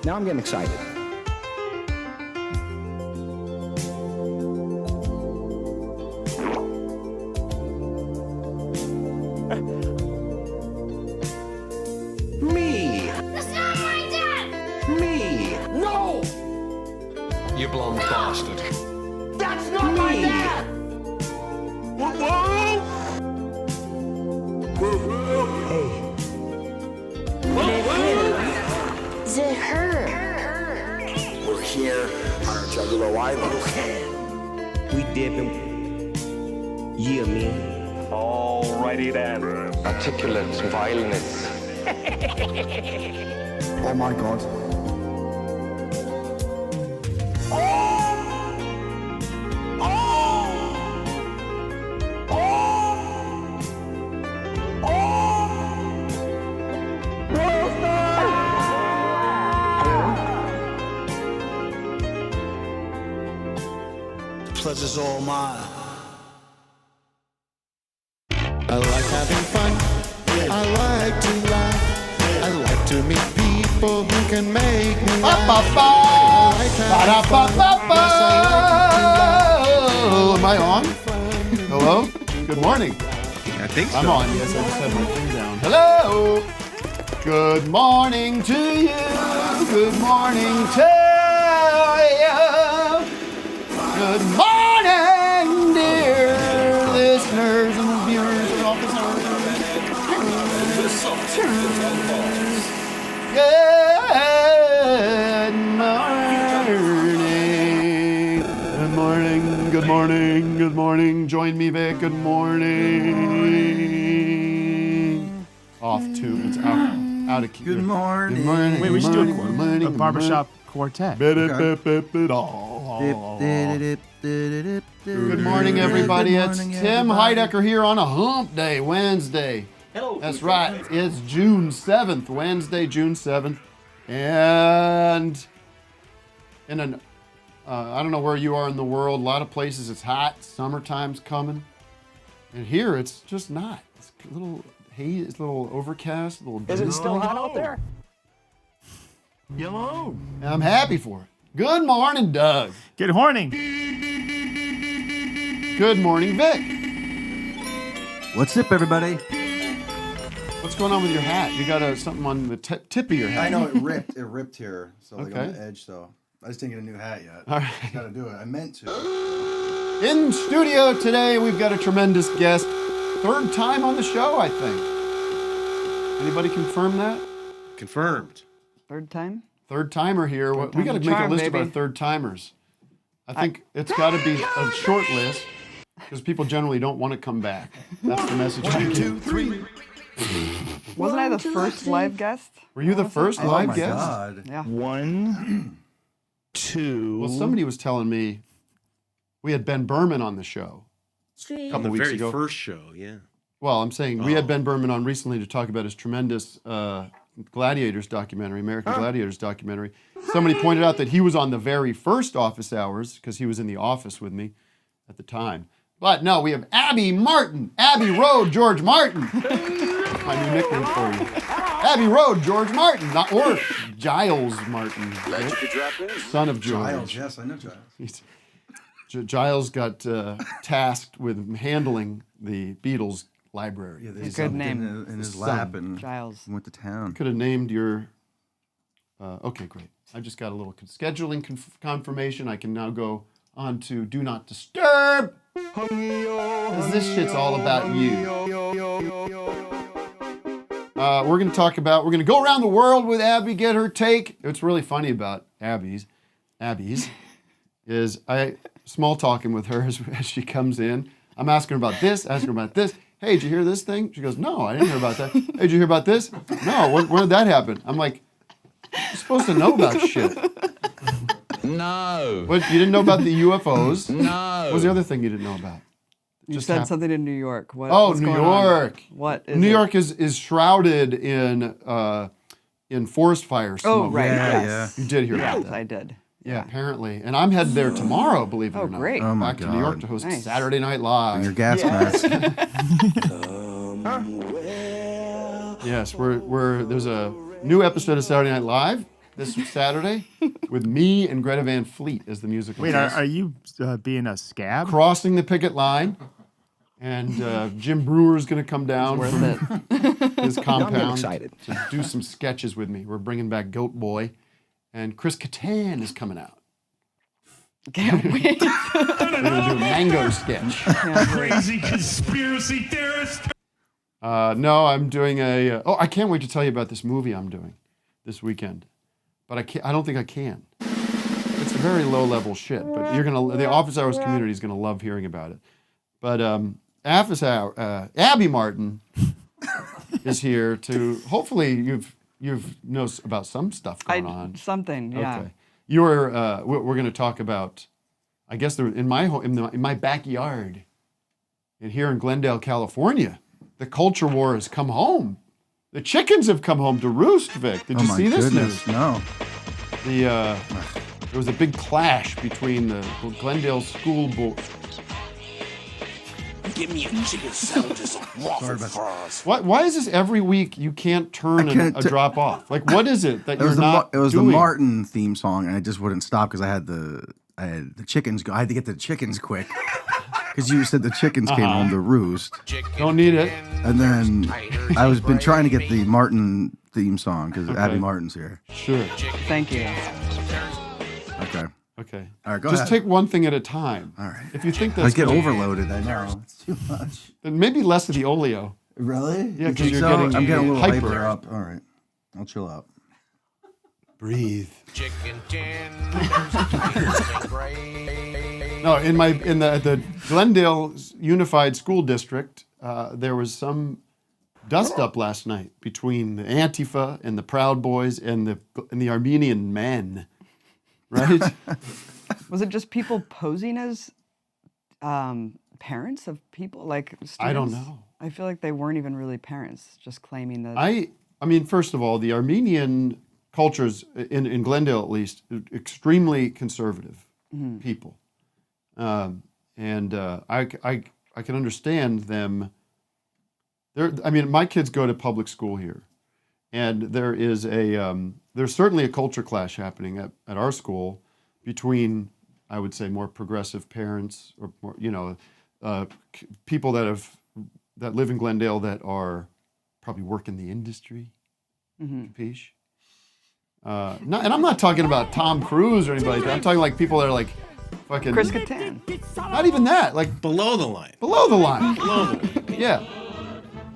Now I'm getting excited. Me. That's not my dad! Me. No! You blonde bastard. That's not my dad! Is it her? We're here on our Juggalo Island. We dipping. Yeah, man. Alrighty then. Articulate vileness. Oh my god. Pleasure's all mine. I like having fun. I like to laugh. I like to meet people who can make me laugh. Am I on? Hello? Good morning. I think so. I'm on. Yes, I just had my thing down. Hello. Good morning to you. Good morning to you. Good morning, dear listeners and viewers and officers. Good morning. Good morning. Good morning. Good morning. Join me, Vic. Good morning. Off tune. It's out of key. Good morning. Good morning. Wait, we should do morning, a barbershop quartet. Good morning, everybody. It's Tim Heidecker here on a hump day, Wednesday. Hello. That's right. It's June 7th, Wednesday, June 7th. And I don't know where you are in the world. A lot of places it's hot. Summertime's coming. And here it's just not. It's a little hazy, it's a little overcast, a little Is it drizzly. still hot out there? Yellow. And I'm happy for it. Good morning, Doug. Get horny. Good morning, Vic. What's up, everybody? What's going on with your hat? You got something on the tip of your hat. I know it ripped. It ripped here, so like on Okay. the edge. So I just didn't get a new hat yet. All right. Got to do it. I meant to. In studio today, we've got a tremendous guest. Third time on the show, I think. Anybody confirm that? Confirmed. Third time? Third timer here. We got to time's a make a charm, list of our baby. third timers. I think it's got to be a short list because people generally don't want to come back. That's the message. 1, 2, 3. Wasn't I the first live guest? Were you the first Oh live my guest? God. Yeah. 1, 2. Well, somebody was telling me we had Ben Berman on the show a couple weeks ago. First show, yeah. Well, I'm saying we had Ben Berman on recently to talk about his tremendous Gladiators documentary, American Gladiators documentary. Somebody pointed out that he was on the very first office hours because he was in the office with me at the time. But no, we have Abby Martin. Abbey Road George Martin. That's my new nickname for you. Abbey Road George Martin, or Giles Martin. Glad you could drop in. Son of George. Giles, yes, I know Giles. Giles got tasked with handling the Beatles library. Yeah, they Good jumped name. in his Son. lap and Giles. went to town. Could have named your. Okay, great. I just got a little scheduling confirmation. I can now go on to Do Not Disturb. Because this shit's all about you. We're going to go around the world with Abby, get her take. What's really funny about Abby's, is I small talking with her as she comes in. I'm asking her about this, asking her about this. Hey, did you hear this thing? She goes, no, I didn't hear about that. Hey, did you hear about this? No, when did that happen? I'm like, you're supposed to know about shit. No. What, you didn't know about the UFOs? No. What was the other thing you didn't know about? You Just said happened. something in New York. What, Oh, what's New going on? York. What is New it? York is shrouded in forest fire smoke. Oh, right. Yeah, yes. You did hear about Yes, that. I did. Yeah, apparently. And I'm headed there tomorrow, believe it Oh, or not. great. Oh, my Back to New York God. to host Nice. Saturday Night Your Live. gas mask. Yes, there's a new episode of Saturday Night Live this Saturday with me and Greta Van Fleet as the musical Wait, guest. are you being a scab? Crossing the picket line, and Jim Brewer's going to come down Worth from it. his compound excited. to do some sketches with me. We're bringing back Goat Boy, and Chris Kattan is coming out. Can't wait. We're going to do a mango sketch. Crazy conspiracy theorist. No, I'm doing a. I can't wait to tell you about this movie I'm doing this weekend, but I don't think I can. It's very low level shit, but the Office Hours community is gonna love hearing about it. But Abby Martin is here to. Hopefully, you've know about some stuff going on. Something, yeah. Okay, we're going to talk about. I guess in my backyard, here in Glendale, California. The culture war has come home. The chickens have come home to roost, Vic. Did you see this news? No. There was a big clash between the Glendale school board. Give me a chicken sandwich and some waffle fries. Why is this every week you can't turn a drop off? Like, what is it that you're not It was doing? the Martin theme song, and I just wouldn't stop because I had the chickens go. I had to get the chickens quick. Because you said the chickens came home to roost. Don't need it. And then I was been trying to get the Martin theme song because Abby Martin's here. Sure. Thank you. Okay. Okay. All right, go Just ahead. take one thing at a time. All right. If you think I that's get gonna- overloaded. I know. It's too much. then maybe less of the oleo. Really? Yeah, You 'cause think you're so? getting I'm getting a little hyper. hyper up. All right. I'll chill out. Breathe. No, in the Glendale Unified School District, there was some dust up last night between the Antifa and the Proud Boys and the Armenian men, right? Was it just people posing as parents of people, like students? I don't know. I feel like they weren't even really parents, just claiming that. I mean, first of all, the Armenian cultures in Glendale, at least, extremely conservative people. I can understand them. I mean, my kids go to public school here, and there's certainly a culture clash happening at our school between, I would say, more progressive parents or more, people that live in Glendale that are probably work in the industry. Capiche? And I'm not talking about Tom Cruise or anybody like that. I'm talking like people that are like fucking Chris Kattan. not even that, like Below the line. below the line. Below the line. Yeah.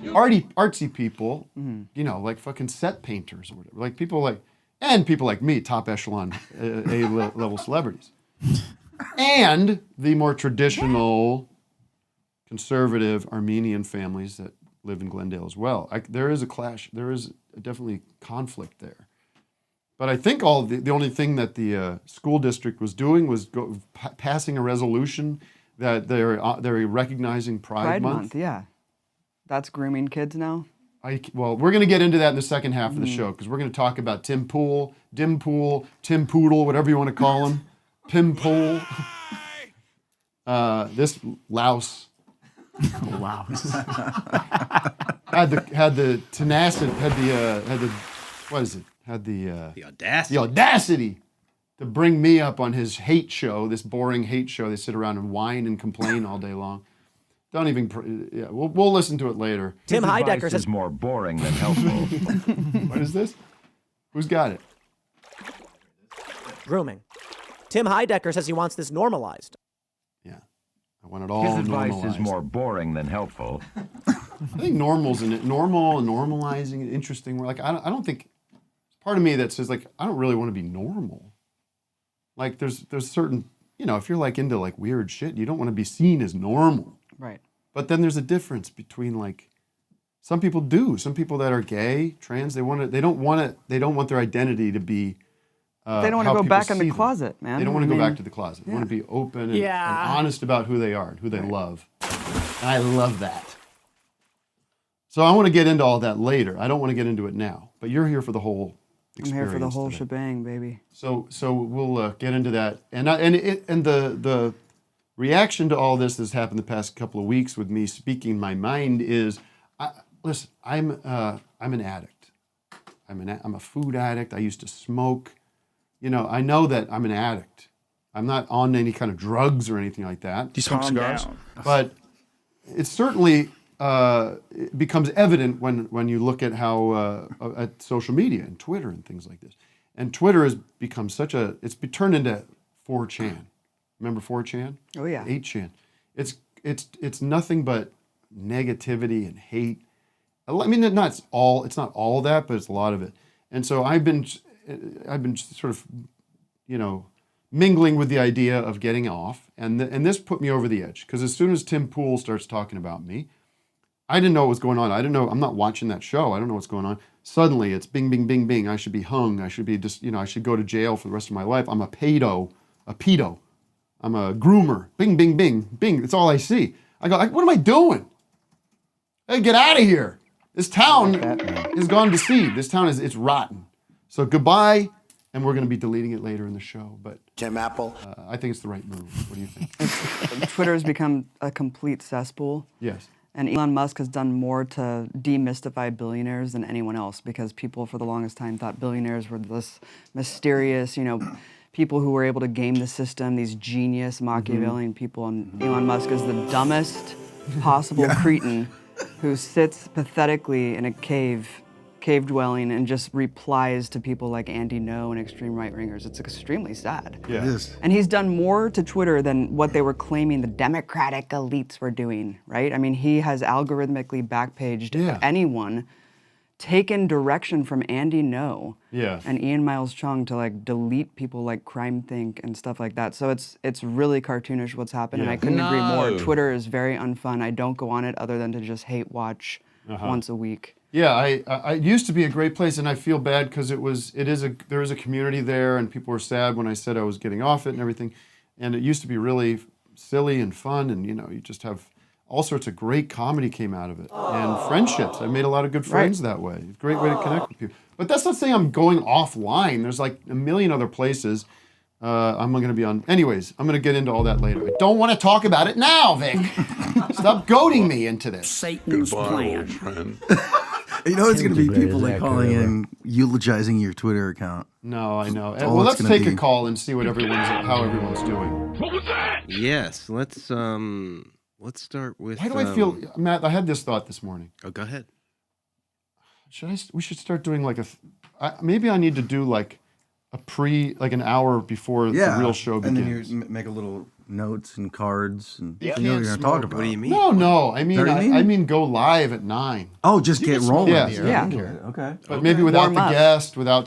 Artsy people, like fucking set painters or whatever. Like people like me, top echelon level celebrities. And the more traditional conservative Armenian families that live in Glendale as well. There is a clash. There is definitely conflict there. But I think the only thing that the school district was doing was passing a resolution that they're recognizing Pride Month. Yeah. That's grooming kids now. Well, we're going to get into that in the second half of the show because we're going to talk about Tim Pool, Tim Poodle, whatever you want to call him, Pim Pool. This louse. Wow. had the tenacity, had the audacity to bring me up on his hate show, this boring hate show. They sit around and whine and complain all day long. Don't even. We'll listen to it later. Tim Heidecker says more boring than helpful. What is this? Who's got it? grooming. Tim Heidecker says he wants this normalized. Yeah, I want it all His advice normalized. is more boring than helpful. I think normal's in it. Normal and normalizing, interesting. We're like, I don't think. Part of me that says like, I don't really want to be normal. Like there's certain, if you're like into like weird shit, you don't want to be seen as normal. Right. But then there's a difference between like, some people do. Some people that are gay, trans, they don't want their identity to be. They don't want to go back in the closet, man. They don't want to go back to the closet. They want to be open and honest about who they are and who they love. And I love that. So I want to get into all that later. I don't want to get into it now. But you're here for the whole experience. I'm here for the whole today. shebang, baby. So we'll get into that. And the reaction to all this that's happened the past couple of weeks with me speaking my mind is, listen, I'm an addict. I'm a food addict. I used to smoke. You know, I know that I'm an addict. I'm not on any kind of drugs or anything like that. Do you smoke cigars? But it certainly it becomes evident when you look at how at social media and Twitter and things like this. And Twitter has become it's turned into 4chan. Remember 4chan? Oh yeah. 8chan. It's nothing but negativity and hate. I mean, it's not all that, but it's a lot of it. And so I've been sort of, you know, mingling with the idea of getting off, and this put me over the edge, because as soon as Tim Pool starts talking about me, I didn't know what was going on. I didn't know. I'm not watching that show. I don't know what's going on. Suddenly, it's bing, bing, bing, bing. I should be hung. I should be just, you know, I should go to jail for the rest of my life. I'm a pedo. I'm a groomer. Bing, bing, bing, bing. That's all I see. I go, what am I doing? Hey, get out of here. This town has gone to seed. This town it's rotten. So goodbye, and we're going to be deleting it later in the show. But Jim Apple. I think it's the right move. What do you think? Twitter has become a complete cesspool. Yes. And Elon Musk has done more to demystify billionaires than anyone else, because people for the longest time thought billionaires were this mysterious, you know, people who were able to game the system, these genius Machiavellian people. And Elon Musk is the dumbest possible cretin who sits pathetically in a cave dwelling and just replies to people like Andy No and extreme right-wingers. It's extremely sad. Yeah. It is. And he's done more to Twitter than what they were claiming the Democratic elites were doing, right? I mean, he has algorithmically backpaged anyone, taken direction from Andy No and Ian Miles Chung to like delete people like Crime Think and stuff like that. So it's really cartoonish what's happened, and I couldn't agree more. Twitter is very unfun. I don't go on it other than to just hate watch once a week. Yeah, I used to be a great place, and I feel bad because there is a community there, and people were sad when I said I was getting off it and everything, and it used to be really silly and fun, and you know, you just have all sorts of great comedy came out of it, and friendships. I made a lot of good friends that way. It's a great way to connect with people. But that's not saying I'm going offline. There's like a million other places. I'm going to be on. Anyways, I'm going to get into all that later. I don't want to talk about it now, Vic. Stop goading me into this. Satan's plan. You know, it's going to be people like calling in, eulogizing your Twitter account. No, I know. all Well, it's let's gonna take be. a call and see how everyone's doing. Yes, let's start with. Why do I feel, Matt? I had this thought this morning. Oh, go ahead. We should start doing like maybe I need to do like like an hour before the real show begins. And then you make a little notes and cards, and You you know what can't you're going to smoke. talk about. What do you mean? No. I mean, Is that what you mean? I mean, go live at 9. Oh, just get rolling. Yeah. Okay. But maybe without Warm the up. guest, without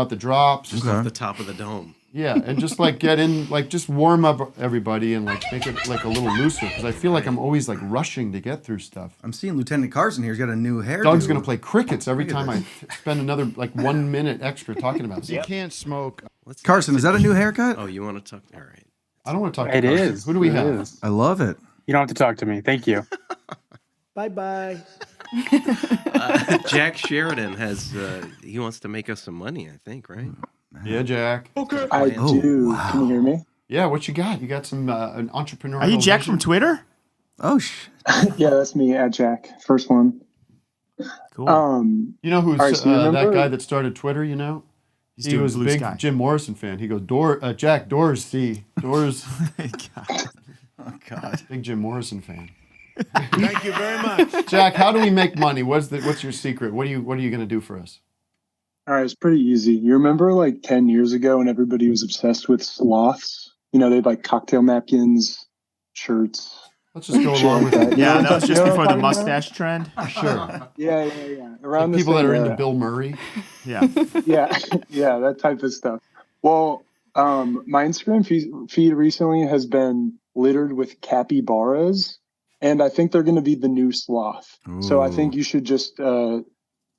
the drops. Just off the top of the dome. Yeah, and just like get in, like just warm up everybody and like make it like a little looser, because I feel like I'm always like rushing to get through stuff. I'm seeing Lieutenant Carson here. He's got a new hairdo. Doug's gonna play crickets every Look at time I spend another like 1 minute extra talking about something. You can't smoke. Carson, is that a new haircut? Oh, you want to talk? All right. I don't want to talk to It Carson. is. Who do we It have? is. I love it. You don't have to talk to me. Thank you. Bye-bye. Jack Sheridan has. He wants to make us some money. I think, right? Yeah, Jack. I Oh, do. wow. Can you hear me? Yeah, what you got? You got some an entrepreneurial. Are you Jack vision? from Twitter? Oh, Yeah, that's me, Jack. First one. Cool. You know who's All right, so you that remember- guy that started Twitter? You know, He's he doing was a Blue big Sky. Jim Morrison fan. He goes, Jack Doors, see Doors, oh God. big Jim Morrison fan. Thank you very much. Jack, how do we make money? What's your secret? What are you going to do for us? All right, it's pretty easy. You remember like 10 years ago when everybody was obsessed with sloths? You know, they had like cocktail napkins, shirts. Let's just go along with it. Yeah, that was just You know before what the I'm talking mustache trend. Sure. Yeah. Around Like the people that same are into era. Bill Murray. Yeah. Yeah, that type of stuff. Well, my Instagram feed recently has been littered with capybaras, and I think they're going to be the new sloth. So I think you should just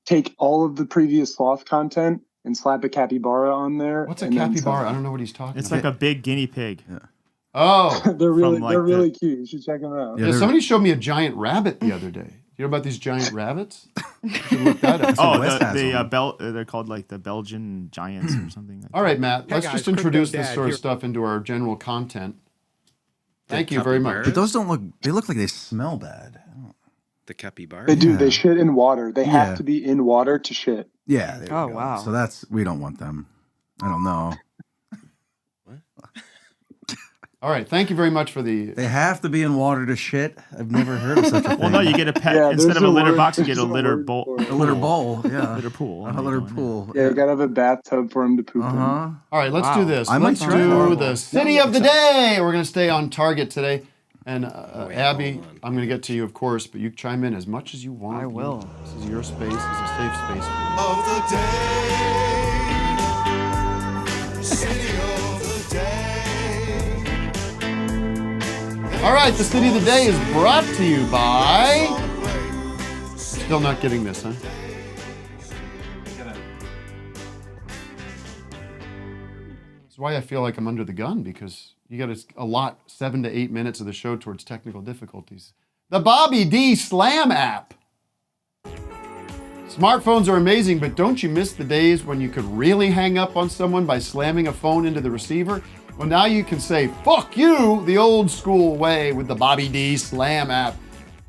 take all of the previous sloth content and slap a capybara on there. What's a and then capybara? I some- don't know what he's talking It's about. like a big guinea pig. Oh, they're really like they're the- really cute. You should check them out. Yeah, yeah, they're- somebody showed me a giant rabbit the other day. You know about these giant rabbits? You should look that up. Oh, West has one. they're called like the Belgian giants or something. Like All right, Matt. Let's guys, just Crypto introduce this Dad sort of here. stuff into our general content. The Thank you very much. capybaras? But those don't look, they look like they smell bad. The capybara. They do. Yeah. They shit in water. They Yeah. have to be in water to shit. Yeah. There Oh, we go. wow. So we don't want them. I don't know. All right. Thank you very much for the. They have to be in water to shit. I've never heard of such a thing. Well, no, you get a pet Yeah, instead there's of a a litter word- box. You get there's a a litter word bowl. for it. A litter bowl. Yeah. Litter pool. A litter pool. Yeah, you gotta have a bathtub for him to poop in. Uh-huh. All right, let's do this. I might Let's try do it. the city of the day. We're going to stay on target today. And Abby, I'm going to get to you, of course, but you chime in as much as you want. I will. This is your space. This is a safe space. Of the day. City of the day. All right, the city of the day is brought to you by. Still not getting this, huh? That's why I feel like I'm under the gun, because you got to allot 7 to 8 minutes of the show towards technical difficulties. The Bobby D Slam app. Smartphones are amazing, but don't you miss the days when you could really hang up on someone by slamming a phone into the receiver? Well, now you can say, fuck you, the old school way with the Bobby D Slam app.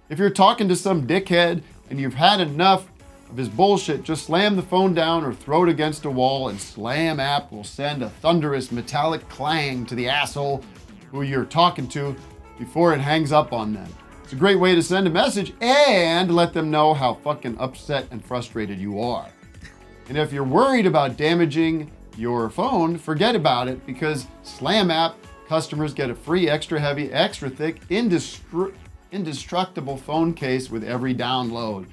If you're talking to some dickhead and you've had enough of his bullshit, just slam the phone down or throw it against a wall, and Slam app will send a thunderous metallic clang to the asshole who you're talking to before it hangs up on them. It's a great way to send a message and let them know how fucking upset and frustrated you are. And if you're worried about damaging your phone, forget about it, because Slam app customers get a free, extra heavy, extra thick, indestructible phone case with every download.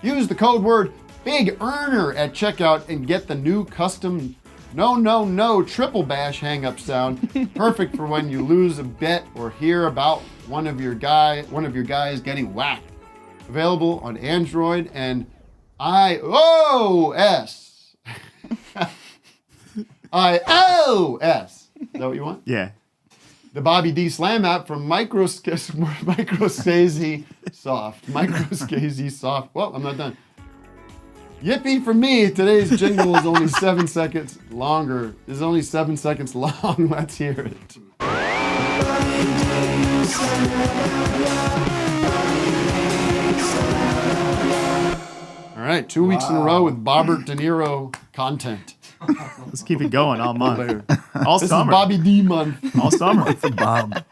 Use the code word BIG-EARNER at checkout and get the new custom no triple bash hang-up sound, perfect for when you lose a bet or hear about one of your guys getting whacked. Available on Android and iOS. iOS. Is that what you want? Yeah. The Bobby D Slam app from Microscazy Soft. Microscazy Soft. Well, I'm not done. Yippee for me. Today's jingle is only 7 seconds longer. It's only 7 seconds long. Let's hear it. All right, 2 weeks in a row with Robert De Niro content. Let's keep it going all month. All This summer. is Bobby D month. All summer. Bob.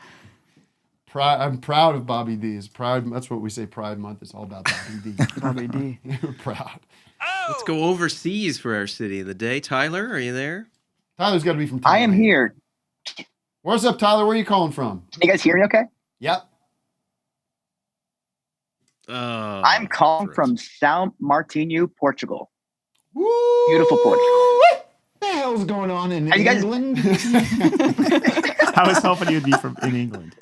I'm proud of Bobby D. It's proud. That's what we say. Pride Month. It's all about Bobby D. Bobby D. We're proud. Let's go overseas for our city of the day. Tyler, are you there? Tyler's got to be from. I am here. What's up, Tyler? Where are you calling from? Can you guys hear me okay? Yep. I'm calling from São Martinho, Portugal. Woo! Beautiful Portugal. What the hell's going on in Are you guys- England? I was hoping you'd be in England.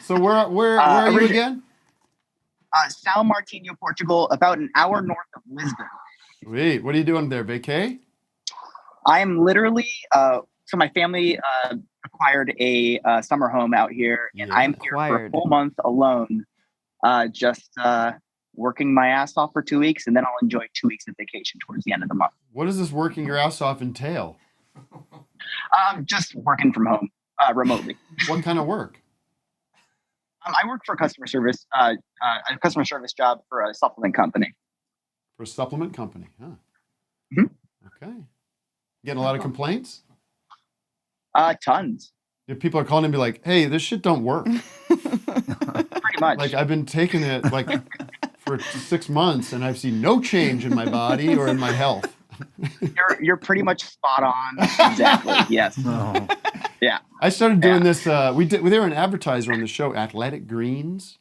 So where are you again? São Martinho, Portugal, about an hour north of Lisbon. Wait, what are you doing there, vacay? I am literally, so my family acquired a summer home out here, and I'm here for a full month alone, just working my ass off for 2 weeks, and then I'll enjoy 2 weeks of vacation towards the end of the month. What does this working your ass off entail? Just working from home remotely. What kind of work? I work for customer service, a customer service job for a supplement company. For a supplement company, huh? Mhm. Okay. Getting a lot of complaints? Tons. Yeah, people are calling and be like, "Hey, this shit don't work." Pretty much. Like I've been taking it like for 6 months, and I've seen no change in my body or in my health. You're pretty much spot on. Exactly. Yes. Oh. Yeah. I started doing this. They were an advertiser on the show, Athletic Greens.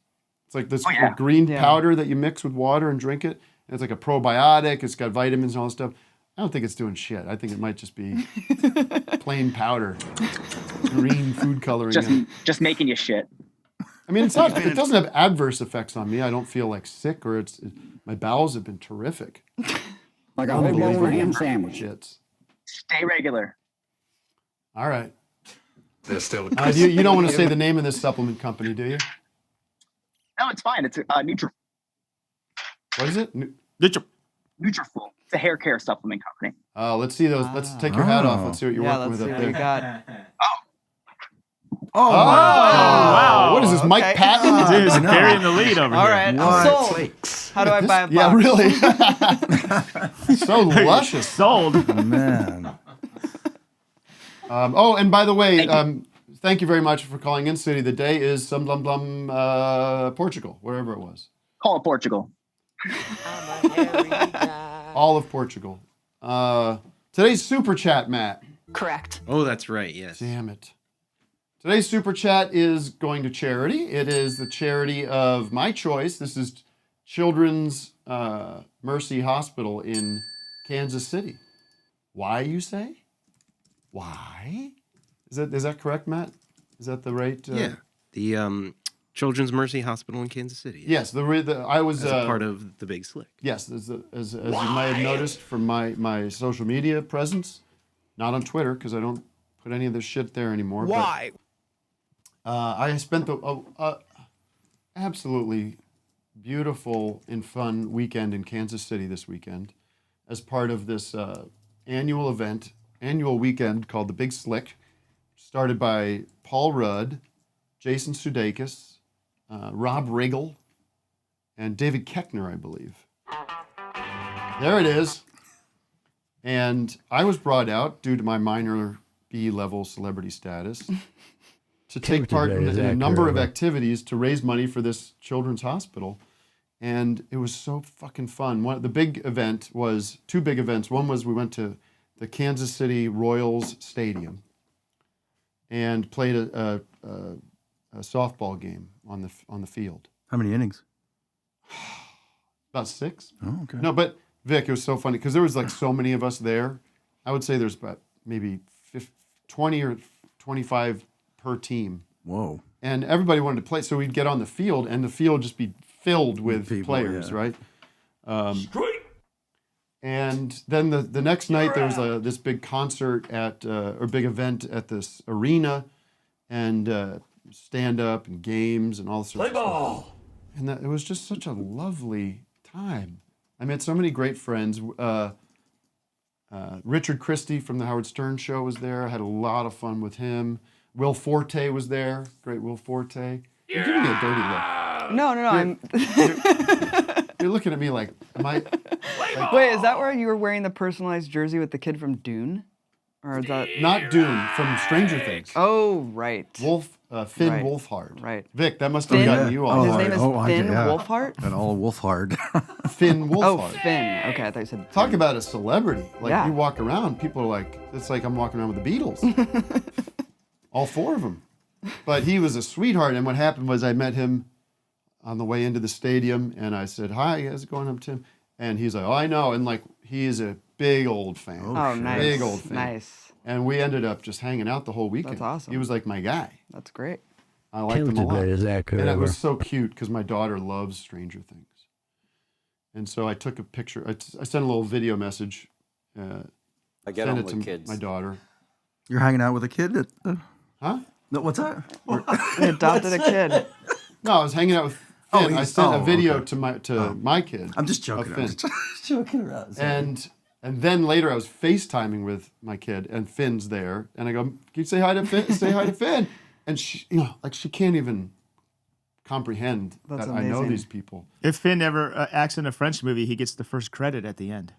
It's like this green powder that you mix with water and drink it. And it's like a probiotic. It's got vitamins and all this stuff. I don't think it's doing shit. I think it might just be plain powder, green food coloring. Just making you shit. I mean, it's not. It doesn't have adverse effects on me. I don't feel like sick or my bowels have been terrific. Like a whole bowl of ham sandwich. Shits. Stay regular. All right. They're still. You don't want to say the name of this supplement company, do you? No, it's fine. It's Nutrafol. What is it? Nutrafol. It's a hair care supplement company. Let's see those. Let's take your hat off. Let's see what you're working with up what there. you got. Oh, wow. What is this, Mike Okay. Patton? Dude, he's carrying the lead over All here. right, I'm sold. How do I buy a box? Yeah, really. So luscious. Sold. Man. Oh, and by the way, thank you very much for calling in, City. The day is some blum blum Portugal, wherever it was. Call it Portugal. All of Portugal. Today's super chat, Matt. Correct. Oh, that's right. Yes. Damn it. Today's super chat is going to charity. It is the charity of my choice. This is Children's Mercy Hospital in Kansas City. Why, you say? Why? Is that correct, Matt? Is that the right? Yeah. The Children's Mercy Hospital in Kansas City. Yes. I was as a part of the Big Slick. Yes, as you might have noticed from my social media presence, not on Twitter because I don't put any of this shit there anymore. Why? I spent the absolutely beautiful and fun weekend in Kansas City this weekend as part of this annual weekend called the Big Slick, started by Paul Rudd, Jason Sudeikis, Rob Riggle, and David Koechner, I believe. There it is. And I was brought out due to my minor B-level celebrity status to take part in a number of activities to raise money for this children's hospital. And it was so fucking fun. The big event was two big events. One was we went to the Kansas City Royals Stadium and played a softball game on the field. How many innings? About 6. Oh, okay. No, but Vic, it was so funny because there was like so many of us there. I would say there's about maybe 20 or 25 per team. Whoa. And everybody wanted to play, so we'd get on the field, and the field just be filled with people, players, yeah. right? And then the next night there was this big concert or big event at this arena, and stand up and games and all sorts of stuff. And it was just such a lovely time. I met so many great friends. Richard Christie from the Howard Stern Show was there. I had a lot of fun with him. Will Forte was there. Great Will Forte. You're giving me a dirty look. No. You're looking at me like, am I? Wait, is that where you were wearing the personalized jersey with the kid from Dune? Or is that Not Dune, from Stranger Things. Oh, right. Finn Right. Wolfhard. Right. Vic, that must have gotten you all. His name is Finn yeah. Wolfhard? And all Wolfhard. Finn Wolfhard. Oh, Finn. Okay, I thought you said Talk about a celebrity. Like, Yeah. you walk around, people are like, it's like I'm walking around with the Beatles. All 4 of them. But he was a sweetheart, and what happened was I met him on the way into the stadium, and I said, hi, how's it going? I'm Tim. And he's like, oh, I know. And like, he is a big old fan. Oh, nice. Big old fan. Nice. And we ended up just hanging out the whole weekend. That's awesome. He was like my guy. That's great. I liked him a lot. And it was so cute because my daughter loves Stranger Things. And so I took a picture. I sent a little video message. I get sent on it with to kids. my daughter. You're hanging out with a kid? Huh? No, what's that? He adopted a kid. No, I was hanging out with Finn. I sent a video to my kid. I'm just joking. Finn. I'm just joking around. And then later I was FaceTiming with my kid, and Finn's there, and I go, "Can you say hi to Finn? Say hi to Finn." And she, she can't even comprehend That's that I know amazing. these people. If Finn ever acts in a French movie, he gets the first credit at the end.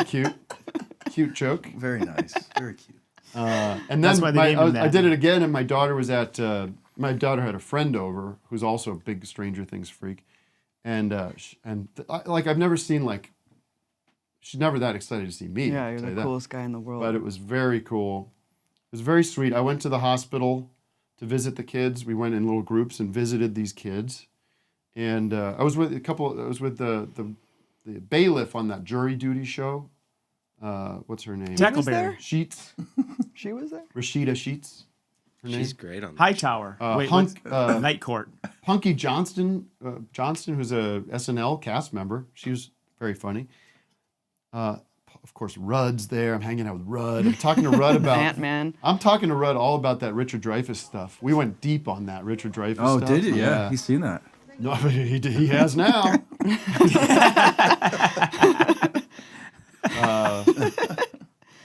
Cute joke. Very nice. Very cute. And That's then why they named him I that. did it again, and my daughter was at. My daughter had a friend over who's also a big Stranger Things freak, and I've never seen she's never that excited to see me. Yeah, I'll you're tell the you that. coolest guy in the world. But it was very cool. It was very sweet. I went to the hospital to visit the kids. We went in little groups and visited these kids, and I was with the bailiff on that jury duty show. What's her name? Tackleberry. Sheets. She was there? Rashida Sheets. Her name? She's great on that. Hightower. Night Court. Punky Johnston, who's a SNL cast member. She was very funny. Of course, Rudd's there. I'm hanging out with Rudd. I'm talking to Rudd about Ant-Man. I'm talking to Rudd all about that Richard Dreyfuss stuff. We went deep on that Richard Dreyfuss Oh, stuff. did you? Yeah. He's seen that. No, he has now.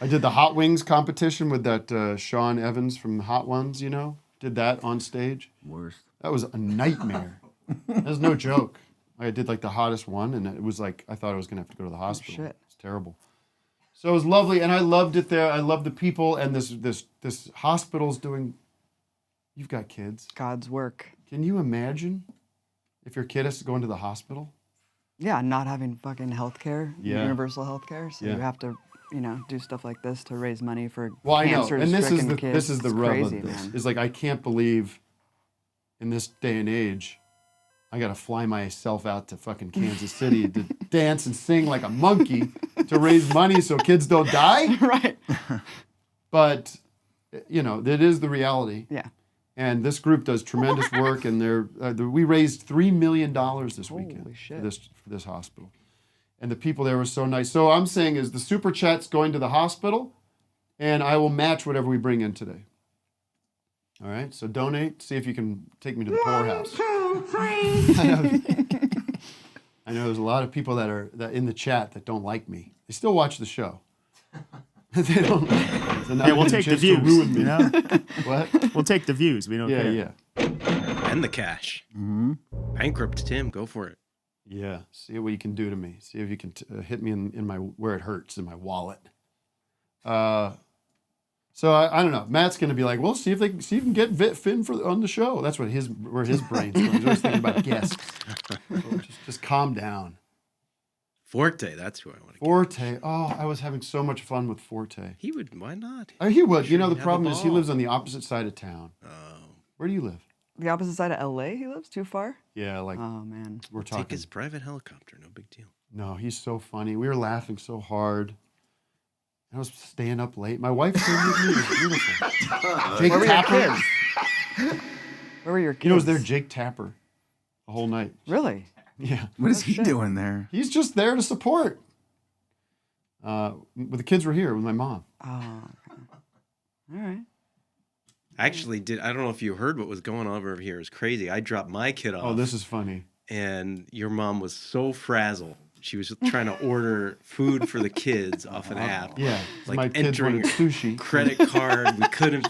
I did the Hot Wings competition with that Sean Evans from Hot Ones, you know? Did that on stage. Worst. That was a nightmare. That was no joke. I did like the hottest one, and it was like, I thought I was going to have to go to the hospital. Shit. It's terrible. So it was lovely, and I loved it there. I loved the people, and this hospital's doing, you've got kids. God's work. Can you imagine if your kid has to go into the hospital? Yeah, not having fucking healthcare, Yeah. universal healthcare. So Yeah. you have to, do stuff like this to raise money for Well, I know, cancer-stricken and this is kids. the It's rub crazy, of this. man. Is like, I can't believe in this day and age, I got to fly myself out to fucking Kansas City to dance and sing like a monkey to raise money so kids don't die. Right. But, it is the reality. Yeah. And this group does tremendous work, and we raised $3 million this weekend Holy shit. for this hospital. And the people there were so nice. So I'm saying is the super chat's going to the hospital, and I will match whatever we bring in today. All right, so donate. See if you can take me to the poorhouse. 1, 2, 3. I know there's a lot of people that in the chat that don't like me. They still watch the show. They don't. So now Yeah, we'll they take the chance to views. ruin me. You know? What? We'll take the views. We don't care. Yeah. And the cash. Mm-hmm. Bankrupt Tim, go for it. Yeah. See what you can do to me. See if you can hit me in my where it hurts in my wallet. So I don't know. Matt's going to be like, well, see if you can get Finn on the show. That's where his brain's going. He's always thinking about guests. So just calm down. Forte, that's who I want to Forte. Oh, I was having so much fun with Forte. He would, why not? He would. Sure, The he'd have problem a is he ball. lives on the opposite side of town. Oh. Where do you live? The opposite side of LA, he lives too far? Yeah, like Oh, man. we're Take talking. his private helicopter, no big deal. No, he's so funny. We were laughing so hard. I was staying up late. My wife came with me. It was beautiful. Jake Where were your Tapper. kids? Where were your kids? You know, it was there Jake Tapper the whole night. Really? Yeah. What is he doing there? He's just there to support. But the kids were here with my mom. Oh, okay. All right. I actually did. I don't know if you heard what was going on over here. It was crazy. I dropped my kid off. Oh, this is funny. And your mom was so frazzled. She was trying to order food for the kids off an app. Yeah, like my kids entering wanted sushi. credit card. We couldn't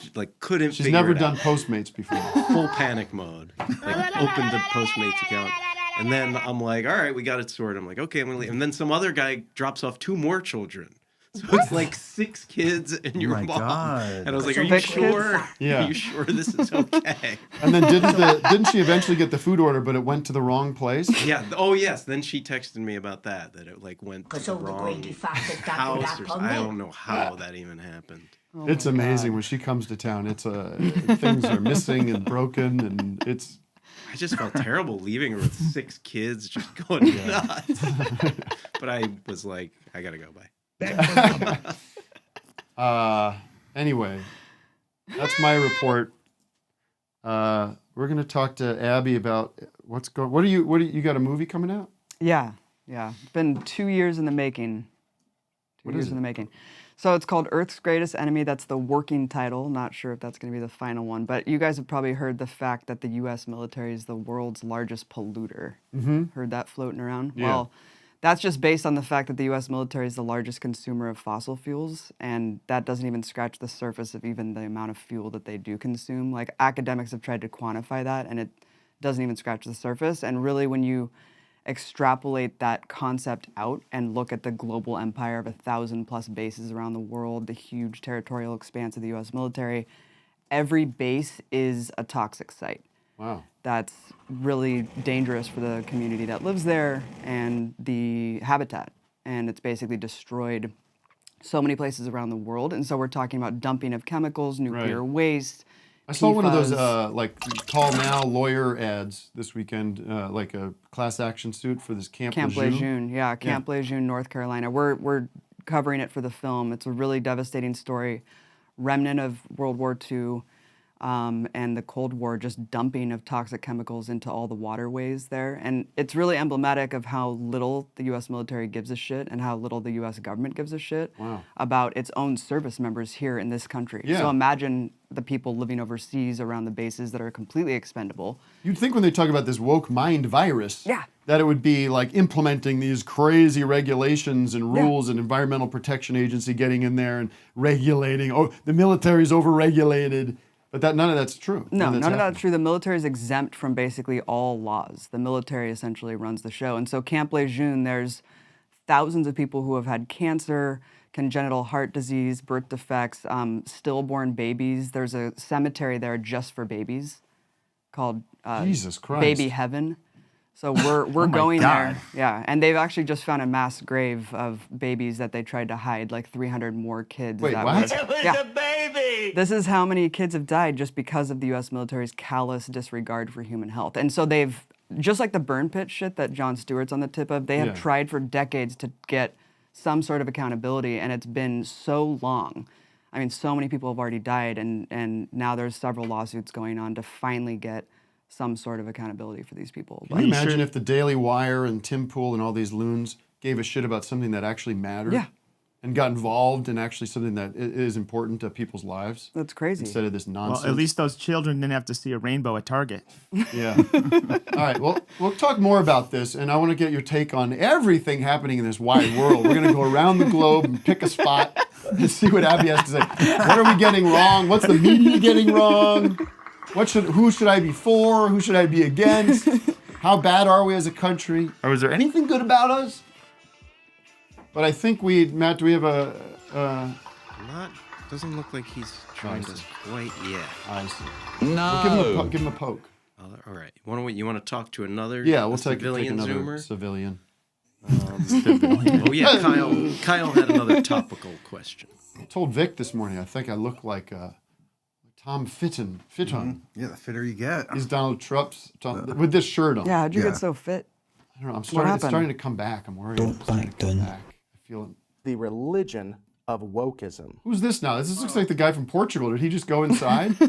She's figure never it done out. Postmates before. Full panic mode. Like opened the Postmates account. And then I'm like, all right, we got it sorted. I'm like, okay, I'm gonna leave. And then some other guy drops off 2 more children. So it's like 6 kids and your my mom. God. And I was like, Some are you big sure? kids? Yeah. Are you sure this is okay? And then didn't she eventually get the food order, but it went to the wrong place? Yeah. Oh, yes. Then she texted me about that it like went to the wrong house. I don't know how that even happened. Oh It's my amazing God. when she comes to town. It's things are missing and broken, and it's. I just felt terrible leaving her with 6 kids just going nuts. But I was like, I gotta go. Bye. Anyway, that's my report. We're gonna talk to Abby about what's going. What do you got a movie coming out? Yeah. It's been 2 years in the making. What 2 years is in it? the making. So it's called Earth's Greatest Enemy. That's the working title. Not sure if that's going to be the final one, but you guys have probably heard the fact that the U.S. military is the world's largest polluter. Mm-hmm. Heard that floating around? Yeah. Well, that's just based on the fact that the U.S. military is the largest consumer of fossil fuels, and that doesn't even scratch the surface of even the amount of fuel that they do consume. Like, academics have tried to quantify that, and it doesn't even scratch the surface. And really, when you extrapolate that concept out and look at the global empire of 1,000+ bases around the world, the huge territorial expanse of the U.S. military, every base is a toxic site. Wow. That's really dangerous for the community that lives there and the habitat. And it's basically destroyed so many places around the world. And so we're talking about dumping of chemicals, nuclear Right. waste. I saw one of those PFAS. like call now lawyer ads this weekend, like a class action suit for this Camp Lejeune. Yeah, Camp Lejeune, North Carolina. We're covering it for the film. It's a really devastating story, remnant of World War II and the Cold War, just dumping of toxic chemicals into all the waterways there. And it's really emblematic of how little the U.S. military gives a shit and how little the U.S. government gives a shit about its own service members here in this country. Yeah. So imagine the people living overseas around the bases that are completely expendable. You'd think when they talk about this woke mind virus, that it would be like implementing these crazy regulations and rules and Environmental Protection Agency getting in there and regulating. Oh, the military's overregulated. But none of that's true. No, none of that's true. The military is exempt from basically all laws. The military essentially runs the show. And so Camp Lejeune, there's thousands of people who have had cancer, congenital heart disease, birth defects, stillborn babies. There's a cemetery there just for babies called Jesus Christ. Baby Heaven. So we're going there. Yeah, and they've actually just found a mass grave of babies that they tried to hide, like 300 more kids. Wait, that what? It was a baby! This is how many kids have died just because of the U.S. military's callous disregard for human health. And so they've, just like the burn pit shit that Jon Stewart's on the tip of, they have tried for decades to get some sort of accountability, and it's been so long. I mean, so many people have already died, and now there's several lawsuits going on to finally get some sort of accountability for these people. Can you imagine if the Daily Wire and Tim Pool and all these loons gave a shit about something that actually mattered? Yeah. And got involved in actually something that is important to people's lives? That's crazy. Instead of this nonsense. Well, at least those children didn't have to see a rainbow at Target. Yeah. All right, well, we'll talk more about this, and I want to get your take on everything happening in this wide world. We're going to go around the globe and pick a spot and see what Abby has to say. What are we getting wrong? What's the media getting wrong? Who should I be for? Who should I be against? How bad are we as a country? Or is there anything good about us? But I think Matt, do we have Doesn't look like he's joined us quite yet. I see. No. We'll give him a poke. All right. You want to talk to another we'll take another Zoomer? civilian. Oh, yeah, Kyle had another topical question. I told Vic this morning, I think I look like Tom Fitton. Yeah, the fitter you get. He's Donald Trump's with this shirt on. Yeah, how'd you get so fit? I don't know. It's starting to come back. I'm worried. It's starting to come back. I feel it. The religion of wokeism. Who's this now? This looks like the guy from Portugal. Did he just go inside? Is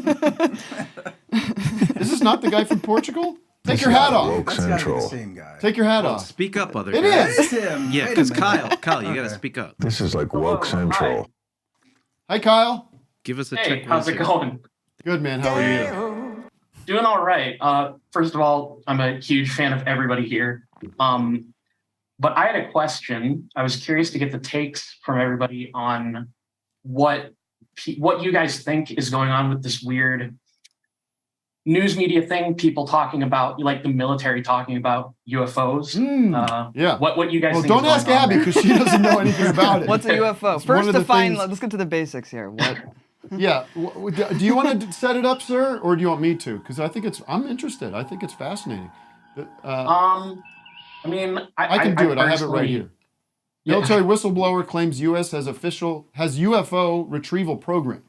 this not the guy from Portugal? Take your hat off. That's gotta be the same guy. Take your hat off. Speak up, other It guys. is. Him. Yeah, because Kyle, you got to speak up. This is like woke central. Hi, Kyle. Give us a Hey, check. how's it going? Good, man. How are you? Doing all right. First of all, I'm a huge fan of everybody here. But I had a question. I was curious to get the takes from everybody on what you guys think is going on with this weird news media thing. People talking about, like the military talking about UFOs. Yeah. What you guys think? Don't ask Abby because she doesn't know anything about it. What's a UFO? It's one First of the define. things- Let's get to the basics here. What? Yeah. Do you want to set it up, sir, or do you want me to? Because I'm interested. I think it's fascinating. I mean, I can do it. I have it right personally- here. Military whistleblower claims U.S. has UFO retrieval program.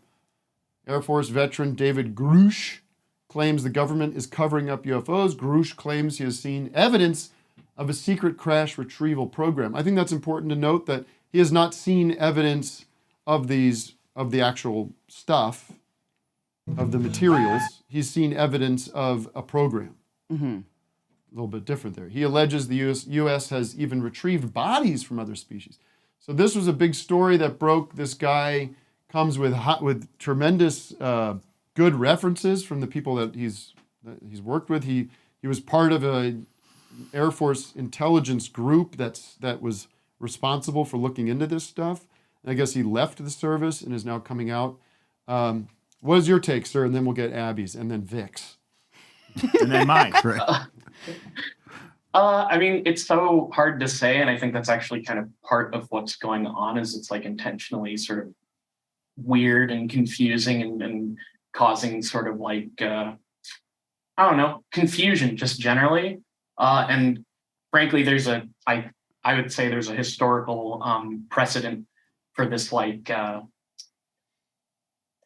Air Force veteran David Grush claims the government is covering up UFOs. Grush claims he has seen evidence of a secret crash retrieval program. I think that's important to note that he has not seen evidence of the actual stuff, of the materials. He's seen evidence of a program. Mm-hmm. A little bit different there. He alleges the U.S. has even retrieved bodies from other species. So this was a big story that broke. This guy comes with tremendous good references from the people that he's worked with. He was part of a Air Force intelligence group that was responsible for looking into this stuff. And I guess he left the service and is now coming out. What is your take, sir? And then we'll get Abby's, and then Vic's. And then mine. I mean, it's so hard to say, and I think that's actually kind of part of what's going on. Is it's like intentionally sort of weird and confusing and causing sort of like I don't know, confusion just generally. And frankly, I would say there's a historical precedent for this, like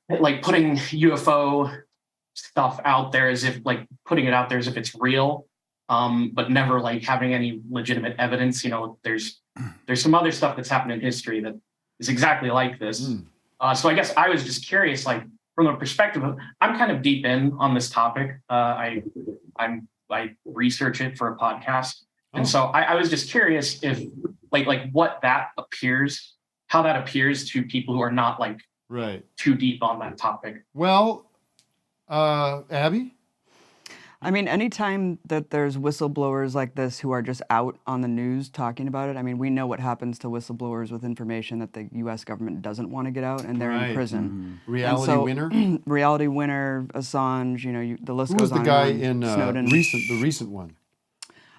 putting UFO stuff out there as if putting it out there as if it's real, but never like having any legitimate evidence. You know, there's some other stuff that's happened in history that is exactly like this. So I guess I was just curious, like from a perspective of, I'm kind of deep in on this topic. I research it for a podcast. And so I was just curious if like what that appears, how that appears to people who are not like right too deep on that topic. Well, Abby? I mean, anytime that there's whistleblowers like this who are just out on the news talking about it, I mean, we know what happens to whistleblowers with information that the U.S. government doesn't want to get out, and they're in prison. Reality winner? Reality winner, Assange, the list Who goes was on. the guy and on. in Snowden. the recent one?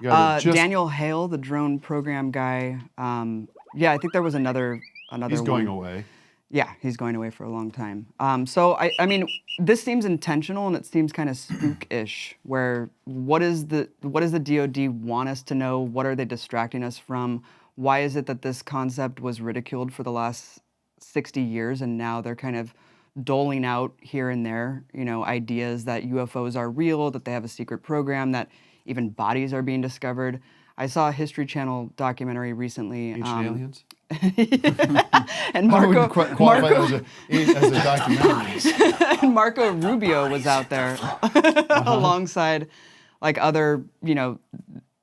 The guy that Daniel Hale, the drone program guy. Yeah, I think there was another He's going one. away. Yeah, he's going away for a long time. So I mean, this seems intentional and it seems kind of spook-ish. Where what does the DoD want us to know? What are they distracting us from? Why is it that this concept was ridiculed for the last 60 years and now they're kind of doling out here and there, ideas that UFOs are real, that they have a secret program, that even bodies are being discovered. I saw a History Channel documentary recently. Ancient aliens? And I wouldn't qualify that as a documentary. And Marco Rubio was out there alongside other,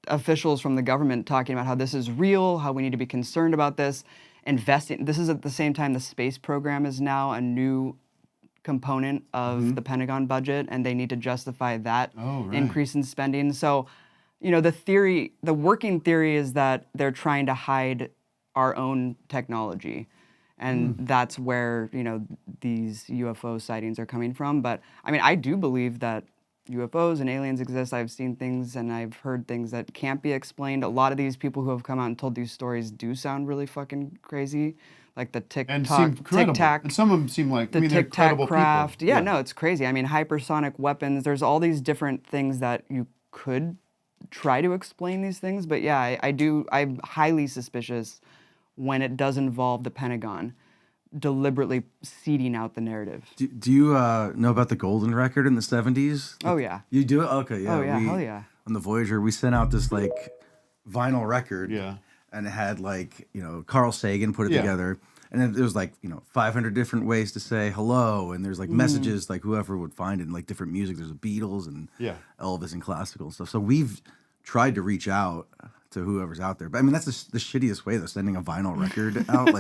officials from the government talking about how this is real, how we need to be concerned about this, investing. This is at the same time the space program is now a new component of the Pentagon budget, and they need to justify that increase in spending. So, the working theory is that they're trying to hide our own technology. And that's where, these UFO sightings are coming from. But I mean, I do believe that UFOs and aliens exist. I've seen things and I've heard things that can't be explained. A lot of these people who have come out and told these stories do sound really fucking crazy. Like the And seem credible. And some of them seem like, the they're Tic credible Tac craft. people. Yeah, no, it's crazy. I mean, hypersonic weapons. There's all these different things that you could try to explain these things. But yeah, I'm highly suspicious when it does involve the Pentagon deliberately seeding out the narrative. Do you know about the golden record in the 70s? Oh, yeah. You do? Okay, yeah. Oh, yeah, hell yeah. On the Voyager, we sent out this vinyl record. Yeah. And it had Carl Sagan put it together. And then there was 500 different ways to say hello. And there's messages whoever would find it in different music. There's the Beatles and Elvis and classical and stuff. So we've tried to reach out to whoever's out there. But I mean, that's the shittiest way, though, sending a vinyl record out.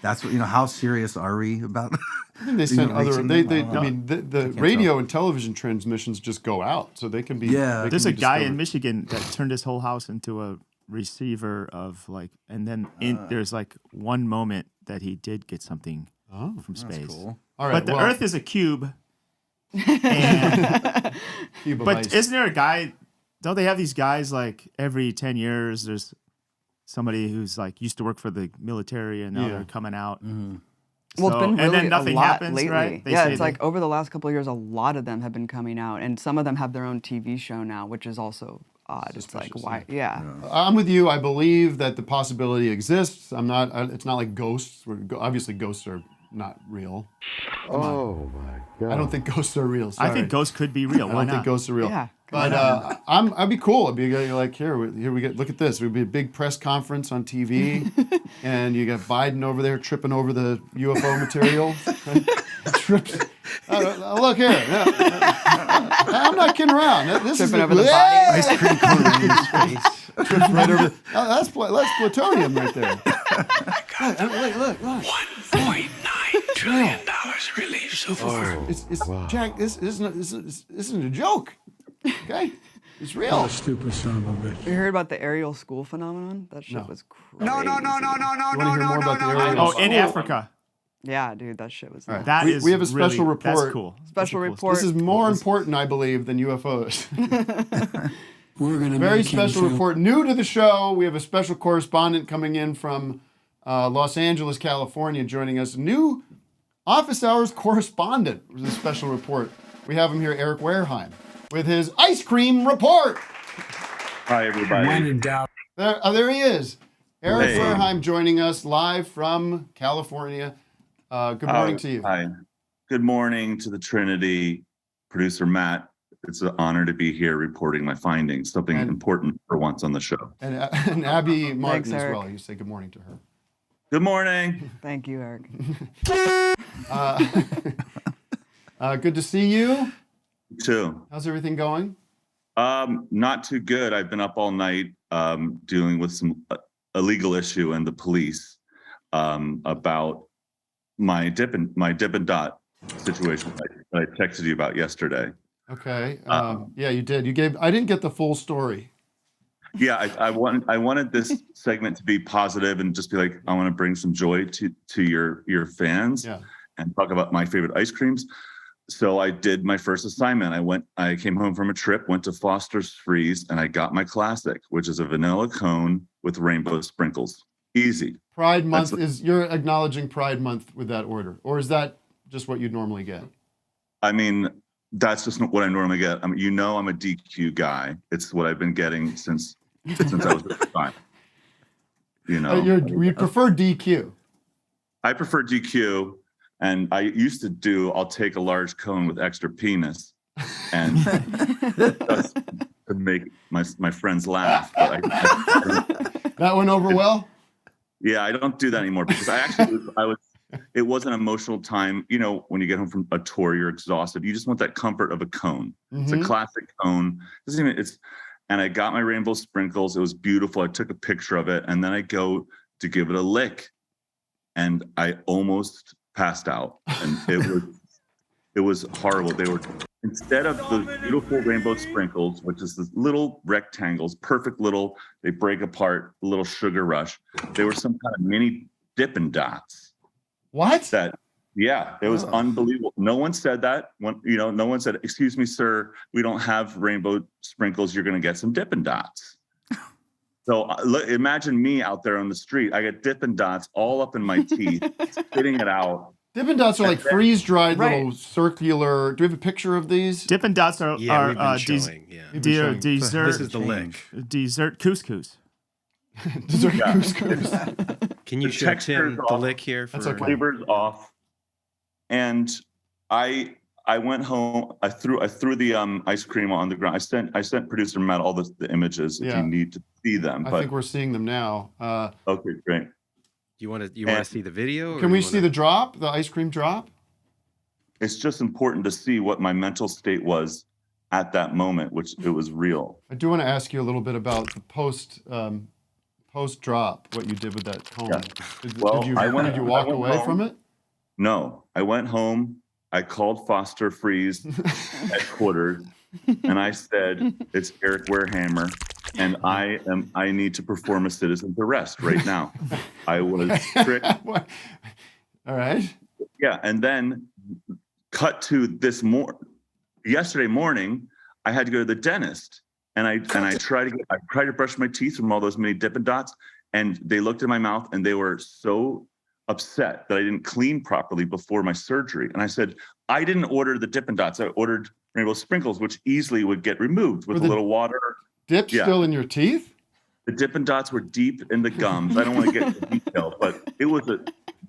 That's what, how serious are we about? I think they sent the radio and television transmissions just go out, so they can be. Yeah, there's a guy in discovered. Michigan that turned his whole house into a receiver of and then there's one moment that he did get something from space. Cool. All right, but the Earth is a cube. And, but isn't there a guy? Don't they have these guys every 10 years? There's somebody who's used to work for the military and now they're coming out. Mm-hmm. Well, it's been really and then nothing a lot happens, lately. right? It's over the last couple of years, a lot of them have been coming out, and some of them have their own TV show now, which is also odd. Suspicious, It's why? Yeah. I'm with you. I believe that the possibility exists. I'm not. It's not like ghosts. Obviously, ghosts are not real. Oh my God! I don't think ghosts are real. Sorry. I think ghosts could be real. I don't think ghosts are real. Yeah. But I'd be cool. I'd be here we get. Look at this. It would be a big press conference on TV, and you got Biden over there tripping over the UFO material. Trips. Look here. I'm not kidding around. This Tripping is over the body. Ice cream cone in his face. Trips right over. That's plutonium right there. Look. $1.9 trillion released so far. Jack, this isn't a joke. Okay? It's real. Oh, stupid son of a bitch. You heard about the aerial school phenomenon? That shit was crazy. You want to hear more about the area? Oh, in Africa. Yeah, dude, that shit was. Right. That we have a special really, report. That's cool. Special report. This is more important, I believe, than UFOs. We're gonna Very make him special feel- report. New to the show, we have a special correspondent coming in from Los Angeles, California, joining us. New office hours correspondent with a special report. We have him here, Eric Wareheim, with his ice cream report. Hi, everybody. When in doubt. There he is. Eric Hey. Wareheim joining us live from California. Good morning to you. Hi. Good morning to the Trinity, producer Matt. It's an honor to be here reporting my findings, something important for once on the show. And Abby Martin Thanks, as Eric. well. You say good morning to her. Good morning. Thank you, Eric. Good to see you. You too. How's everything going? Not too good. I've been up all night dealing with some illegal issue and the police about my dip and dot situation that I texted you about yesterday. Okay. Yeah, you did. I didn't get the full story. Yeah, I wanted this segment to be positive and just be like, I want to bring some joy to your fans and talk about my favorite ice creams. So I did my first assignment. I came home from a trip, went to Foster's Freeze, and I got my classic, which is a vanilla cone with rainbow sprinkles. Easy. Pride Month you're acknowledging Pride Month with that order, or is that just what you'd normally get? I mean, that's just what I normally get. I'm a DQ guy. It's what I've been getting since I was 5. You know, you prefer DQ. I prefer DQ. And I used to I'll take a large cone with extra penis and just to make my friends laugh. But that went over well? Yeah, I don't do that anymore because it was an emotional time. You know, when you get home from a tour, you're exhausted. You just want that comfort of a cone. Mm-hmm. It's a classic cone. And I got my rainbow sprinkles. It was beautiful. I took a picture of it and then I go to give it a lick and I almost passed out, and it was horrible. They were, instead of the beautiful rainbow sprinkles, which is the little rectangles, perfect little, they break apart, little sugar rush. They were some kind of mini Dippin' Dots. What? It was unbelievable. No one said that. No one said, "Excuse me, sir, we don't have rainbow sprinkles. You're going to get some Dippin' Dots." So imagine me out there on the street. I get Dippin' Dots all up in my teeth, spitting it out. Dippin' Dots are like freeze-dried little circular. Do we have a picture of these? Dippin' Dots are dessert. This is the lick. Dessert couscous. Dessert couscous. Can you show Tim the lick here? That's okay. Flavors off. And I went home. I threw the ice cream on the ground. I sent producer Matt all the images if you need to see them. I think we're seeing them now. Okay, great. You want to see the video? Can we see the drop? The ice cream drop? It's just important to see what my mental state was at that moment, which it was real. I do want to ask you a little bit about the post drop. What you did with that cone? Yeah. Did you walk away from it? No, I went home. I called Foster Freeze headquarters, and I said, "It's Eric Warehammer, and I need to perform a citizen's arrest right now." I was strict. All right. Yeah, and then cut to yesterday morning, I had to go to the dentist, and I tried to brush my teeth from all those mini Dippin' Dots, and they looked at my mouth and they were so upset that I didn't clean properly before my surgery. And I said, I didn't order the Dippin' Dots. I ordered rainbow sprinkles, which easily would get removed with a little water. Dip still in your teeth? The Dippin' Dots were deep in the gums. I don't want to get into detail, but it was a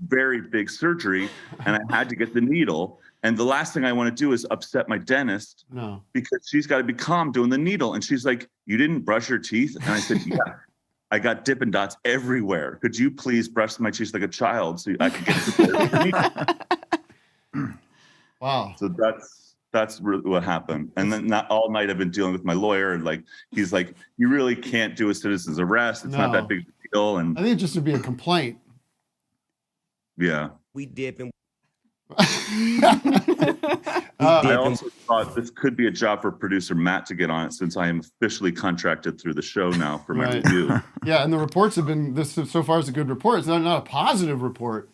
very big surgery and I had to get the needle. And the last thing I want to do is upset my dentist because she's got to be calm doing the needle. And she's like, "You didn't brush your teeth?" And I said, "Yeah. I got Dippin' Dots everywhere. Could you please brush my teeth like a child so I could get to Wow. So that's really what happened. And then not all night I've been dealing with my lawyer, and he's like, "You really can't do a citizen's arrest. It's not that big a deal." And I think it just would be a complaint. Yeah. We dipping. I also thought this could be a job for producer Matt to get on it, since I am officially contracted through the show now for my review. Yeah, and the reports have been, this so far is a good report. It's not a positive report.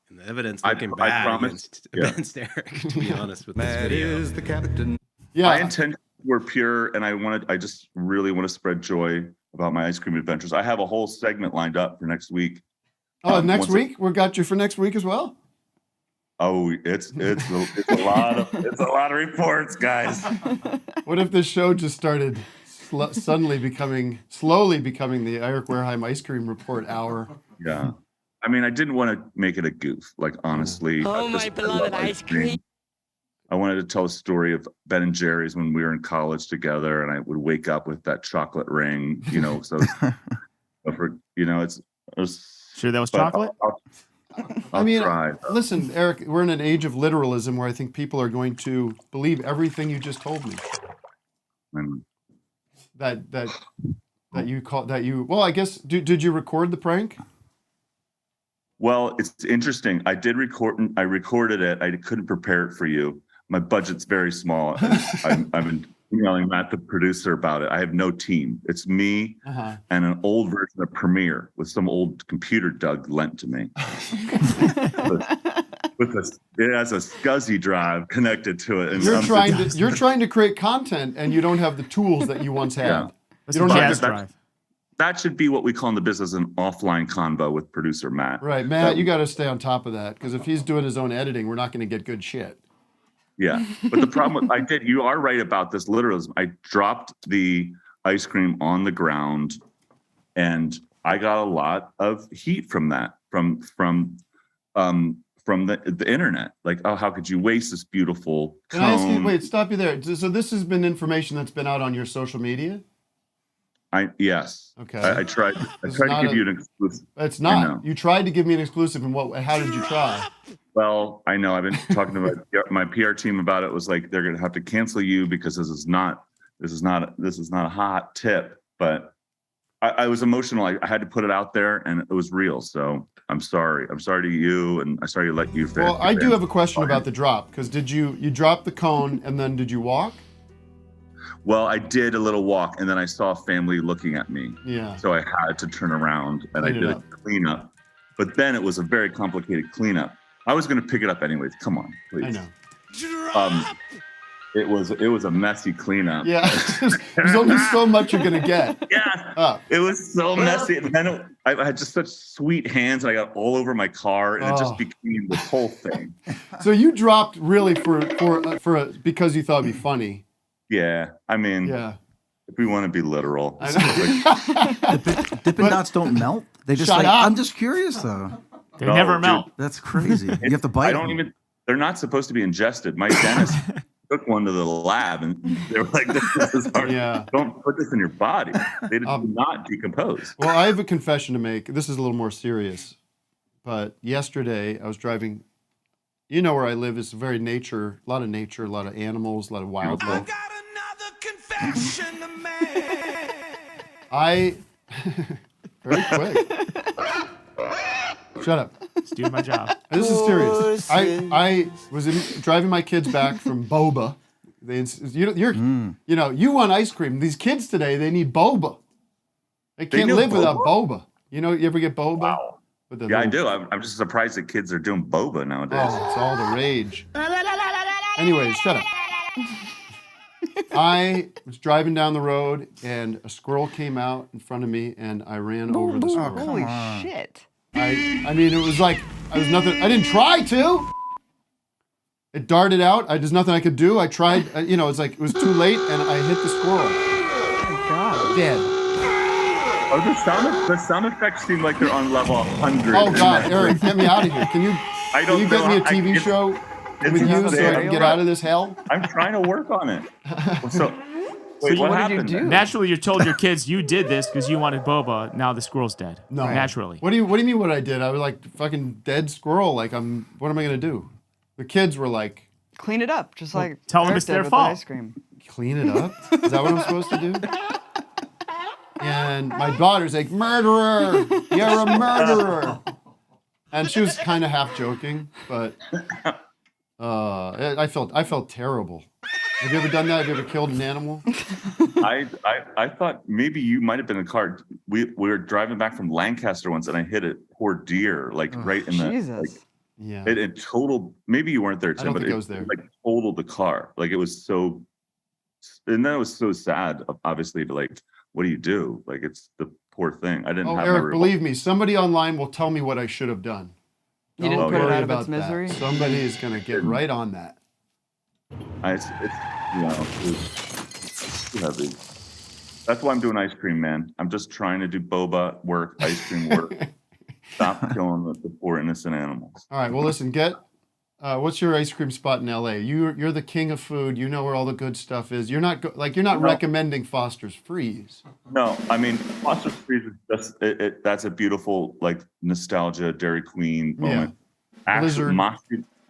And the evidence looking bad against Eric, to be honest with this video. Matt is the captain. Yeah. My intentions were pure, and I just really want to spread joy about my ice cream adventures. I have a whole segment lined up for next week. Oh, next week? We got you for next week as well? Oh, it's a lot of reports, guys. What if this show just started slowly becoming the Eric Wareheim ice cream report hour? Yeah, I mean, I didn't want to make it a goof. Like, honestly, oh my beloved ice cream. I wanted to tell a story of Ben and Jerry's when we were in college together, and I would wake up with that chocolate ring. So sure that was chocolate. Listen, Eric, we're in an age of literalism where I think people are going to believe everything you just told me. Well, I guess, did you record the prank? Well, it's interesting. I did record. I recorded it. I couldn't prepare it for you. my budget's very small. I've been emailing Matt, the producer, about it. I have no team. It's me and an old version of Premiere with some old computer Doug lent to me. It has a SCSI drive connected to it. And you're trying to create content, and you don't have the tools that you once had. Yeah. You don't have that should be what we call in the business an offline convo with producer Matt. Right, Matt, you got to stay on top of that, because if he's doing his own editing, we're not going to get good shit. Yeah, but the problem you are right about this literalism. I dropped the ice cream on the ground, and I got a lot of heat from that, from the internet. Like, oh, how could you waste this beautiful cone? Can I ask you, wait, stop you there. So this has been information that's been out on your social media? Yes. Okay. I tried to give you an exclusive. It's not. You tried to give me an exclusive, and how did you try? Well, I know I've been talking to my PR team about it. Was like, they're going to have to cancel you because this is not a hot tip. But I was emotional. I had to put it out there, and it was real. So I'm sorry. I'm sorry to you, and I'm sorry to let you. Well, I do have a question about the drop, because did you drop the cone and then did you walk? Well, I did a little walk, and then I saw a family looking at me. Yeah. So I had to turn around, and I did a cleanup. But then it was a very complicated cleanup. I was going to pick it up anyways. Come on, please. I know. It was a messy cleanup. Yeah. There's only so much you're going to get. Yeah. It was so messy. And then I had just such sweet hands, and I got all over my car, and it just became this whole thing. So you dropped really because you thought it'd be funny. Yeah, I mean, if we want to be literal. Dippin' Dots don't melt. They just I'm just curious though. They never melt. That's crazy. You have to bite them. They're not supposed to be ingested. My dentist took one to the lab, and they were like, "This is hard. Don't put this in your body. They do not decompose." Well, I have a confession to make. This is a little more serious. But yesterday, I was driving. You know where I live is very nature, a lot of animals, a lot of wildlife. Confession to make. Very quick. Shut up. Just doing my job. This is serious. I was driving my kids back from boba. You want ice cream. These kids today, they need boba. They can't live without boba. You ever get boba? Wow. Yeah, I do. I'm just surprised that kids are doing boba nowadays. Oh, it's all the rage. Anyways, shut up. I was driving down the road, and a squirrel came out in front of me, and I ran over the squirrel. Holy shit. I mean, it was like, I didn't try to. It darted out. There's nothing I could do. I tried, it's like, it was too late, and I hit the squirrel. Oh my God. Dead. Oh, the sound effects seem like they're on level 100. Oh God, Eric, get me out of here. Can you get me a TV show with you so I can get out of this hell? I'm trying to work on it. So what happened? Did you do? Naturally, you told your kids you did this because you wanted boba. Now the squirrel's dead. No. Naturally. What do you mean what I did? I was like fucking dead squirrel. Like what am I gonna do? The kids were like, clean it up, just like tell them Eric it's did their with fault. the ice cream. Clean it up? Is that what I'm supposed to do? And my daughter's like, murderer! You're a murderer! And she was kind of half joking, but I felt terrible. Have you ever done that? Have you ever killed an animal? I thought maybe you might have been in a car. We were driving back from Lancaster once, and I hit a poor deer, right in the. Jesus. Yeah. It totaled. Maybe you weren't there, Tim, I don't but think I was there. Like totaled the car. Like it was so, and then it was so sad. Obviously, to what do you do? Like it's the poor thing. I didn't. Oh, have Eric, my believe me, somebody online will tell me what I should have done. You didn't put it out of its that. misery? Somebody is going to get right on that. It's too heavy. That's why I'm doing ice cream, man. I'm just trying to do boba work, ice cream work. Stop killing the poor innocent animals. All right. Well, listen. What's your ice cream spot in LA? You're the king of food. You know where all the good stuff is. You're not recommending Foster's Freeze. No, I mean Foster's Freeze is just that's a beautiful nostalgia Dairy Queen moment. Yeah. Actually,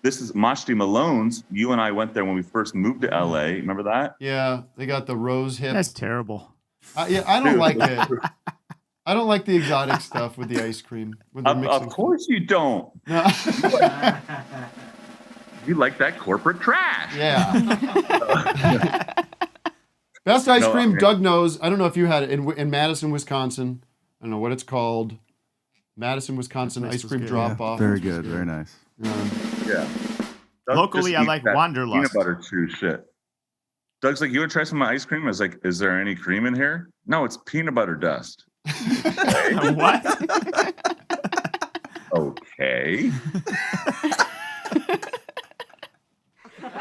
this is Mashti Malone's. You and I went there when we first moved to LA. Remember that? Yeah, they got the rose hip. That's terrible. I don't like it. I don't like the exotic stuff with the ice cream. Of course you don't. You like that corporate trash. Yeah. Best ice cream, okay. Doug knows. I don't know if you had it in Madison, Wisconsin. I don't know what it's called. Madison, Wisconsin ice cream drop-off. Very good. Very nice. Yeah. Doug Locally, just I eats like that Wanderlust. Peanut butter chew shit. Doug's like, you want to try some of my ice cream? I was like, is there any cream in here? No, it's peanut butter dust. What? Okay.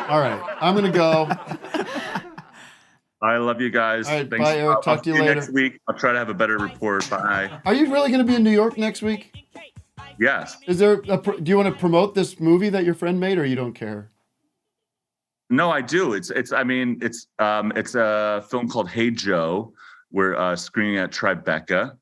All right, I'm gonna go. I love you guys. All right, Thanks. bye, Eric. I'll Talk to see you later. next week. I'll try to have a better report. Bye. Are you really gonna be in New York next week? Yes. Is there? Do you want to promote this movie that your friend made, or you don't care? No, I do. It's a film called Hey Joe. We're screening at Tribeca.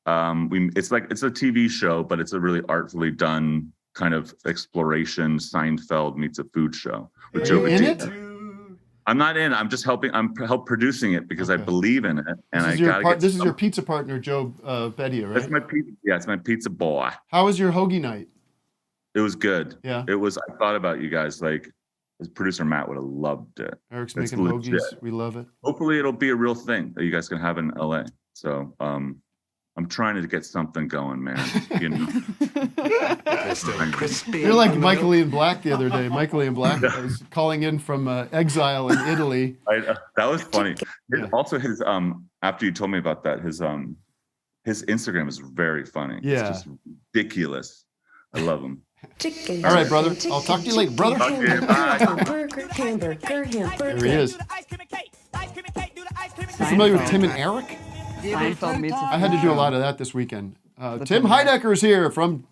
It's a TV show, but it's a really artfully done kind of exploration. Seinfeld meets a food show. Are you in it? I'm not in. I'm just helping. I'm help producing it because I believe in it, and I gotta get. This is your pizza partner, Joe Bedia, right? That's my pizza. Yeah, it's my pizza boy. How was your hoagie night? It was good. Yeah. It was. I thought about you guys. Like, as producer Matt would have loved it. Eric's It's making legit. hoagies. We love it. Hopefully, it'll be a real thing that you guys can have in LA. So, I'm trying to get something going, man. You know. You're like Michael Ian Black the other day. Michael Ian Black was calling in from exile in Italy. That was funny. Also, his after you told me about that, his Instagram is very funny. Yeah. It's just ridiculous. I love him. All right, brother. I'll talk to you later, brother. Okay, bye. There he is. You familiar with Tim and Eric? Seinfeld meets I had to do a lot of that this weekend. Tim Heidecker is here from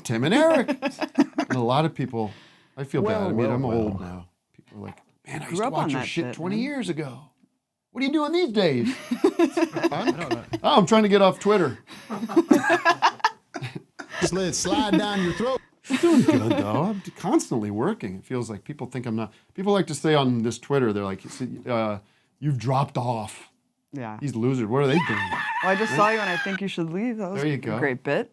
Tim and Eric. And a lot of people, I feel bad. I mean, I'm old now. People are like, man, I used to watch your shit 20 years ago. What are you doing these days? I don't know. Oh, I'm trying to get off Twitter. Just let it slide down your throat. I'm doing good, though. I'm constantly working. It feels like people think I'm not. People like to say on this Twitter, they're like, you've dropped off. Yeah. These losers, what are they doing? Well, I just saw you and I think you should leave. That was There you go. a great bit.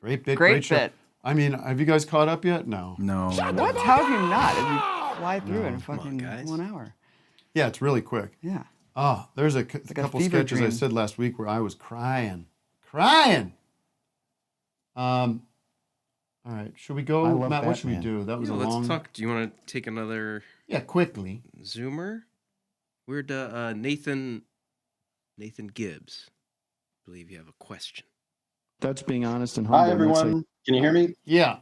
Great bit. Great show. bit. I mean, have you guys caught up yet? No. No. What? How have you not? If you fly through it in fucking 1 hour. Yeah, it's really quick. Yeah. Oh, there's a like a couple fever sketches I dream. said last week where I was crying. All right, should we I go, love Matt? What should we Batman. do? That was Yeah, a let's long. talk. Do you want to take another Yeah, quickly. Zoomer? Where'd Nathan Gibbs? I believe you have a question. That's being honest and humble. Hi, everyone. Can you hear me? Yeah.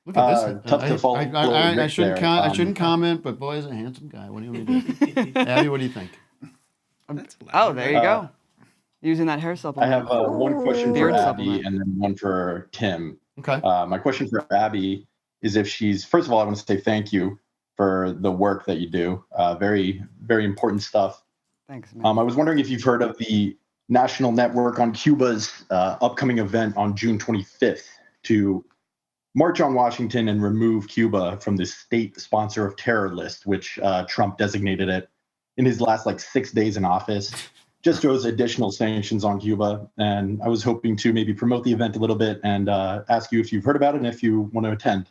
Look at this. Tough to follow I Rick shouldn't. there. I shouldn't comment, but boy, he's a handsome guy. What do you want me to do? Abby, what do you think? Oh, there you go. Using that hair I supplement. have one question for Beard Abby supplement. and then one for Tim. Okay. My question for Abby is if she's, first of all, I want to say thank you for the work that you do. Very, very important stuff. Thanks, man. I was wondering if you've heard of the National Network on Cuba's upcoming event on June 25th to march on Washington and remove Cuba from the state sponsor of terror list, which Trump designated it in his last 6 days in office. Just shows additional sanctions on Cuba. And I was hoping to maybe promote the event a little bit and ask you if you've heard about it and if you want to attend.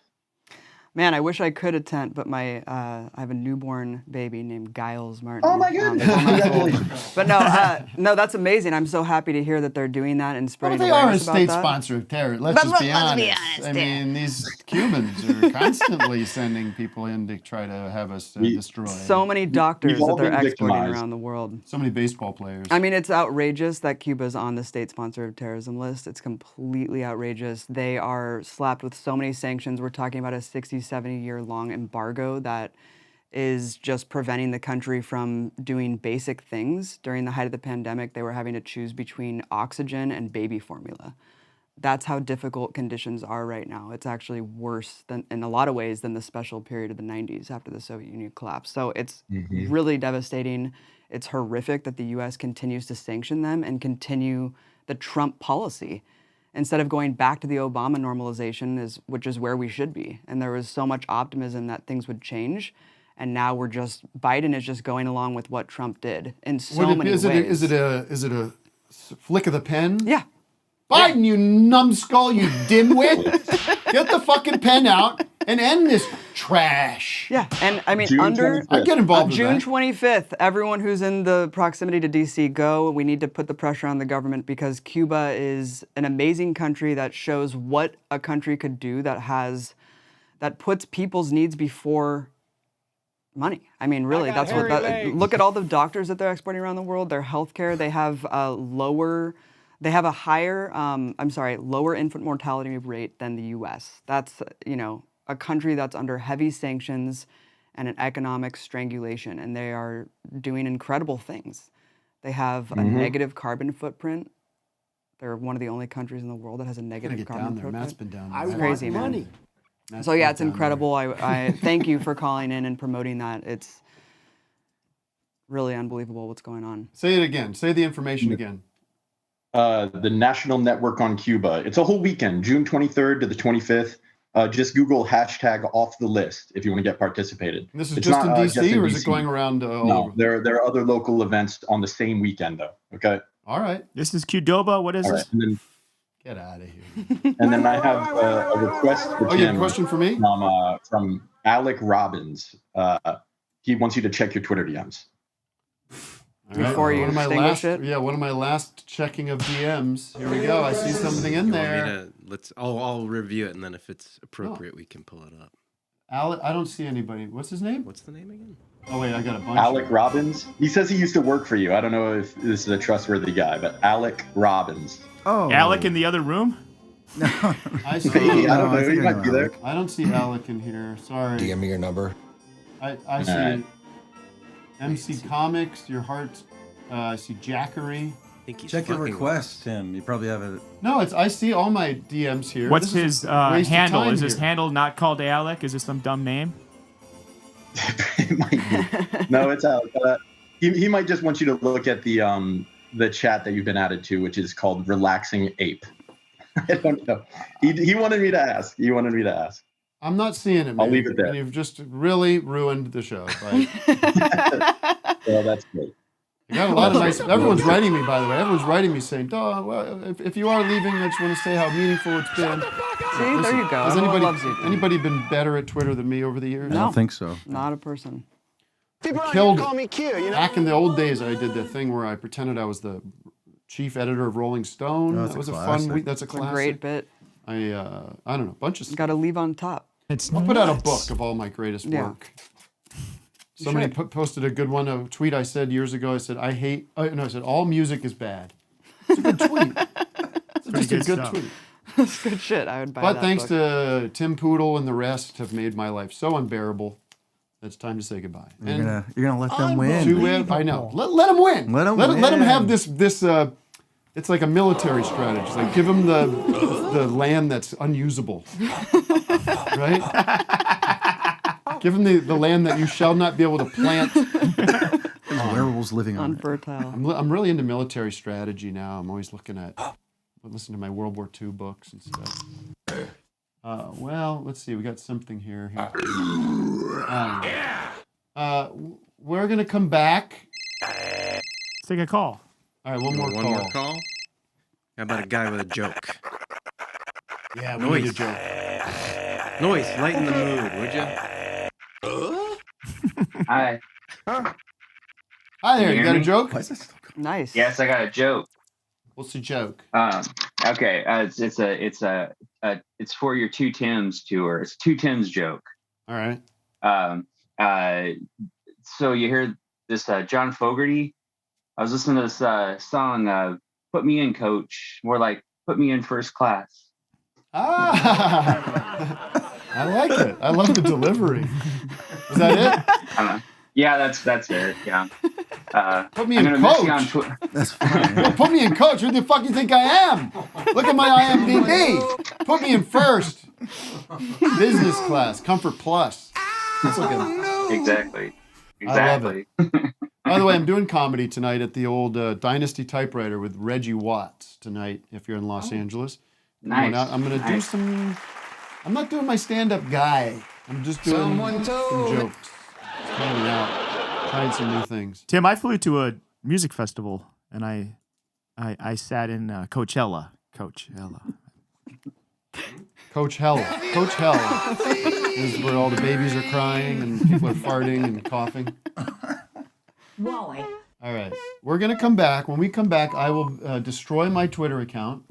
Man, I wish I could attend, but I have a newborn baby named Giles Martin. Oh my goodness! Congratulations. But no, that's amazing. I'm so happy to hear that they're doing that and Well, spreading they are a awareness about state that. sponsor of terror. Let's just be honest. I mean, these Cubans are constantly sending people in to try to have us destroyed. So many doctors that they're exporting around the world. So many baseball players. I mean, it's outrageous that Cuba's on the state sponsor of terrorism list. It's completely outrageous. They are slapped with so many sanctions. We're talking about a 60, 70-year-long embargo that is just preventing the country from doing basic things. During the height of the pandemic, they were having to choose between oxygen and baby formula. That's how difficult conditions are right now. It's actually worse than, in a lot of ways, than the special period of the 90s after the Soviet Union collapsed. So it's really devastating. It's horrific that the U.S. continues to sanction them and continue the Trump policy instead of going back to the Obama normalization, which is where we should be. And there was so much optimism that things would change. And now Biden is just going along with what Trump did in so many ways. Is it a flick of the pen? Yeah. Biden, you numbskull, you dimwit. Get the fucking pen out and end this trash. Yeah, and I mean, June under 25th. I'd get involved with June that. 25th, everyone who's in the proximity to DC, go. We need to put the pressure on the government because Cuba is an amazing country that shows what a country could do that puts people's needs before money. I mean, really, that's what look at all the doctors that they're exporting around the world, their healthcare, they have lower infant mortality rate than the US. That's, a country that's under heavy sanctions and an economic strangulation, and they are doing incredible things. They have a negative carbon footprint. They're one of the only countries in the world that has a negative carbon footprint. Matt's been down there. It's crazy, man. So yeah, it's incredible. I thank you for calling in and promoting that. It's really unbelievable what's going on. Say it again. Say the information again. The National Network on Cuba. It's a whole weekend, June 23rd to the 25th. Just Google hashtag off the list if you want to get participated. This is just in DC, or is it going around? No, there are other local events on the same weekend, though. Okay. All right. This is Qdoba. What is this? And then, get out of here. And then I have a request for Tim. You have a question for me? From Alec Robbins. He wants you to check your Twitter DMs. All right. Before you extinguish it? Yeah, one of my last checking of DMs. Here we go. I see something in there. I'll review it, and then if it's appropriate, we can pull it up. Alec, I don't see anybody. What's his name? What's the name again? Oh wait, I got a bunch. Alec Robbins. He says he used to work for you. I don't know if this is a trustworthy guy, but Alec Robbins. Oh, Alec in the other room. I see. Maybe, I don't know. He might be there. I don't see Alec in here. Sorry. DM me your number. I see right. MC Comics. Your heart. I see Jackery. Check your request, Tim. You probably have it. No, I see all my DMs here. What's his handle? Is his here. handle not called Alec? Is this some dumb name? It might be. No, it's Alec. He might just want you to look at the chat that you've been added to, which is called Relaxing Ape. I don't know. He wanted me to ask. I'm not seeing it, man. I'll leave it there. And you've just really ruined the show. Well, that's great. You got a lot of nice. Everyone's writing me, by the way. Everyone's writing me saying, "Oh, well, if you are leaving, I just want to say how meaningful it's been." See, there you go. Has Everyone loves you. anybody been better at Twitter than me over the years? I don't think so. Not a person. Killed it. Back in the old days, I did the thing where I pretended I was the chief editor of Rolling Stone. that's that was a a fun classic. week. That's a It's a classic. great bit. I don't know, a bunch of stuff. Got to leave on top. I'll put out a book of all my greatest Yeah. work. Somebody posted a good one, a tweet I said years ago. I said, I said, all music is bad. It's a good tweet. It's just a good tweet. That's good shit. I would buy But that thanks book. to Tim Poodle and the rest have made my life so unbearable. It's time to say goodbye. You're gonna let them win. I know. Let them win. Let 'em Let them win. have this. It's like a military strategy. It's like give them the land that's unusable, right? Give them the land that you shall not be able to plant. Werewolves living on Unfertile. I'm really into military strategy now. I'm always listening to my World War II books and stuff. Well, let's see. We got something here. We're gonna come back. Let's take a call. All right, one more call. How about a guy with a joke? Yeah, we need a joke. Noise, lighten the mood, would you? Hi. Hi there. Can you You hear got a me? joke? Nice. Yes, I got a joke. What's the joke? Okay. It's for your Two Tims tour. It's Two Tims joke. All right. So you hear this John Fogerty? I was listening to this song, "Put Me In, Coach." More like "Put Me in First Class." I like it. I love the delivery. Is that it? Yeah, that's it. Yeah. Put me in coach. That's fine. Put me in coach. Who the fuck you think I am? Look at my IMDb. Put me in first. Business class, comfort plus. Exactly. I love it. By the way, I'm doing comedy tonight at the old Dynasty Typewriter with Reggie Watts tonight. If you're in Los Angeles, Nice. I'm going to do some. I'm not doing my stand-up guy. I'm just doing some jokes. Coming out, trying some new things. Tim, I flew to a music festival and I sat in Coachella. Coach Hell. Coach Hell is where all the babies are crying and people are farting and coughing. Wally. All right. We're going to come back. When we come back, I will destroy my Twitter account.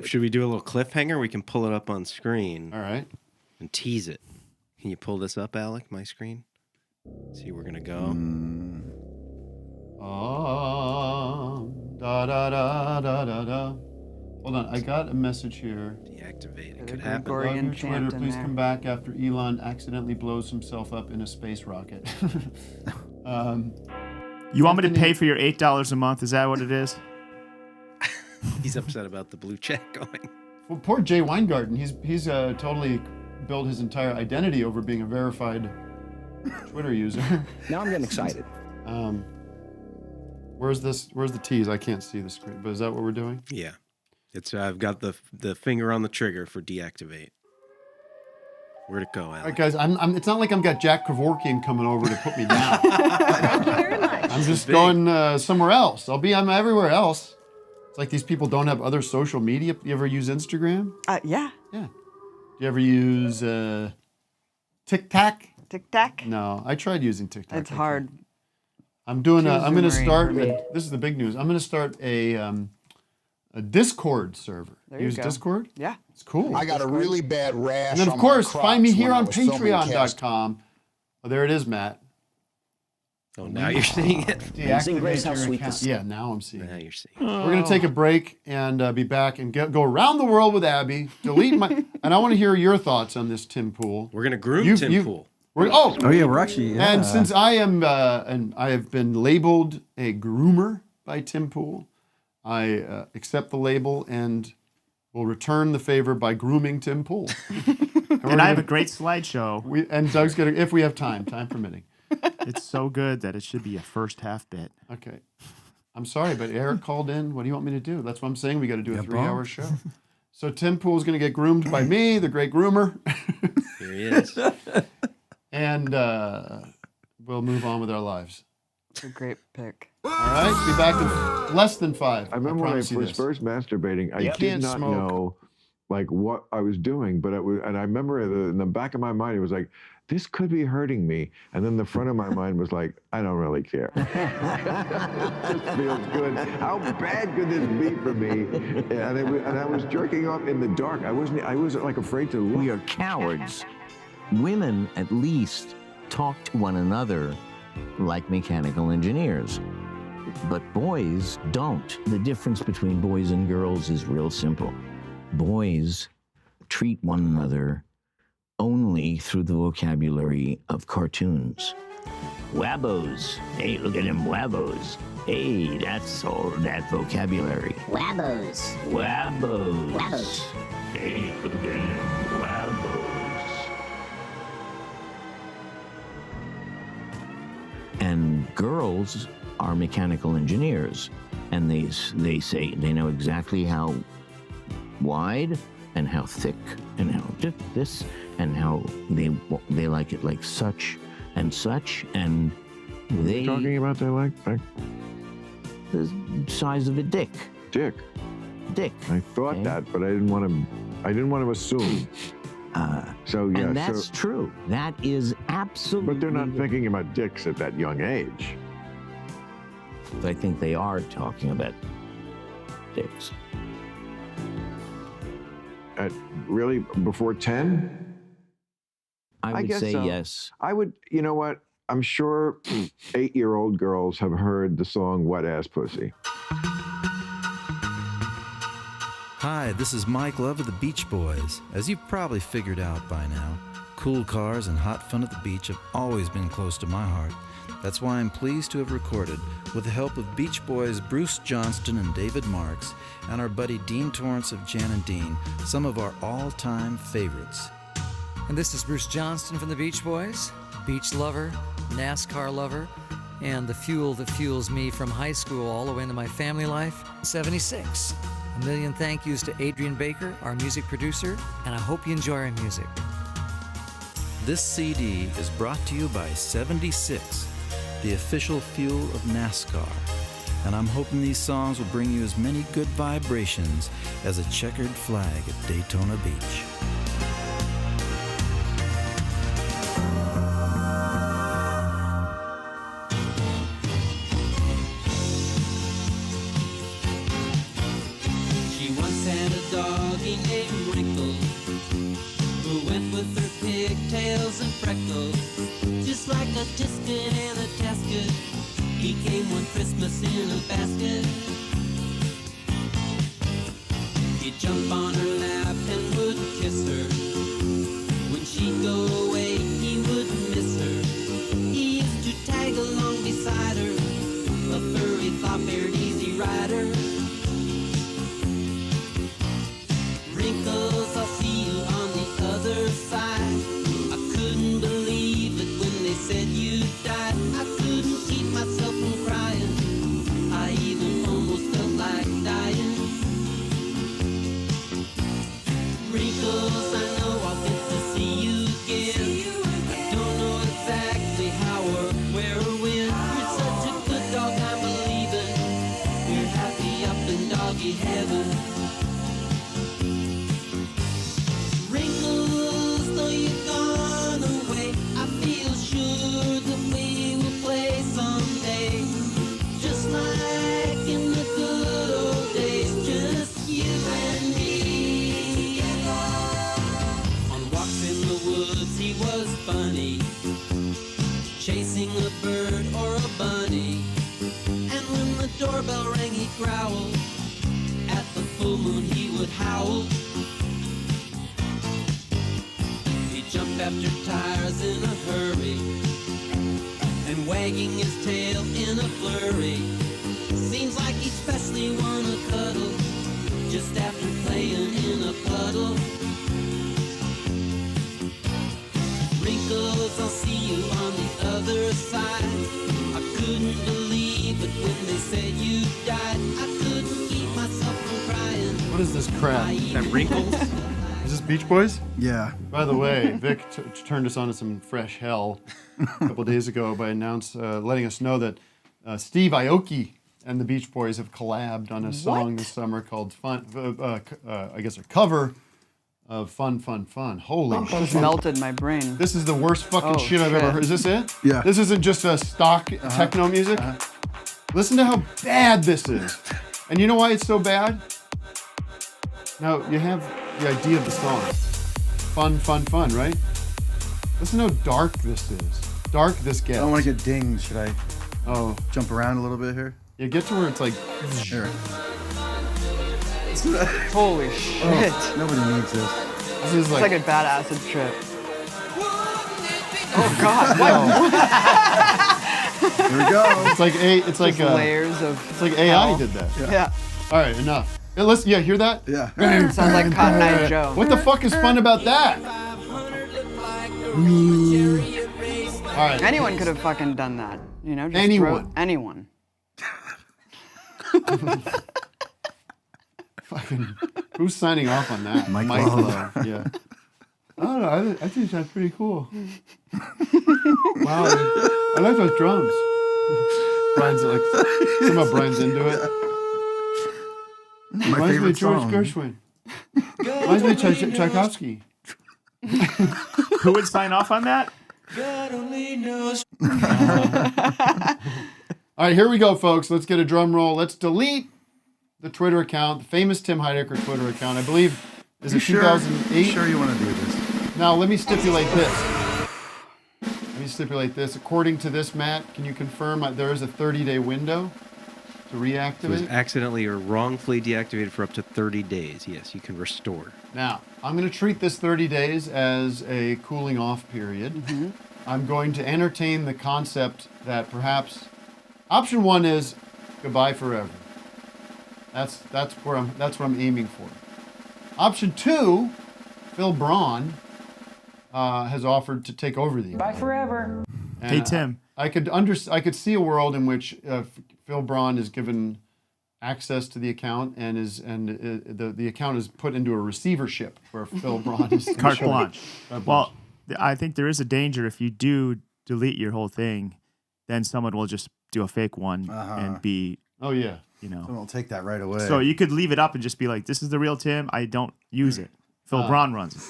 Should we do a little cliffhanger? We can pull it up on screen. All right. And tease it. Can you pull this up, Alec, my screen? See where we're going to go. Da da da da da da. Hold on, I got a message here. Deactivate. It could happen. Love your Twitter. Please come back after Elon accidentally blows himself up in a space rocket. You want me to pay for your $8 a month? Is that what it is? He's upset about the blue check going. Well, poor Jay Weingarten. He's totally built his entire identity over being a verified Twitter user. Now I'm getting excited. Where's the tease? I can't see the screen. But is that what we're doing? Yeah. It's I've got the finger on the trigger for deactivate. Where'd it go, Alec? All right, guys. It's not like I've got Jack Kevorkian coming over to put me down. Thank you very much. I'm just going somewhere else. I'm everywhere else. It's like these people don't have other social media. You ever use Instagram? Yeah. Yeah. Do you ever use TikTok? TikTok? No, I tried using TikTok. It's hard. I'm going to start. for me. This is the big news. I'm going to start a Discord server. There you Use go. Discord? Yeah. It's cool. I got a really bad rash. And then, of on course, my find me crotch here when I on was filming cast. Patreon.com. Oh, there it is, Matt. Oh, now you're seeing it. Amazing Grace, how your sweet account. this is. Yeah, now I'm seeing Now it. you're seeing We're going to take a break and be back and go around the world with Abby. Delete my... And I want to hear your thoughts on this Tim Pool. We're going to groom Tim Pool. We're actually... Yeah. And since I am, and I have been labeled a groomer by Tim Pool, I accept the label and will return the favor by grooming Tim Pool. And I have a great slideshow. And Doug's going to, if we have time permitting. It's so good that it should be a first half bit. Okay. I'm sorry, but Eric called in. What do you want me to do? That's what I'm saying. We got to do a 3-hour show. So Tim Pool's going to get groomed by me, the great groomer. Here he is. And we'll move on with our lives. It's a great pick. All right, be back in less than 5. I remember when I was promise you first masturbating, I Yep. did Can't not smoke. know like what I was doing, but and I remember in the back of my mind, it was like, this could be hurting me. And then the front of my mind was like, I don't really care. It just feels good. How bad could this be for me? And I was jerking off in the dark. I wasn't like afraid to look. We are cowards. Women, at least, talk to one another like mechanical engineers. But boys don't. The difference between boys and girls is real simple. Boys treat one another only through the vocabulary of cartoons. Wabbos. Hey, look at them wabbos. Hey, that's all that vocabulary. Wabbos. Wabbos. Wabbos. Hey, look at them wabbos. And girls are mechanical engineers, and they say they know exactly how wide and how thick and how this and how they like it like such, and they talking about their like the size of a dick. Dick. I thought Okay. that, but I didn't want to assume. So yeah, and that's true. That is absolutely. But they're not thinking about dicks at that young age. I think they are talking about dicks. Really, before 10? I would guess say so. yes. I would, you know what? I'm sure 8-year-old girls have heard the song Wet Ass Pussy. Hi, this is Mike Love of the Beach Boys. As you've probably figured out by now, cool cars and hot fun at the beach have always been close to my heart. That's why I'm pleased to have recorded, with the help of Beach Boys Bruce Johnston and David Marks, and our buddy Dean Torrance of Jan and Dean, some of our all-time favorites. And this is Bruce Johnston from the Beach Boys, beach lover, NASCAR lover, and the fuel that fuels me from high school all the way into my family life, 76. A million thank yous to Adrian Baker, our music producer, and I hope you enjoy our music. This CD is brought to you by 76, the official fuel of NASCAR. And I'm hoping these songs will bring you as many good vibrations as a checkered flag at Daytona Beach. went with her pigtails and freckles, just like a tisket and a tasket. He came one Christmas in a basket. He'd jump on her lap and would kiss her. When she'd go away, he wouldn't miss her. He used to tag along beside her, a furry, flop-haired, easy rider. Wrinkles, I'll see you on the other side. I couldn't believe it when they said you died. I couldn't keep myself from crying. I even almost felt like dying. Wrinkles, I know I'll get to see you again. I don't know exactly how or where or when. You're such a good dog, I'm believing. We're happy up in doggy heaven. Wrinkles, though you've gone away, I feel sure that we will play someday. Just like in the good old days, just you and me. On walks in the woods he was funny, chasing a bird or a bunny. And when the doorbell rang he'd growl, at the full moon he would howl. He'd jump after tires in a hurry, and wagging his tail in a flurry. Seems like he especially wanna cuddle, just after playing in a puddle. Wrinkles, I'll see you on the other side. I couldn't believe it when they said you died. I couldn't keep myself from crying. What is this crap? That Wrinkles? Is this Beach Boys? Yeah. By the way, Vic turned us on to some fresh hell a couple days ago by letting us know that Steve Aoki and the Beach Boys have collabed on a song this summer called Fun. I guess a cover of Fun, Fun, Fun. Holy shit. Just melted my brain. This is the worst fucking shit I've ever heard. Is this it? Yeah. This isn't just a stock techno music? Listen to how bad this is. And you know why it's so bad? Now, you have the idea of the song. Fun, fun, fun, right? Listen how dark this is. Dark this gets. I don't want to get dinged. Should I jump around a little bit here? Yeah, get to where it's like... Here. Holy shit. Nobody needs this. This is It's like a bad acid trip. Oh God! What? Here we go. It's like Just layers of. It's like AI did that. Yeah. All right, enough. Yeah, hear that? Yeah. Sounds like Cotton Eye Joe. What the fuck is fun about that? All right. Anyone could have fucking done that. You know, just Anyone. Anyone. Fucking, who's signing off on that? Mike Love. Love. Yeah. I don't know. I think that's pretty cool. Wow. I like those drums. Brian's like, somehow Brian's into it. My Reminds me favorite of George song. Gershwin. Reminds me of Tchaikovsky. Who would sign off on that? God only knows. All right, here we go, folks. Let's get a drum roll. Let's delete the Twitter account, the famous Tim Heidecker Twitter account. I believe, is it 2008? Sure you want to do this. Now, let me stipulate this. According to this, Matt, can you confirm there is a 30-day window to reactivate? It was accidentally or wrongfully deactivated for up to 30 days. Yes, you can restore. Now, I'm going to treat this 30 days as a cooling off period. Mm-hmm. I'm going to entertain the concept that perhaps option one is goodbye forever. That's what I'm aiming for. Option two, Phil Braun has offered to take over the account. Bye forever. And Hey, Tim. I could could see a world in which Phil Braun is given access to the account and the account is put into a receivership where Phil Braun is Carte blanche. Well, I think there is a danger if you do delete your whole thing, then someone will just do a fake one and be. Oh yeah. You know. Someone will take that right away. So you could leave it up and just be like, "This is the real Tim. I don't use it. Phil Braun runs it."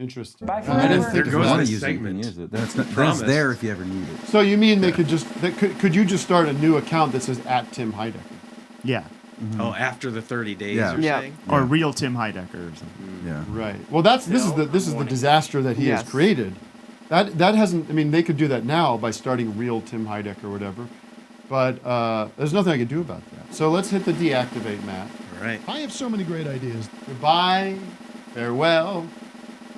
Interesting. Bye I didn't forever. think There of goes that. the use it, you can segment. use it. That's Promise. there if you ever need it. So you mean they could just could you just start a new account that says @Tim Heidecker? Yeah. Oh, after the 30 days, Yeah. you're saying? Or real Tim Heidecker or something. Yeah. Right. Well, this is the disaster that he has created. That hasn't. I mean, they could do that now by starting real Tim Heidecker or whatever, but there's nothing I can do about that. So let's hit the deactivate, Matt. All right. I have so many great ideas. Goodbye, farewell,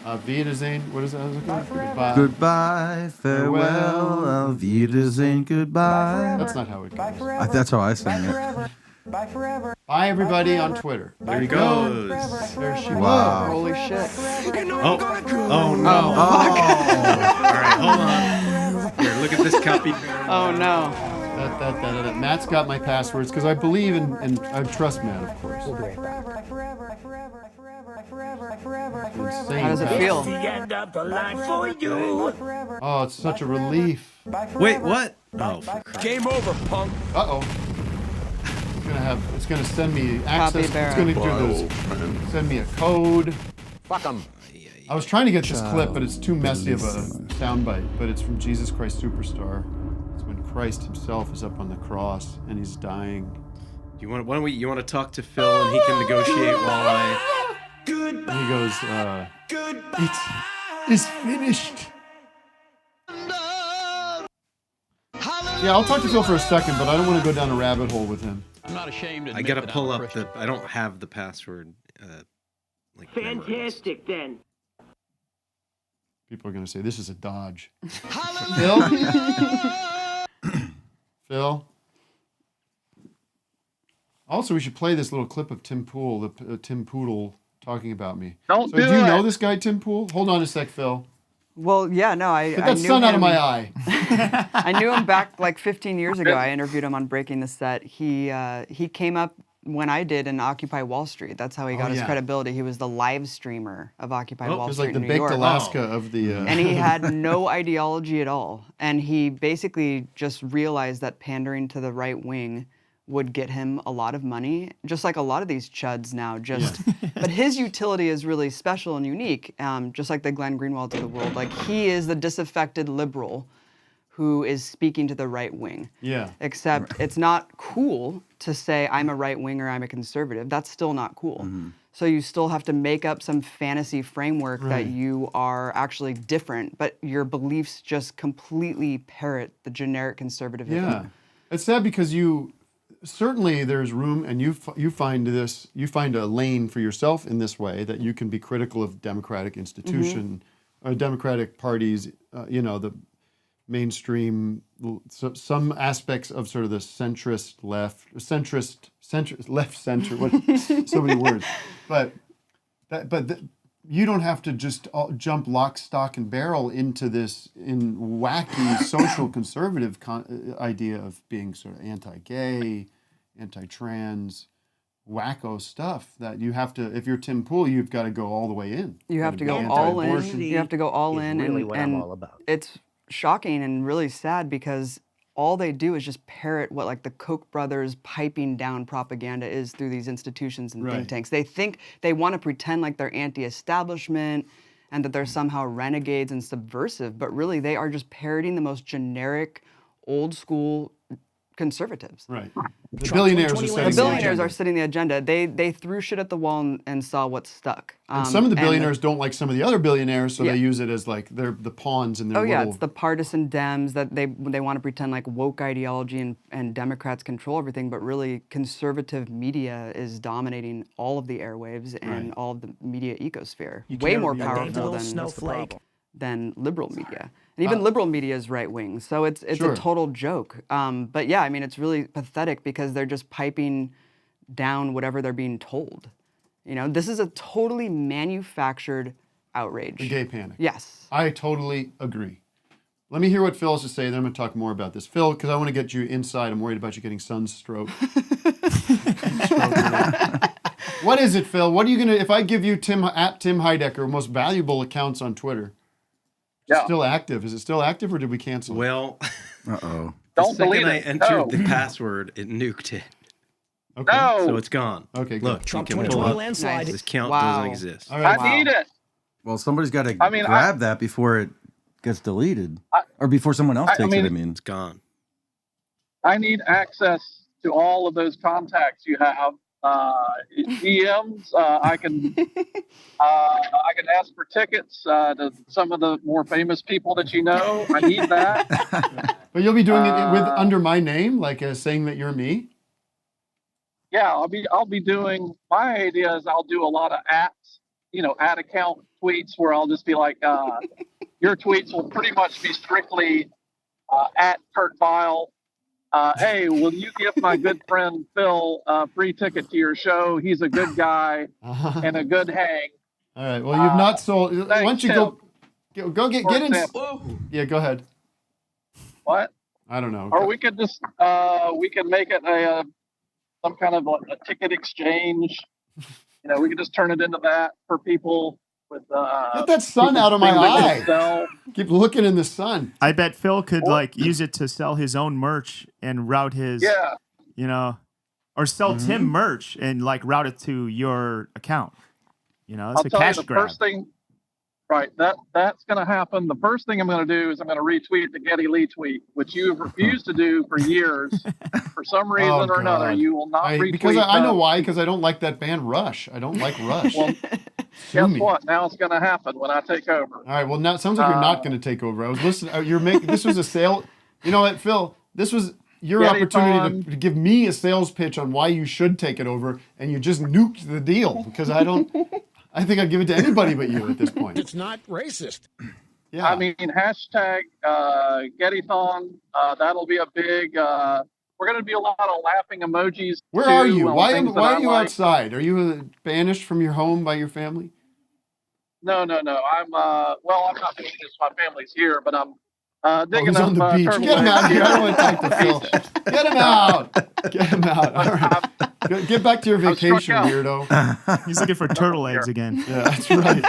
auf Wiedersehen. What is that? Goodbye. Goodbye, farewell, auf Wiedersehen, goodbye. That's not how it goes. That's how I sang it. Bye forever. Bye, everybody on Twitter. There you go. There she Wow. Holy shit. Oh no. All right, hold on. Here, look at this copy. Oh no. Matt's got my passwords because I believe in and I trust Matt, of course. How does it feel? Oh, it's such a relief. Wait, what? Oh, Game over, punk. Uh-oh. It's gonna send me access. It's gonna send me a code. Fuck 'em. I was trying to get this clip, but it's too messy of a soundbite. But it's from Jesus Christ Superstar. It's when Christ himself is up on the cross and he's dying. You want to talk to Phil and he can negotiate while I. And he goes, it's finished. Yeah, I'll talk to Phil for a second, but I don't want to go down a rabbit hole with him. I'm not ashamed to I gotta pull up the. I don't have the password. Fantastic, then. People are going to say, this is a dodge. Phil? Phil? Also, we should play this little clip of Tim Poodle talking about me. Don't so do do you it. know this guy, Tim Pool? Hold on a sec, Phil. Well, yeah, no, I Get that knew sun him. out of my eye. I knew him back like 15 years ago. I interviewed him on Breaking the Set. He came up when I did in Occupy Wall Street. That's how he got his credibility. He was the live streamer of Occupy Wall It was Street like the in New baked York. Alaska of the... And he had no ideology at all. And he basically just realized that pandering to the right wing would get him a lot of money, just like a lot of these chuds now. But his utility is really special and unique, just like the Glenn Greenwalds of the world. Like, he is the disaffected liberal who is speaking to the right wing. Yeah. Except it's not cool to say I'm a right winger, I'm a conservative. That's still not cool. Mm-hmm. So you still have to make up some fantasy framework Right. that you are actually different, but your beliefs just completely parrot the generic conservatism. Yeah. It's sad because certainly there's room, and you find a lane for yourself in this way that you can be critical of democratic institution, or democratic parties, the mainstream, some aspects of sort of the centrist left, left center, so many words, but you don't have to just jump lock, stock, and barrel into this wacky social conservative idea of being sort of anti-gay, anti-trans, wacko stuff that you have to. If you're Tim Pool, you've got to go all the way in. You have to go all in. You have to go all in. Really what I'm and all about. It's shocking and really sad because all they do is just parrot what like the Koch brothers piping down propaganda is through these institutions and think tanks. They think they want to pretend like they're anti-establishment and that they're somehow renegades and subversive, but really they are just parroting the most generic, old school conservatives. Right. The billionaires are setting The billionaires are setting the agenda. They threw shit at the wall and saw what stuck. And some of the billionaires don't like some of the other billionaires, so they use it as like they're the pawns in their little... it's the partisan Dems that they want to pretend like woke ideology and Democrats control everything, but really conservative media is dominating all of the airwaves and all of the media ecosphere. Way more powerful than liberal media. And even liberal media is right wing, so it's a total joke. But yeah, I mean, it's really pathetic because they're just piping down whatever they're being told. You know, this is a totally manufactured outrage. The gay panic. Yes. I totally agree. Let me hear what Phil has to say, then I'm going to talk more about this. Phil, because I want to get you inside. I'm worried about you getting sunstroke. What is it, Phil? What are you going to, if I give you Tim Heidecker, most valuable accounts on Twitter, still active. Is it still active or did we cancel it? Well, uh-oh. The second I entered the password, it nuked it. Okay. No. So it's gone. Okay, good. Look, Trump you can 2020 pull up. landslide. This count Wow. doesn't exist. All right. I need it. Well, somebody's got to I mean, grab that before it gets deleted, or before someone else takes it. I mean, It's gone. I need access to all of those contacts you have. DMs. I can ask for tickets to some of the more famous people that you know. I need that. But you'll be doing it with under my name, like saying that you're me. Yeah, I'll be doing. My idea is I'll do a lot of at account tweets where I'll just be like, your tweets will pretty much be strictly at Kurt Vile. Hey, will you give my good friend Phil a free ticket to your show? He's a good guy and a good hang. All right. Well, you've not sold. Why don't you Tim. go get in? Example. Yeah, go ahead. What? I don't know. Or we could just we can make it some kind of a ticket exchange. We could just turn it into that for people with get that sun out of my eye. Keep looking in the sun. I bet Phil could use it to sell his own merch and route his, or sell Tim merch and route it to your account. It's I'll a tell cash you the grab. first thing, right? That's going to happen. The first thing I'm going to do is I'm going to retweet the Geddy Lee tweet, which you have refused to do for years. For some reason or another, you will not retweet. Because I know why. Because I don't like that band Rush. I don't like Rush. Well, guess what? Now it's going to happen when I take over. All right. Well, now it sounds like you're not going to take over. I was listening. You're making. This was a sale. You know what, Phil? This was your opportunity to give me a sales pitch on why you should take it over, and you just nuked the deal because I don't. I think I'd give it to anybody but you at this point. It's not racist. Yeah. I mean, hashtag Gettython. That'll be a big. We're going to be a lot of laughing emojis. Where are you? Why are you outside? Are you banished from your home by your family? No. I'm I'm not banished. My family's here, but I'm digging he's up on the beach. turtle Get him out eggs here. I don't want to talk to Phil. Get him out. Get him out. All right. Get back to your vacation, weirdo. He's looking for turtle eggs again. Yeah, that's right.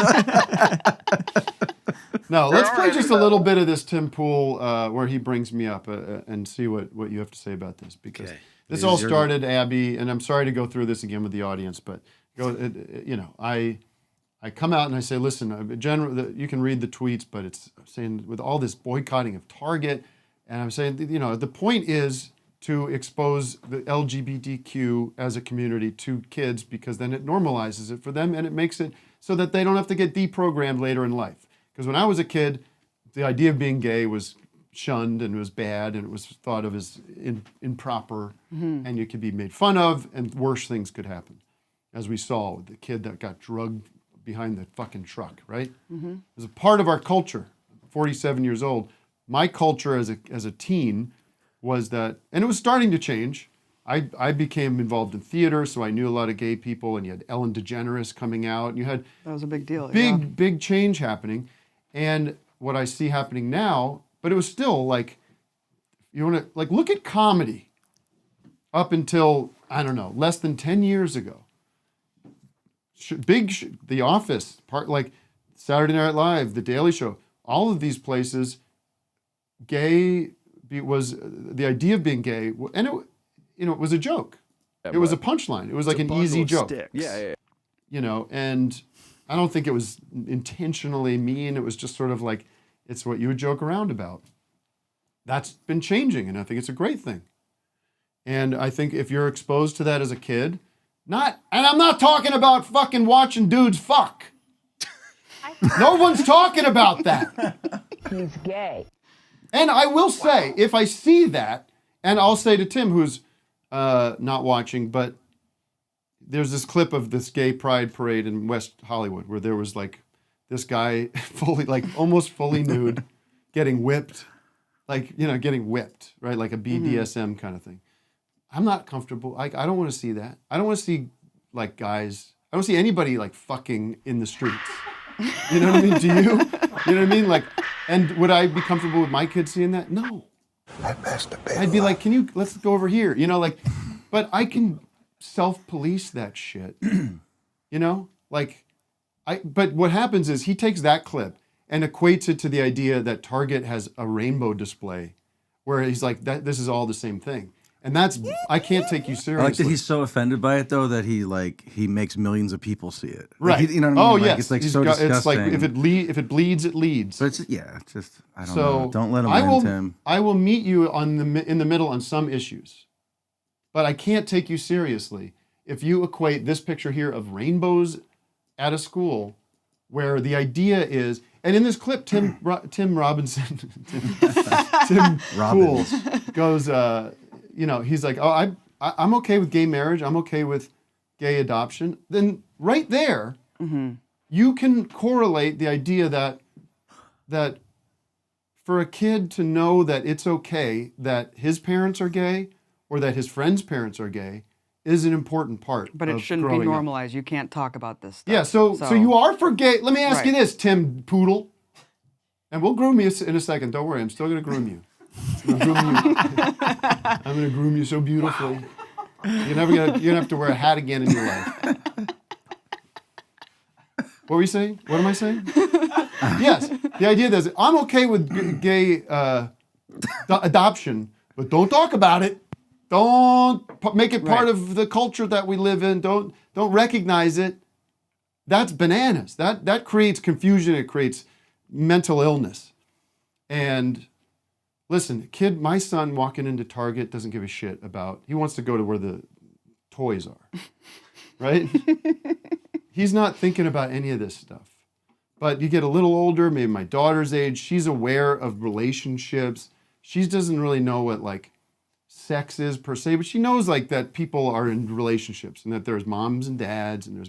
No, let's play just a little bit of this Tim Pool where he brings me up and see what you have to say about this, because this all started, Abby, and I'm sorry to go through this again with the audience, but I come out and I say, listen, you can read the tweets, but it's saying with all this boycotting of Target, and I'm saying, the point is to expose the LGBTQ as a community to kids, because then it normalizes it for them and it makes it so that they don't have to get deprogrammed later in life. Because when I was a kid, the idea of being gay was shunned and it was bad and it was thought of as improper, and you could be made fun of and worse things could happen, as we saw with the kid that got drugged behind the fucking truck, right? It was a part of our culture. 47 years old. My culture as a teen was that, and it was starting to change. I became involved in theater, so I knew a lot of gay people, and you had Ellen DeGeneres coming out, and you had that was a big deal. Big change happening. And what I see happening now, but it was still you want to look at comedy up until, I don't know, less than 10 years ago. The Office, Saturday Night Live, The Daily Show, all of these places, gay was the idea of being gay, and it was a joke. It was a punchline. It was like an easy joke. Yeah. And I don't think it was intentionally mean. It was just sort of it's what you would joke around about. That's been changing, and I think it's a great thing. And I think if you're exposed to that as a kid, and I'm not talking about fucking watching dudes fuck. No one's talking about that. He's gay. And I will say, if I see that, and I'll say to Tim, who's not watching, but there's this clip of this gay pride parade in West Hollywood where there was this guy almost fully nude, getting whipped, getting whipped, right? Like a BDSM kind of thing. I'm not comfortable. I don't want to see that. I don't want to see guys. I don't see anybody fucking in the streets. You know what I mean? Do you? You know what I mean? And would I be comfortable with my kids seeing that? No. I'd be like, let's go over here. But I can self-police that shit. But what happens is he takes that clip and equates it to the idea that Target has a rainbow display where he's like, this is all the same thing. And I can't take you seriously. I like that he's so offended by it, though, that he makes millions of people see it. Right. You know what I mean? Oh, yes. It's so disgusting. It's if it bleeds, it leads. But I don't know. Don't let him win, Tim. I will meet you in the middle on some issues. But I can't take you seriously if you equate this picture here of rainbows at a school where the idea is, and in this clip, Tim Robinson, Tim Pool goes, he's like, oh, I'm okay with gay marriage. I'm okay with gay adoption. Then right there, you can correlate the idea that for a kid to know that it's okay that his parents are gay or that his friends' parents are gay is an important part. But it shouldn't be normalized. You can't talk about this stuff. Yeah, so you are for gay. Let me ask you this, Tim Poodle. And we'll groom you in a second. Don't worry, I'm still going to groom you. I'm going to groom you so beautifully. You're going to have to wear a hat again in your life. What were you saying? What am I saying? Yes, the idea that I'm okay with gay adoption, but don't talk about it. Don't make it part of the culture that we live in. Don't recognize it. That's bananas. That creates confusion. It creates mental illness. And listen, my son walking into Target doesn't give a shit about. He wants to go to where the toys are, right? He's not thinking about any of this stuff. But you get a little older, maybe my daughter's age, she's aware of relationships. She doesn't really know what like sex is per se, but she knows like that people are in relationships and that there's moms and dads and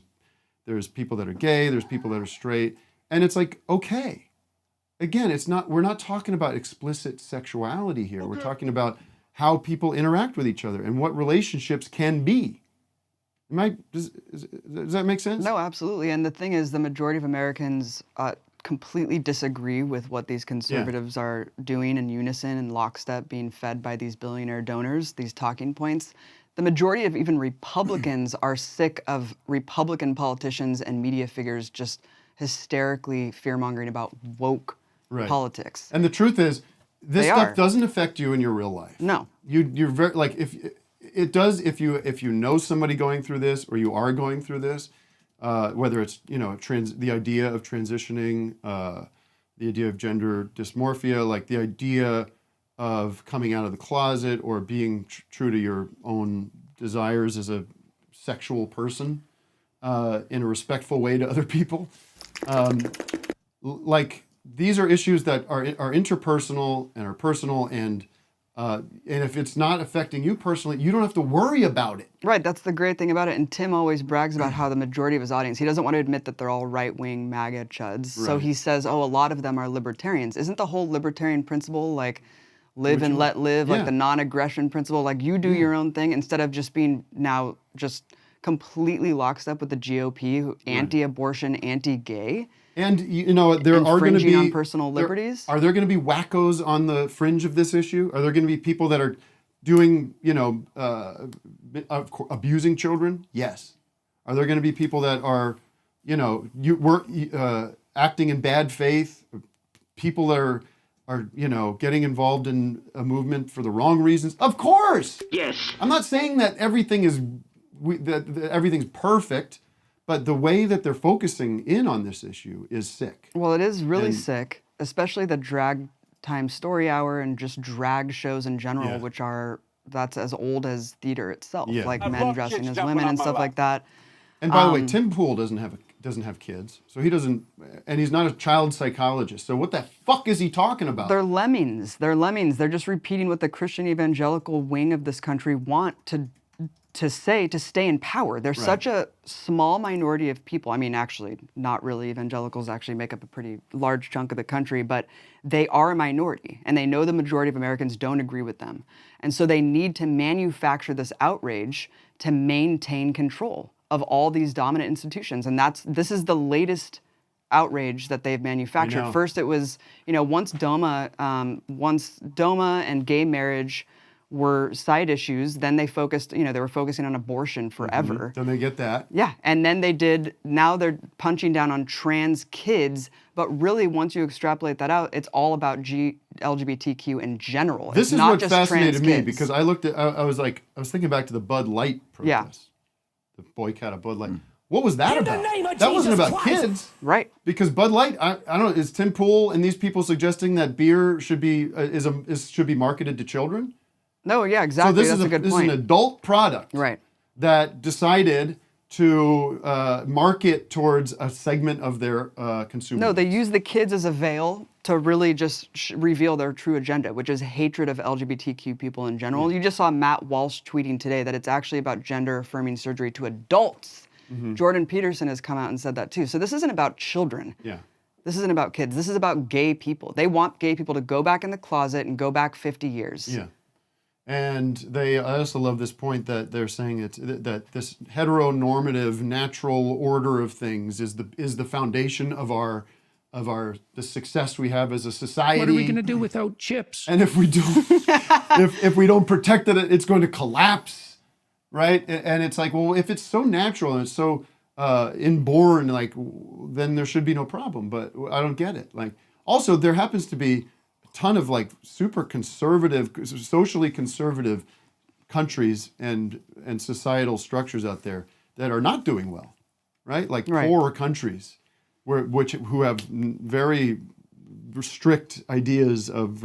there's people that are gay, there's people that are straight. And it's like, okay. Again, we're not talking about explicit sexuality here. Okay. We're talking about how people interact with each other and what relationships can be. Does that make sense? No, absolutely. And the thing is, the majority of Americans completely disagree with what these conservatives are doing in unison and lockstep, being fed by these billionaire donors, these talking points. The majority of even Republicans are sick of Republican politicians and media figures just hysterically fear-mongering about woke politics. And the truth is, this stuff doesn't affect you in your real life. No. You're very, like, if it does, if you know somebody going through this or you are going through this, whether it's, the idea of transitioning, the idea of gender dysmorphia, like the idea of coming out of the closet or being true to your own desires as a sexual person in a respectful way to other people. Like, these are issues that are interpersonal and are personal, and if it's not affecting you personally, you don't have to worry about it. Right, that's the great thing about it. And Tim always brags about how the majority of his audience, he doesn't want to admit that they're all right-wing MAGA chuds. Right. So he says, a lot of them are libertarians. Isn't the whole libertarian principle like live and let live, like the non-aggression principle, like you do your own thing instead of just being now just completely lockstep with the GOP, anti-abortion, anti-gay? And there are going to be on personal liberties. Are there going to be wackos on the fringe of this issue? Are there going to be people that are doing, abusing children? Yes. Are there going to be people that are, acting in bad faith? People that are getting involved in a movement for the wrong reasons? Of course. Yes. I'm not saying that everything is that everything's perfect. But the way that they're focusing in on this issue is sick. Well, it is really sick, especially the drag time story hour and just drag shows in general, that's as old as theater itself, like men dressing as women and stuff like that. And by the way, Tim Pool doesn't have kids, so he doesn't, and he's not a child psychologist. So what the fuck is he talking about? They're lemmings. They're just repeating what the Christian evangelical wing of this country want to stay in power. There's such a small minority of people. I mean, actually, not really. Evangelicals actually make up a pretty large chunk of the country, but they are a minority, and they know the majority of Americans don't agree with them. And so they need to manufacture this outrage to maintain control of all these dominant institutions. And this is the latest outrage that they've manufactured. First, it was, once DOMA and gay marriage were side issues, then they focused, they were focusing on abortion forever. Then they get that. Yeah, and then now they're punching down on trans kids, but really once you extrapolate that out, it's all about LGBTQ in general. This is what fascinated me, because I looked at, I was thinking back to the Bud Light protest. The boycott of Bud Light. What was that about? That wasn't about kids. Right. Because Bud Light, I don't know, is Tim Pool and these people suggesting that beer should be marketed to children? No, yeah, exactly. So That's a good this point. is an adult product Right. that decided to market towards a segment of their consumer. No, they use the kids as a veil to really just reveal their true agenda, which is hatred of LGBTQ people in general. You just saw Matt Walsh tweeting today that it's actually about gender-affirming surgery to adults. Jordan Peterson has come out and said that too. So this isn't about children. Yeah. This isn't about kids. This is about gay people. They want gay people to go back in the closet and go back 50 years. Yeah. And I also love this point that they're saying that this heteronormative natural order of things is the foundation of the success we have as a society. What are we going to do without chips? And if we don't, if we don't protect it, it's going to collapse, right? And it's like, well, if it's so natural and it's so inborn, like, then there should be no problem. But I don't get it. Like, also there happens to be ton of like super conservative, socially conservative countries and societal structures out there that are not doing well, right? Like poor countries who have very strict ideas of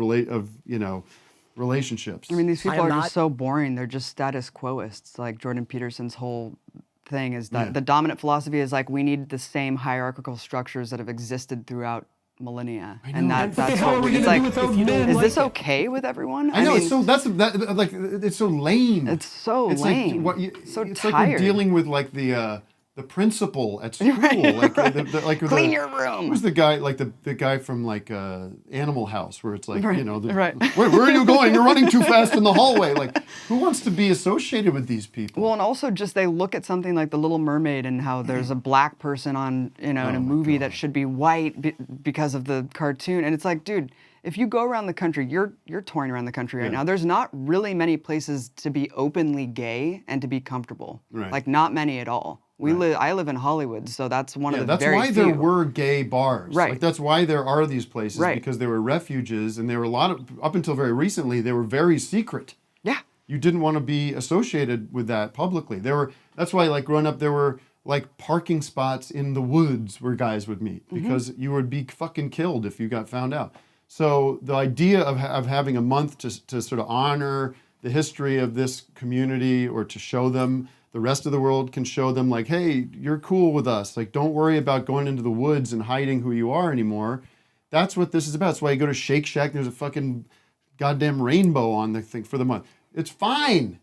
relationships. I mean, these people are just so boring. They're just status quoists. Like Jordan Peterson's whole thing is that the dominant philosophy is like we need the same hierarchical structures that have existed throughout millennia, and that's what it's like. Is this okay with everyone? I know. mean, it's so it's so lame. It's so it's lame. Like so it's tired. like we're dealing with like the principal at school, like clean your room. Who's the guy? Like the guy from like Animal House, where it's like Right. Where are you going? You're running too fast in the hallway. Like, who wants to be associated with these people? Well, and also just they look at something like The Little Mermaid and how there's a black person on in a movie that should be white because of the cartoon, and it's like, dude, if you go around the country, you're touring around the country right now. There's not really many places to be openly gay and to be comfortable. Right. Like not many at all. I live in Hollywood, so that's one of the that's very why few. there were gay bars. Right. Like that's why there are these places, because they were refuges, and they were up until very recently, they were very secret. Yeah. You didn't want to be associated with that publicly. That's why, like, growing up, there were like parking spots in the woods where guys would meet, because you would be fucking killed if you got found out. So the idea of having a month to sort of honor the history of this community, or to show them, the rest of the world can show them, like, hey, you're cool with us. Like, don't worry about going into the woods and hiding who you are anymore. That's what this is about. That's why you go to Shake Shack, there's a fucking goddamn rainbow on the thing for the month. It's fine.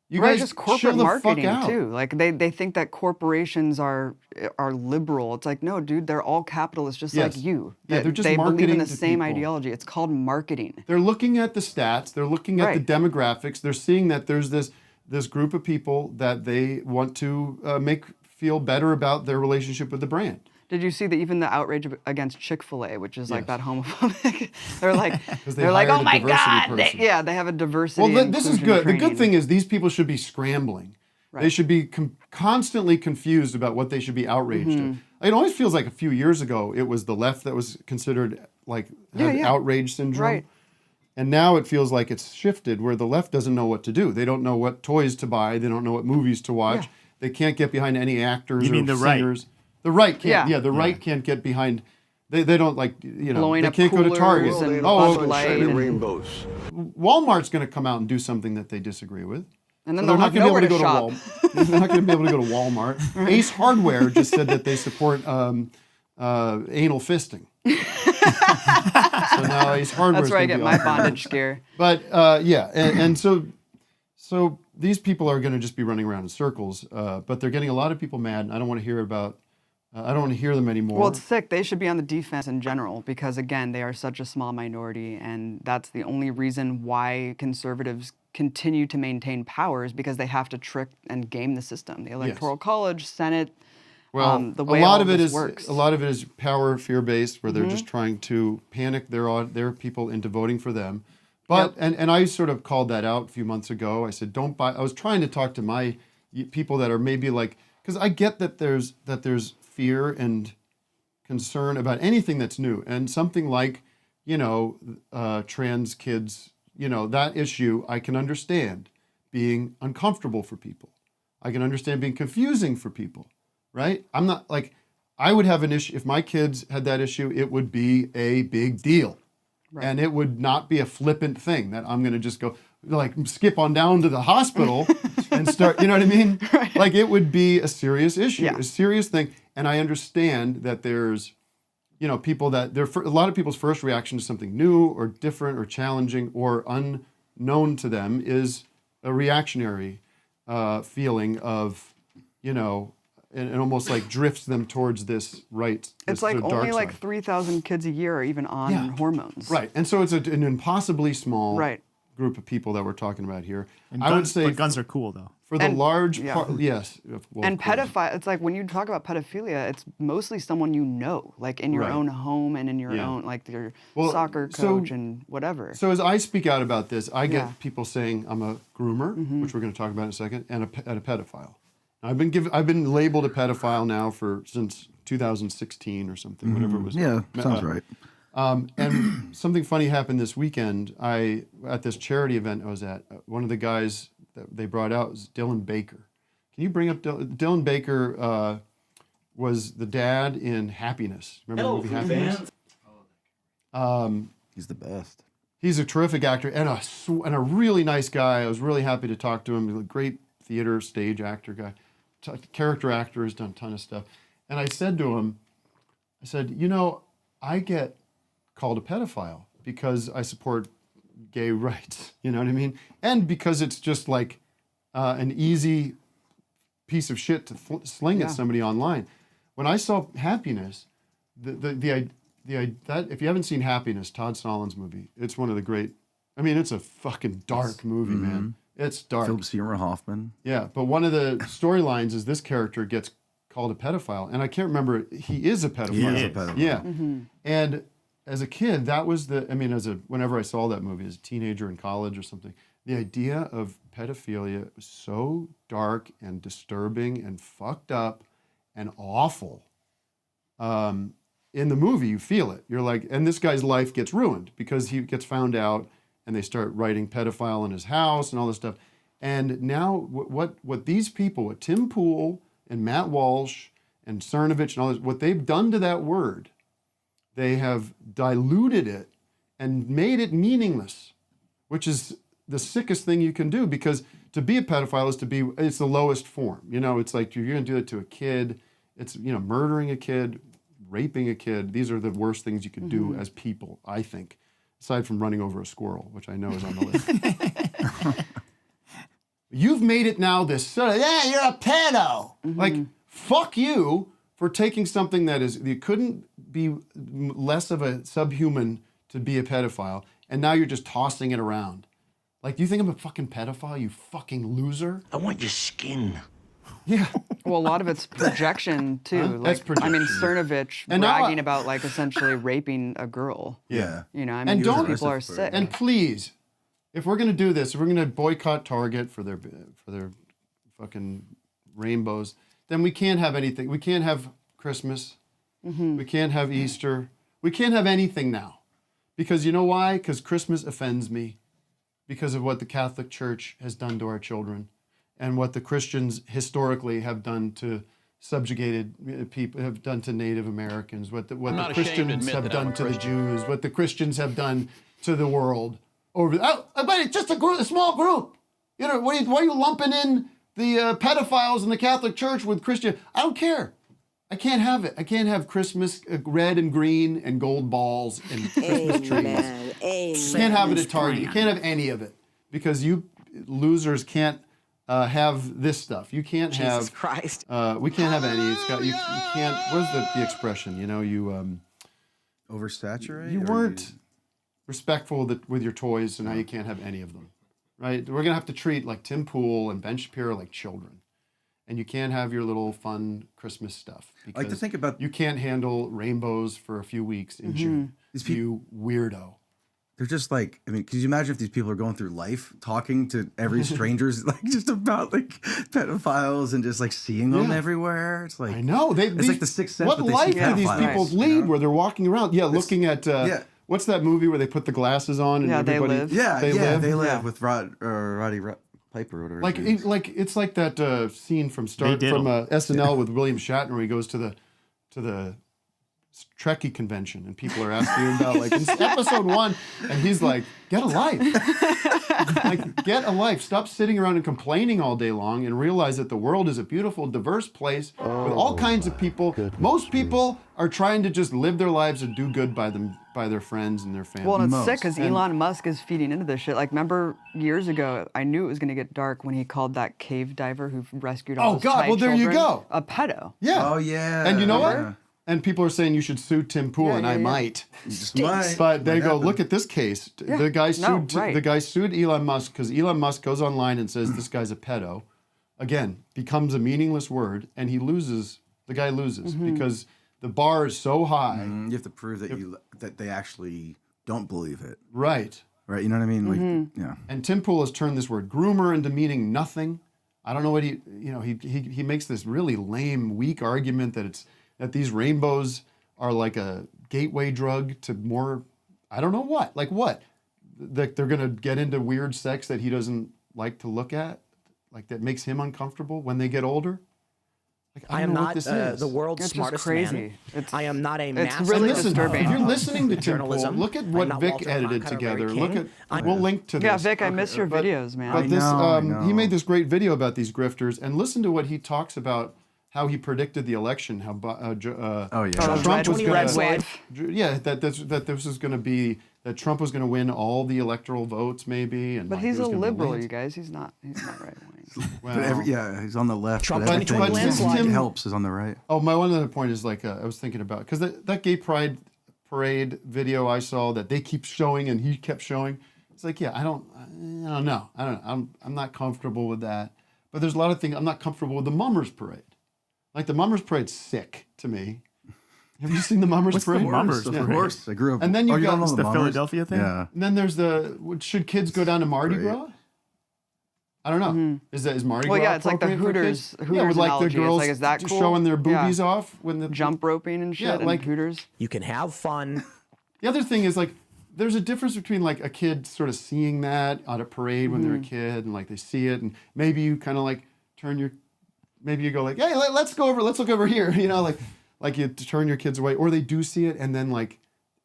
You guys just chill corporate the fuck marketing out. too. Like they think that corporations are liberal. It's like, no, dude, they're all capitalists just like you. Yeah, they're just they believe in marketing the to same people. ideology. It's called marketing. They're looking at the stats. They're looking at the demographics. They're seeing that there's this group of people that they want to make feel better about their relationship with the brand. Did you see that even the outrage against Chick-fil-A, which is like that homophobic? They're like, they oh hired a my diversity god, person. they have a diversity. Well, this is inclusion good. The training. good thing is these people should be scrambling. Right. They should be constantly confused about what they should be outraged at. It always feels like a few years ago it was the left that was considered like had outrage syndrome. Right. And now it feels like it's shifted where the left doesn't know what to do. They don't know what toys to buy. They don't know what movies to watch. Yeah. They can't get behind any actors You mean or the right? singers. The right can't. Yeah. The right can't get behind. They don't like, Blowing they up can't go to coolers Target. and Bud Light Shiny and- rainbows. Walmart's going to come out and do something that they disagree with. And then So they'll have nowhere to shop. They're not going to be able to go to Walmart. Ace Hardware just said that they support anal fisting. So now Ace Hardware. That's where I get my bondage gear. But and so these people are going to just be running around in circles. But they're getting a lot of people mad, and I don't want to hear about. I don't want to hear them anymore. Well, it's sick. They should be on the defense in general because, again, they are such a small minority, and that's the only reason why conservatives continue to maintain power is because they have to trick and game the system. The Electoral College, Senate. Well, the way a lot all of it this is works. a lot of it is power, fear-based, where they're just trying to panic their people into voting for them. But and I sort of called that out a few months ago. I said, don't buy. I was trying to talk to my people that are maybe like, because I get that there's fear and concern about anything that's new, and something like trans kids, that issue I can understand being uncomfortable for people. I can understand being confusing for people. Right? I'm not like, I would have an issue, if my kids had that issue, it would be a big deal. Right. And it would not be a flippant thing that I'm going to just go, like skip on down to the hospital and start, you know what I mean? Right. Like it would be a serious issue, a serious thing. And I understand that there's, you know, people that a lot of people's first reaction to something new or different or challenging or unknown to them is a reactionary feeling of, you know, and almost like drifts them towards this It's like only like 3,000 kids a year are even on hormones. Right. And so it's an impossibly small group of people that we're talking about here. And I would say guns are cool though. For the large part, yes. Well, and pedophile, it's like when you talk about pedophilia, it's mostly someone you know, like in your own home and in your own, like your soccer coach and whatever. So as I speak out about this, I get people saying I'm a groomer, which we're going to talk about in a second, and a pedophile. I've been labeled a pedophile now since 2016 or something, whatever it was. Yeah, sounds right. And something funny happened this weekend. At this charity event I was at, one of the guys that they brought out was Dylan Baker. Can you bring up Dylan Baker? Was the dad in Happiness? Remember the movie Happiness? He's the best. He's a terrific actor and a really nice guy. I was really happy to talk to him. He's a great theater stage actor guy, character actor, has done a ton of stuff. And I said to him, you know, I get called a pedophile because I support gay rights, you know what I mean? And because it's just like an easy piece of shit to sling at somebody online. When I saw Happiness, that if you haven't seen Happiness, Todd Solondz movie, it's one of the great. I mean, it's a fucking dark movie, man. It's dark. Philip Seymour Hoffman. Yeah, but one of the storylines is this character gets called a pedophile, and I can't remember. He is a pedophile. He is a pedophile. Yeah, and as a kid, that was whenever I saw that movie as a teenager in college or something, the idea of pedophilia was so dark and disturbing and fucked up and awful. In the movie, you feel it. You're like, and this guy's life gets ruined because he gets found out, and they start writing pedophile in his house and all this stuff. And now, what these people, what Tim Pool and Matt Walsh and Cernovich and all this, what they've done to that word, they have diluted it and made it meaningless, which is the sickest thing you can do, because to be a pedophile it's the lowest form. You know, it's like you're going to do it to a kid. It's, you know, murdering a kid, raping a kid. These are the worst things you can do as people, I think, aside from running over a squirrel, which I know is on the list. You've made it now this sort of, you're a pedo. Like, fuck you for taking something that you couldn't be less of a subhuman to be a pedophile, and now you're just tossing it around. Like, do you think I'm a fucking pedophile, you fucking loser? I want your skin. Yeah. Well, a lot of it's projection too. That's projection. I mean, Cernovich And bragging about like essentially raping a girl. Yeah. You know, I mean, And people are sick. And please, if we're gonna do this, if we're gonna boycott Target for their fucking rainbows, then we can't have anything. We can't have Christmas. We can't have Easter. We can't have anything now, because you know why? Because Christmas offends me, because of what the Catholic Church has done to our children, and what the Christians historically have done to subjugated people, have done to Native Americans, what the Christians have done to the Jews, what the Christians have done to the world. But it's just a small group. You know, why are you lumping in the pedophiles in the Catholic Church with Christian? I don't care. I can't have it. I can't have Christmas red and green and gold balls and Christmas trees. Can't have it at Target. You can't have any of it, because you losers can't have this stuff. You can't have. Jesus Christ. We can't have any. It's got you can't. What's the expression? You know, you oversaturate. You weren't respectful with your toys, so now you can't have any of them. Right? We're gonna have to treat like Tim Pool and Ben Shapiro like children. And you can't have your little fun Christmas stuff, because I like to think about, you can't handle rainbows for a few weeks in June. You weirdo. They're just like, I mean, could you imagine if these people are going through life talking to every stranger's like just about like pedophiles and just like seeing them everywhere? It's like, I know. It's like the Sixth Sense. What life do these people lead where they're walking around? Looking at what's that movie where they put the glasses on and everybody? They live. They live with Roddy Piper or whatever. It's like that scene from SNL with William Shatner where he goes to the Trekkie convention and people are asking him about like in episode 1, and he's like, get a life. Like, get a life. Stop sitting around and complaining all day long and realize that the world is a beautiful, diverse place with all kinds of people. Most people are trying to just live their lives and do good by their friends and their family. Well, and it's sick because Elon Musk is feeding into this shit. Like, remember years ago, I knew it was going to get dark when he called that cave diver who rescued all those Thai well, there you children go. a pedo. Yeah. Oh, yeah. And you know Yeah. what? And people are saying you should sue Tim Pool, and I might. You just might. But they Might go, happen. look at this case. Yeah. The guy sued. No, right. The guy sued Elon Musk because Elon Musk goes online and says this guy's a pedo. Again, becomes a meaningless word, and he loses. The guy loses because the bar is so high. You have to prove that they actually don't believe it. Right. Right. You know what I mean? Like, yeah. And Tim Pool has turned this word groomer into meaning nothing. I don't know what he makes this really lame, weak argument that these rainbows are like a gateway drug to more, I don't know what. Like what? That they're going to get into weird sex that he doesn't like to look at? Like that makes him uncomfortable when they get older? Like, I am know what not this is. the world's It's just smartest crazy. man. I am not a it's master. really Listen, disturbing. if you're listening to Tim Pool, Journalism. look at I'm what not Vic Walter edited Cronkite or together. Larry Look King. at, we'll link to this. Yeah, Vic, I miss your videos, man. But this, I know. he made this great video about these grifters, and listen to what he talks about. How he predicted the election? How Trump was going to that this was going to be that Trump was going to win all the electoral votes, maybe. And But like, he's it was a gonna be liberal, late. you guys. He's not right wing. Well, he's on the left. Trump but went to a everything landslide. that helps is on the right. Oh, my one other point is like I was thinking about because that gay pride parade video I saw that they keep showing and he kept showing. It's like, yeah, I don't know. I'm not comfortable with that. But there's a lot of things I'm not comfortable with the Mummers Parade. Like the Mummers Parade's sick to me. Have you seen the Mummers Parade? Mummers? Of course, I grew up. And then you've you got don't know the Mummers? Philadelphia thing. Yeah. And then there's should kids go down to Mardi Gras? I don't know. Is Mardi Gras? Well, yeah, it's like the appropriate for Hooters. kids? Hooters with like the analogy. It's girls like, is that cool? showing their Yeah. boobies off when the Jump roping and shit. Yeah, and like- Hooters. You can have fun. The other thing is like there's a difference between like a kid sort of seeing that at a parade when they're a kid and like they see it and maybe you kind of like maybe you go like, hey, let's look over here, you know, like you turn your kids away, or they do see it and then like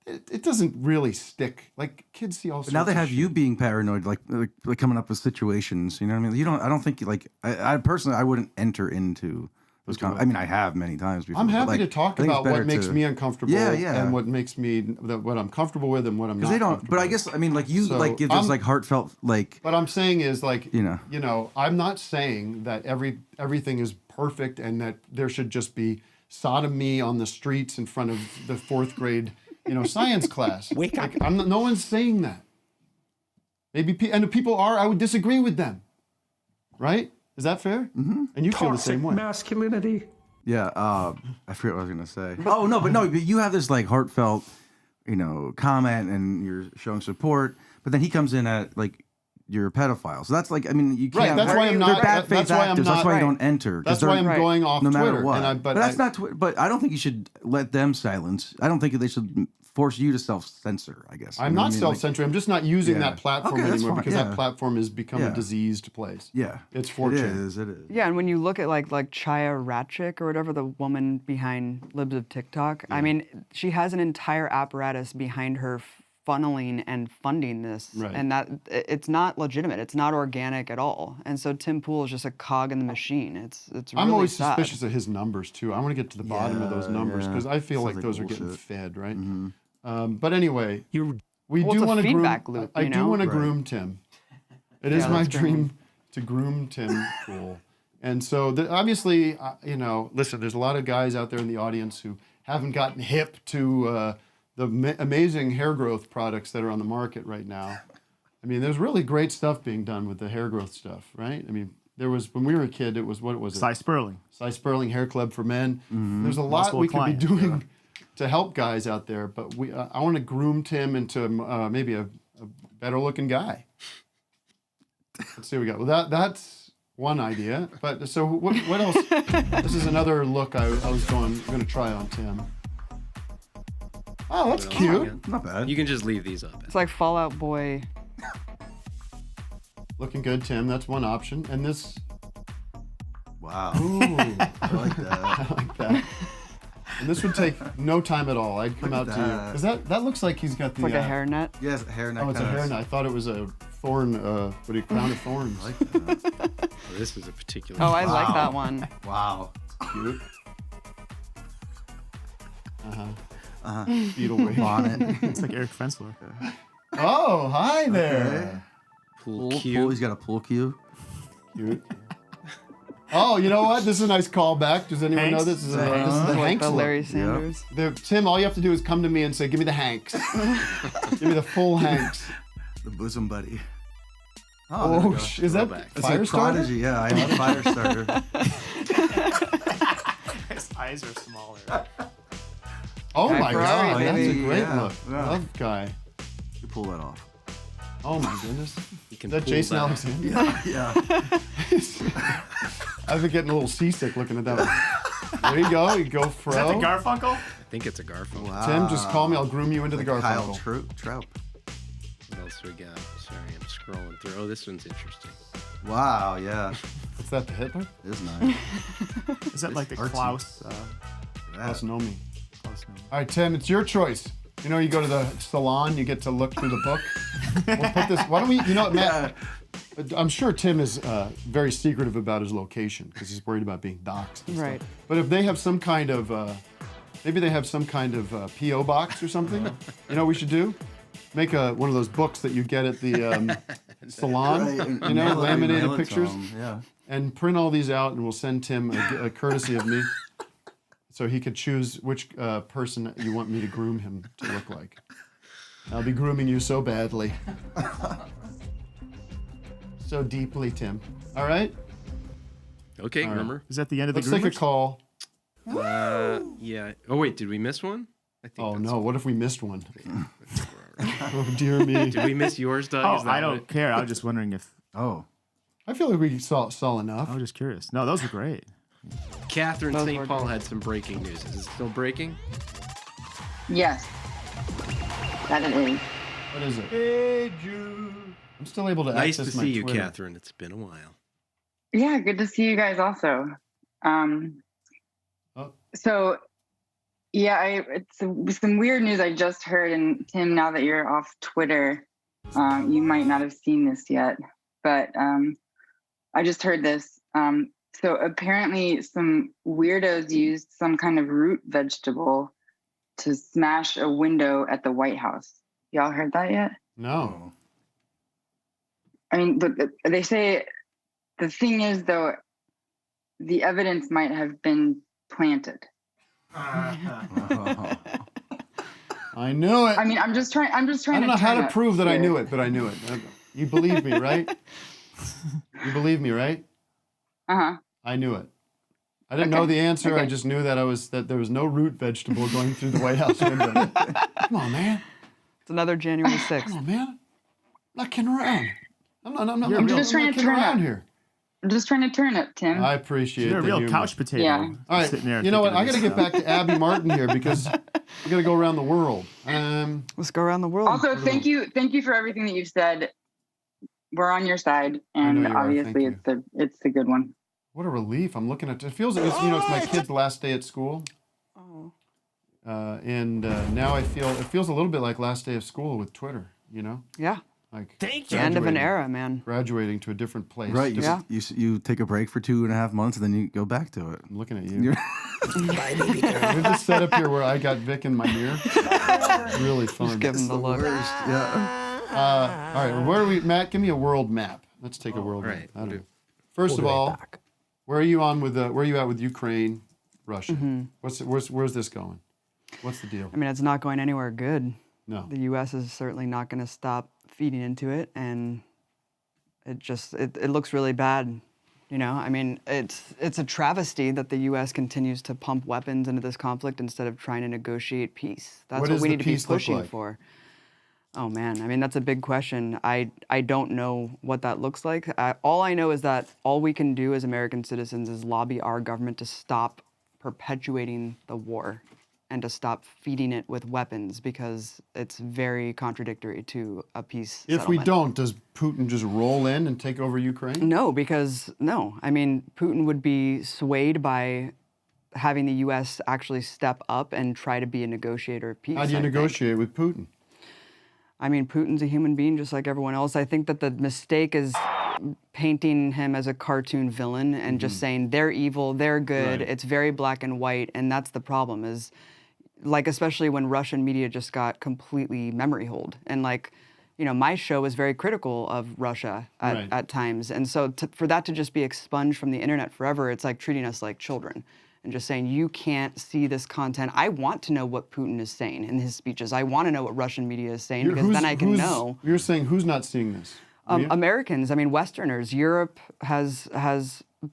it doesn't really stick. Like kids see all sorts But now they of have shit. you being paranoid, like coming up with situations. You know what I mean? I don't think like I personally I wouldn't enter into those. I mean, I have many times before. I'm but, happy like, to talk I think it's about what better makes to- me uncomfortable and what makes me what I'm comfortable with and what I'm not. Because they don't. comfortable But I with. guess I mean like you So, like give this I'm- like heartfelt like. What I'm saying is like You know. I'm not saying that everything is perfect and that there should just be sodomy on the streets in front of the 4th grade, science class. Wake up. Like, no one's saying that. Maybe and if people are, I would disagree with them. Right? Is that fair? Mm-hmm. And you feel the same way. Masculinity. Yeah, I forget what I was gonna say. But you have this like heartfelt, comment and you're showing support. But then he comes in at like you're a pedophile. So that's like, I mean, you can't. Right, that's why I'm they're not. bad faith That's why I'm actors. not. That's why you don't enter. 'cause That's why I'm they're- going off no Twitter. matter what. And but that's not. But I don't think you should let them silence. I don't think they should force you to self-censor. I guess I'm not self-censoring. I'm just not using that platform Okay, that's anymore fine. because Yeah. that platform has become a Yeah. diseased place. Yeah, It's 4chan. It is. Yeah, and when you look at like Chaya Ratchik or whatever, the woman behind Libs of TikTok, I mean, she has an entire apparatus behind her funneling and funding this, Right. and that it's not legitimate. It's not organic at all. And so Tim Pool is just a cog in the machine. It's really I'm always sad. suspicious of his numbers too. I want to get to the bottom of those numbers because I feel Sounds like like those are getting bullshit. fed, right? But anyway, we Well, do it's a want to groom. feedback loop, I you do know? want to Right. groom Tim. It is Yeah, my that's good. dream to groom Tim Pool. And so, obviously, listen, there's a lot of guys out there in the audience who haven't gotten hip to the amazing hair growth products that are on the market right now. I mean, there's really great stuff being done with the hair growth stuff, right? I mean, there was, when we were a kid, it was, what was it? Cy Sperling. Cy Sperling Hair Club for Men. Mm-hmm. There's a lot Muscle we could be client, doing to help guys out there, but I want to groom Tim into maybe a better looking guy. Let's see what we got. Well, that's one idea. But so what else? This is another look I was going to try on Tim. Oh, that's cute. Not bad. You can just leave these up. It's like Fallout Boy. Looking good, Tim. That's one option. And this. Wow. Ooh, I like that. I like that. And this would take no time at all. I'd come Look out at to you. that. Because that looks like he's got the. It's like a hairnet. Yes, hairnet. Oh, it's a kinda- hairnet. I thought it was a thorn. What do you crown of thorns? I like that. Oh, this is a particular. Oh, I like that one. Wow. Cute. Beetle wave on it. It's like Eric Fensler. Oh, hi there. Pool Pool, cue. he's got a pool cue. Cute. Oh, you know what? This is a nice callback. Does anyone know this? This is the Like Hanks the look. Larry Sanders. Tim, all you have to do is come to me and say, "Give me the Hanks. Give me the full Hanks." The bosom buddy. Oh, there we go. is that Throwback. That's fire like starter? Prodigy. Yeah, I am a fire starter. His eyes are smaller. Oh Guy my Ferrari, God, that's a baby. great Yeah, look. yeah. Love guy. You pull that off. Oh my goodness. You can Is that pull Jason that. Alexander? Yeah. I've been getting a little seasick looking at that one. There you go. You go, Fro. Is that the Garfunkel? I think it's a Garfunkel. Wow. Tim, just call me. I'll groom you into the Like Kyle Garfunkel. Trout. What else we got? Sorry, I'm scrolling through. Oh, this one's interesting. Wow, yeah. What's that, the Hitler? It is nice. Is that like the artsy. Klaus? Klaus Nomi. Klaus Nomi. All right, Tim, it's your choice. You know, you go to the salon, you get to look through the book. We'll put this. Why don't we? You know what, Matt? I'm sure Tim is very secretive about his location because he's worried about being doxxed. And Right. Stuff. But if they have some kind of, maybe they have some kind of PO box or something. You know what we should do? Make one of those books that you get at the salon. Right, and You know, mail it laminated to pictures. him, yeah. And print all these out, and we'll send Tim a courtesy of me, so he could choose which person you want me to groom him to look like. I'll be grooming you so badly. So deeply, Tim. All right? Okay, All right. groomer. Is that the end of the Let's take a groomers? call. Yeah. Oh wait, did we miss one? I think. Oh, that's no. What if we missed one? Oh, dear me. Did we miss yours, Doug? Oh, Is that I what don't it- care. I was just wondering if. Oh. I feel like we saw enough. I was just curious. No, those were great. Catherine Those St. were Paul good. had some breaking news. Is it still breaking? Yes. That it is. What is it? Hey, Jude. I'm still able to Nice to access my see you, Twitter. Catherine. It's been a while. Yeah, good to see you guys also. Oh. So, yeah, it's some weird news I just heard. And Tim, now that you're off Twitter, you might not have seen this yet, but I just heard this. So apparently some weirdos used some kind of root vegetable to smash a window at the White House. Y'all heard that yet? No. I mean, but they say the thing is, though, the evidence might have been planted. I knew it. I mean, I'm just trying. I don't know how to prove that I knew it, but I knew it. You believe me, right? You believe me, right? Uh-huh. I knew it. I didn't know the answer. I just knew that there was no root vegetable going through the White House window. Come on, man. It's another January 6th. Come on, man. I'm not kidding around. I'm just trying to kidding turn around up. here. I'm just trying to turn it, Tim. I appreciate You're a the real humor. couch potato. Yeah. All right. Sitting there You know what? thinking I of got to this get back stuff. to Abby Martin here because we got to go around the world. Let's go around the world. Also, thank you for everything that you've said. We're on your side, I know and you are. obviously Thank it's the good one. What a relief! I'm looking at it. Feels like it's, it's my kid's last day at school. Oh. And now it feels a little bit like last day of school with Twitter. You know. Yeah. Like The end of an era, man. Graduating to a different place. Right. Just- You take a break for 2.5 months and then you go back to it. I'm looking at you. We've just set up here where I got Vic in my mirror. Really fun. Just give him the look. Yeah. All right. Where are we, Matt? Give me a world map. Let's take a world map. I don't know. First of all, where are you at with Ukraine, Russia? Where's this going? What's the deal? I mean, it's not going anywhere good. No. The U.S. is certainly not going to stop feeding into it, and it looks really bad. You know, I mean, it's a travesty that the U.S. continues to pump weapons into this conflict instead of trying to negotiate peace. That's what we need to be pushing for. Oh man, I mean, that's a big question. I don't know what that looks like. All I know is that all we can do as American citizens is lobby our government to stop perpetuating the war and to stop feeding it with weapons, because it's very contradictory to a peace If we settlement. don't, does Putin just roll in and take over Ukraine? No, I mean, Putin would be swayed by having the U.S. actually step up and try to be a negotiator of peace. How do you I think. negotiate with Putin? I mean, Putin's a human being just like everyone else. I think that the mistake is painting him as a cartoon villain and just saying they're evil, they're good. Right. It's very black and white, and that's the problem. Is like especially when Russian media just got completely memory holed, and like, you know, my show was very critical of Russia at times, and so for that to just be expunged from the internet forever, it's like treating us like children. And just saying, you can't see this content. I want to know what Putin is saying in his speeches. I want to know what Russian media is saying because then I can know. You're saying who's not seeing this? Americans, I mean, Westerners. Europe has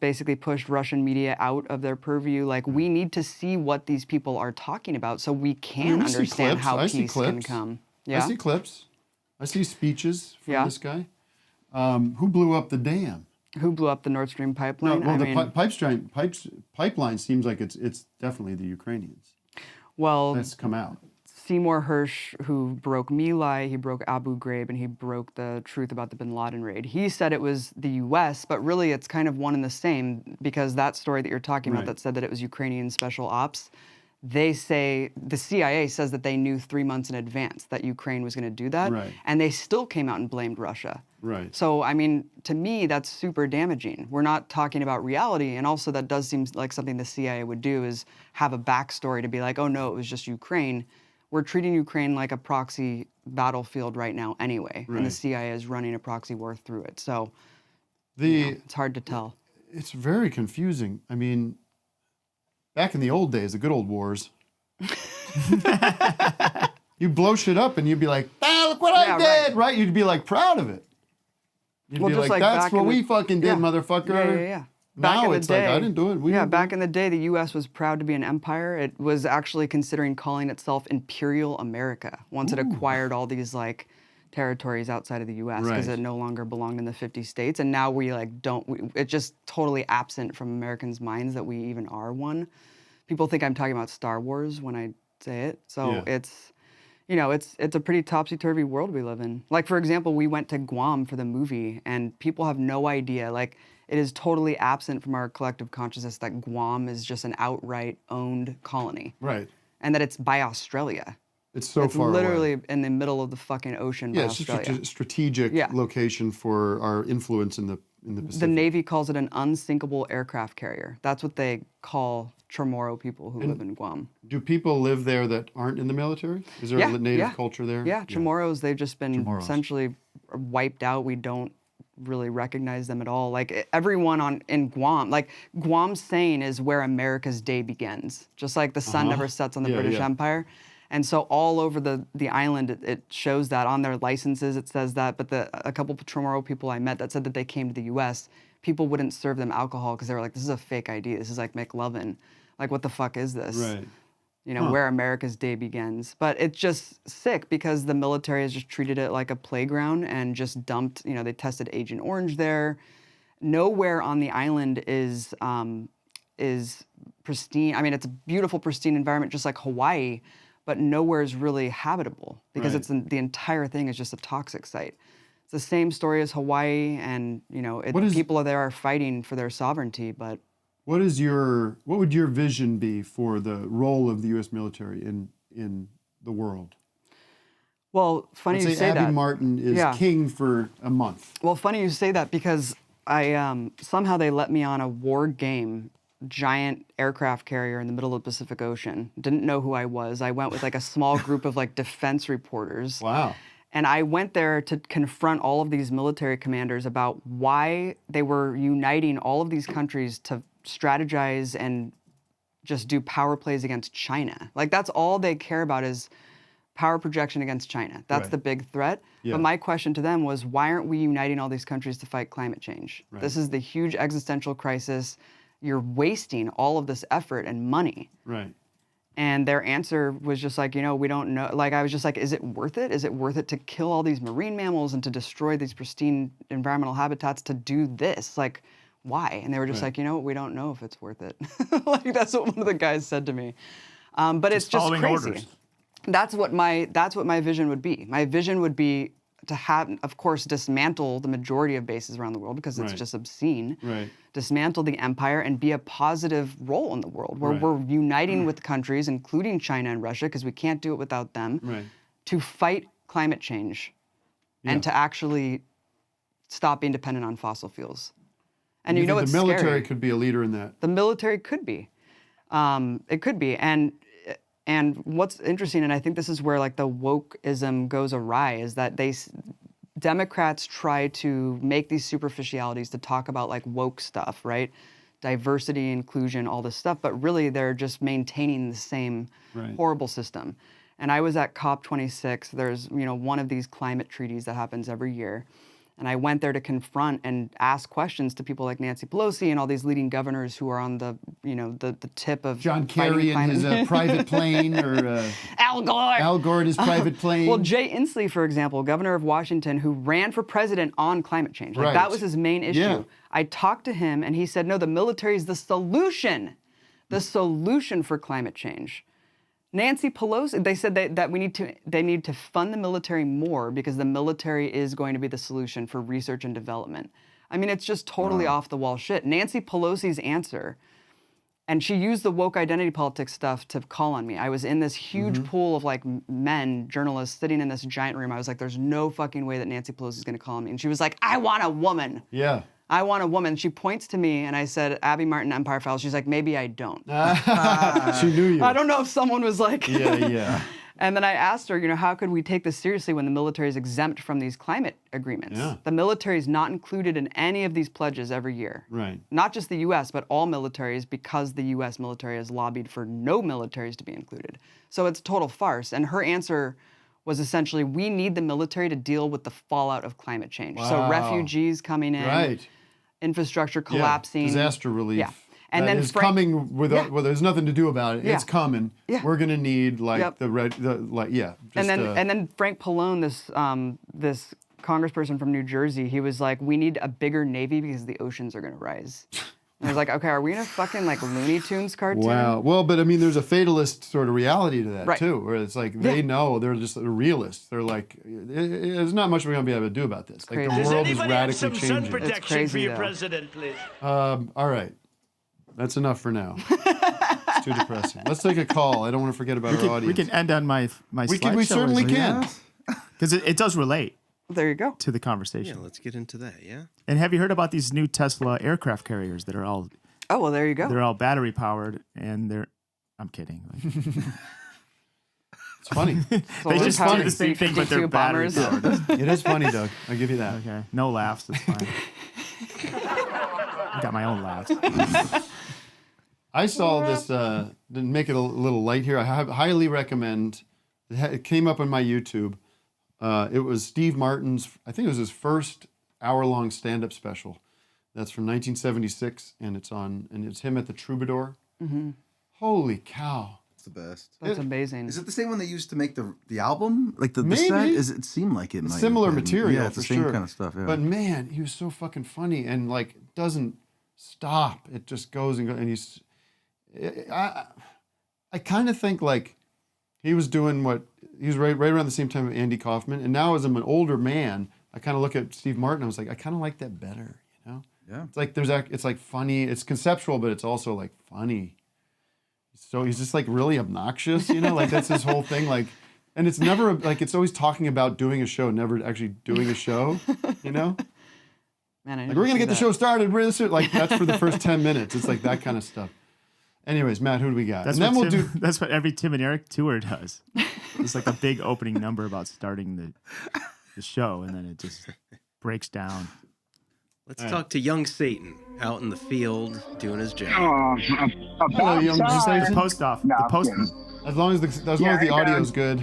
basically pushed Russian media out of their purview. Like, we need to see what these people are talking about so we can understand how peace can come. Yeah? I see clips. I see speeches from this guy. Who blew up the dam? Who blew up the Nord Stream pipeline? No, well, the pipeline seems like it's definitely the Ukrainians. Well, that's come out. Seymour Hersh, who broke My Lai, he broke Abu Ghraib, and he broke the truth about the bin Laden raid. He said it was the U.S., but really it's kind of one and the same, because that story that you're talking about that said that it was Ukrainian special ops, they say, the CIA says that they knew 3 months in advance that Ukraine was going to do that, and they still came out and blamed Russia. Right. So, I mean, to me, that's super damaging. We're not talking about reality, and also that does seem like something the CIA would do, is have a backstory to be like, oh no, it was just Ukraine. We're treating Ukraine like a proxy battlefield right now anyway, and the CIA is running a proxy war through it. So, it's hard to tell. It's very confusing. I mean, back in the old days, the good old wars, you blow shit up and you'd be like, ah, look what I did, right? You'd be like proud of it. You'd be like, that's what we fucking did, motherfucker. Yeah. Now it's like, I didn't do it. Back in the day, the U.S. was proud to be an empire. It was actually considering calling itself Imperial America once it acquired all these like territories outside of the U.S. because it no longer belonged in the 50 states. And now we like it's just totally absent from Americans' minds that we even are one. People think I'm talking about Star Wars when I say it. So it's, it's a pretty topsy-turvy world we live in. Like, for example, we went to Guam for the movie, and people have no idea. Like, it is totally absent from our collective consciousness that Guam is just an outright owned colony. Right. And that it's by Australia. It's so far away. It's literally in the middle of the fucking ocean by Australia. It's just a strategic location for our influence in the Pacific. The Navy calls it an unsinkable aircraft carrier. That's what they call Chamorro people who live in Guam. Do people live there that aren't in the military? Is there a native culture there? Yeah, Chamorros, they've just been essentially wiped out. We don't really recognize them at all. Like everyone in Guam, like Guam's saying is where America's day begins. Just like the sun never sets on the British Empire. And so all over the island, it shows that on their licenses, it says that. But a couple of Chamorro people I met that said that they came to the U.S., people wouldn't serve them alcohol because they were like, this is a fake ID. This is like McLovin. Like, what the fuck is this? Right. Where America's day begins. But it's just sick because the military has just treated it like a playground and just dumped, they tested Agent Orange there. Nowhere on the island is pristine. I mean, it's a beautiful, pristine environment, just like Hawaii, but nowhere is really habitable because it's the entire thing is just a toxic site. It's the same story as Hawaii, and people there are fighting for their sovereignty. But what would your vision be for the role of the U.S. military in the world? Well, funny you say that. Abby Martin is king for a month. Well, funny you say that because I somehow they let me on a war game. Giant aircraft carrier in the middle of the Pacific Ocean. Didn't know who I was. I went with like a small group of like defense reporters. Wow. And I went there to confront all of these military commanders about why they were uniting all of these countries to strategize and just do power plays against China. Like that's all they care about is power projection against China. That's the big threat. Yeah. But my question to them was, why aren't we uniting all these countries to fight climate change? Right. This is the huge existential crisis. You're wasting all of this effort and money. Right. And their answer was just like, we don't know. Like, I was just like, is it worth it? Is it worth it to kill all these marine mammals and to destroy these pristine environmental habitats to do this? Like, why? And they were just like, we don't know if it's worth it. Like, that's what one of the guys said to me. But it's just crazy. Orders. That's what my vision would be. My vision would be to have, of course, dismantle the majority of bases around the world because it's just obscene. Right. Dismantle the empire and be a positive role in the world where we're uniting with countries, including China and Russia, because we can't do it without them, to fight climate change and to actually stop being dependent on fossil fuels. And you know what's the military scary? could be a leader in that. The military could be. It could be. And what's interesting, and I think this is where like the wokeism goes awry, is that Democrats try to make these superficialities to talk about like woke stuff, right? Diversity, inclusion, all this stuff, but really they're just maintaining the same horrible system. And I was at COP26. There's, one of these climate treaties that happens every year. And I went there to confront and ask questions to people like Nancy Pelosi and all these leading governors who are on the tip of John Kerry in his private plane, or Al Gore. Al Gore in his private plane. Well, Jay Inslee, for example, governor of Washington, who ran for president on climate change. Like, that was his main issue. Yeah. I talked to him, and he said, no, the military is the solution for climate change. Nancy Pelosi, they said that they need to fund the military more because the military is going to be the solution for research and development. I mean, it's just totally off the wall shit. Nancy Pelosi's answer, and she used the woke identity politics stuff to call on me. I was in this huge pool of like men, journalists, sitting in this giant room. I was like, there's no fucking way that Nancy Pelosi's gonna call on me. And she was like, I want a woman. Yeah. I want a woman. She points to me, and I said, Abby Martin, Empire Files. She's like, maybe I don't. She knew you. I don't know if someone was like... Yeah. And then I asked her, how could we take this seriously when the military is exempt from these climate agreements? Yeah. The military is not included in any of these pledges every year. Right. Not just the U.S., but all militaries, because the U.S. military has lobbied for no militaries to be included. So it's a total farce. And her answer was essentially, we need the military to deal with the fallout of climate change. Wow. So refugees coming in. Right. Infrastructure collapsing. Disaster relief. Yeah. And then coming with well, there's nothing to do about it. Yeah. It's coming. Yeah. We're gonna need like and then Frank Pallone, this congressperson from New Jersey, he was like, we need a bigger Navy because the oceans are gonna rise. And I was like, okay, are we in a fucking like Looney Tunes cartoon? Wow. Well, but I mean, there's a fatalist sort of reality to that Right. too, where it's like they know, they're just realists. They're like, there's not much we're gonna be able to do about this. Like the world is radically changing. Sun protection for your president, please. All right, that's enough for now. It's too depressing. Let's take a call. I don't want to forget about our audience. We can end on my slideshow. We certainly can, because it does relate. There you go. To the conversation. Yeah, let's get into that, yeah? And have you heard about these new Tesla aircraft carriers that are all... Oh, well, there you go. They're all battery powered, and they're... I'm kidding. It's funny. They just do the same thing, but they're battery powered. It is funny, Doug. I'll give you that. Okay. No laughs. It's fine. I got my own laughs. I saw this, to make it a little light here, I highly recommend, it came up on my YouTube. It was Steve Martin's, I think it was his first hour-long stand-up special. That's from 1976, and it's him at the Troubadour. Mm-hmm. Holy cow. It's the best. That's amazing. Is it the same one they used to make the album? Like the Maybe. set? It seemed like it might have Similar been. material, Yeah, it's for the same sure. kind of stuff, yeah. But man, he was so fucking funny and like doesn't stop. It just goes and goes. And I kind of think like he was doing he was right around the same time as Andy Kaufman. And now as I'm an older man, I kind of look at Steve Martin. I was like, I kind of like that better, you know? Yeah. It's like it's like funny. It's conceptual, but it's also like funny. So he's just like really obnoxious, you know? Like that's his whole thing. Like, and it's never like it's always talking about doing a show, never actually doing a show, you know? Man, like we're gonna get the show started. Like that's for the first 10 minutes. It's like that kind of stuff. Anyways, Matt, who do we got? That's what every Tim and Eric tour does. It's like a big opening number about starting the show, and then it just breaks down. Let's talk to young Satan out in the field doing his job. Hello, young Satan. Post off. No, the post. As long as the audio's good.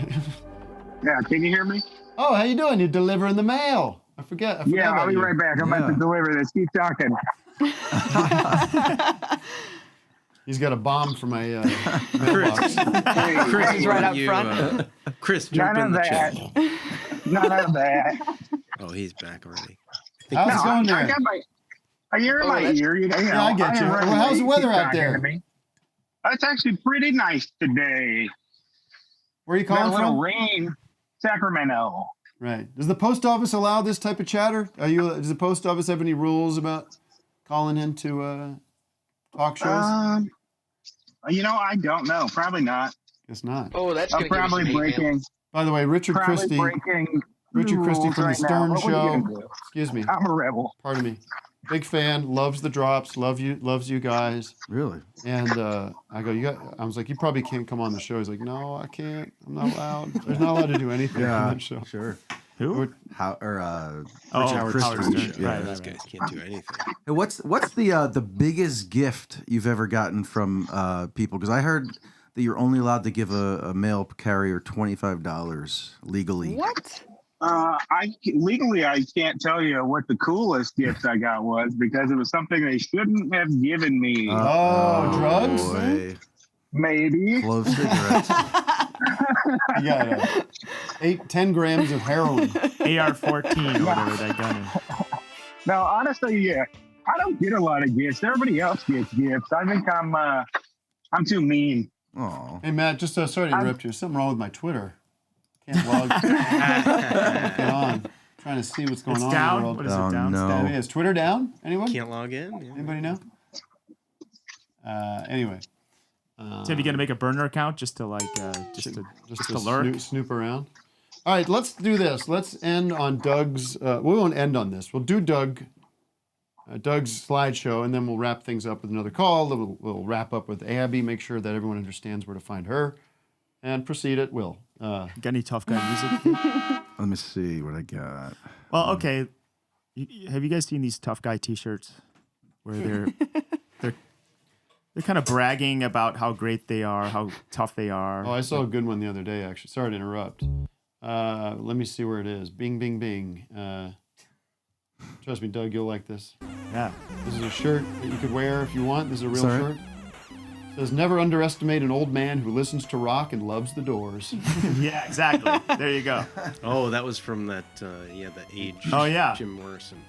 Yeah, can you hear me? Oh, how you doing? You're delivering the mail. I forget Yeah, I'll be about right back. I'm about to deliver this. Keep talking. He's got a bomb for my mailbox. Chris, right up you, front. Chris, jump in the chat. None of that. Oh, he's back already. How's it going there? I got I hear in my ear. You know, yeah, I get you. Well, how's the weather out there? It's actually pretty nice today. Where are you Got calling a little from? rain, Sacramento. Right. Does the post office allow this type of chatter? Does the post office have any rules about calling into talk shows? You know, I don't know. Probably not. Guess not. Oh, that's I'm probably breaking. By the way, Richard Christie from the Stern Show. Excuse me. I'm a rebel. Pardon me. Big fan. Loves the drops. Loves you guys. Really? And I go, I was like, you probably can't come on the show. He's like, no, I can't. I'm not allowed. There's not allowed to do anything on that show. Sure. Who? Richard Howard Christie. Stern. Right, Those guys can't do anything. Hey, what's the biggest gift you've ever gotten from people? Because I heard that you're only allowed to give a mail carrier $25 legally. What? Legally, I can't tell you what the coolest gift I got was because it was something they shouldn't have given me. Drugs? Boy. Maybe. Clove cigarettes. You got 10 grams of heroin. AR-14 or whatever that gun is. No, honestly, yeah. I don't get a lot of gifts. Everybody else gets gifts. I think I'm too mean. Oh. Hey, Matt, just sorry to interrupt you. There's something wrong with my Twitter. Can't log get on. Trying to see what's going on down? in the world. What is it down? No. Is Twitter down? Anyone? Can't log in? Yeah. Anybody know? Anyway. Tim, you gonna make a burner account just to just to lurk? Snoop around? All right, let's do this. Let's end on Doug's... we won't end on this. We'll do Doug's slideshow, and then we'll wrap things up with another call. We'll wrap up with Abby, make sure that everyone understands where to find her, and proceed at will. Got any tough guy music? Let me see what I got. Well, okay. Have you guys seen these tough guy T-shirts where they're kind of bragging about how great they are, how tough they are? Oh, I saw a good one the other day, actually. Sorry to interrupt. Let me see where it is. Bing, bing, bing. Trust me, Doug, you'll like this. Yeah. This is a shirt that you could wear if you want. This is a real shirt. It says, never underestimate an old man who listens to rock and loves the Doors. Yeah, exactly. There you go. Oh, that was from that Age. Oh, yeah. Jim Morrison.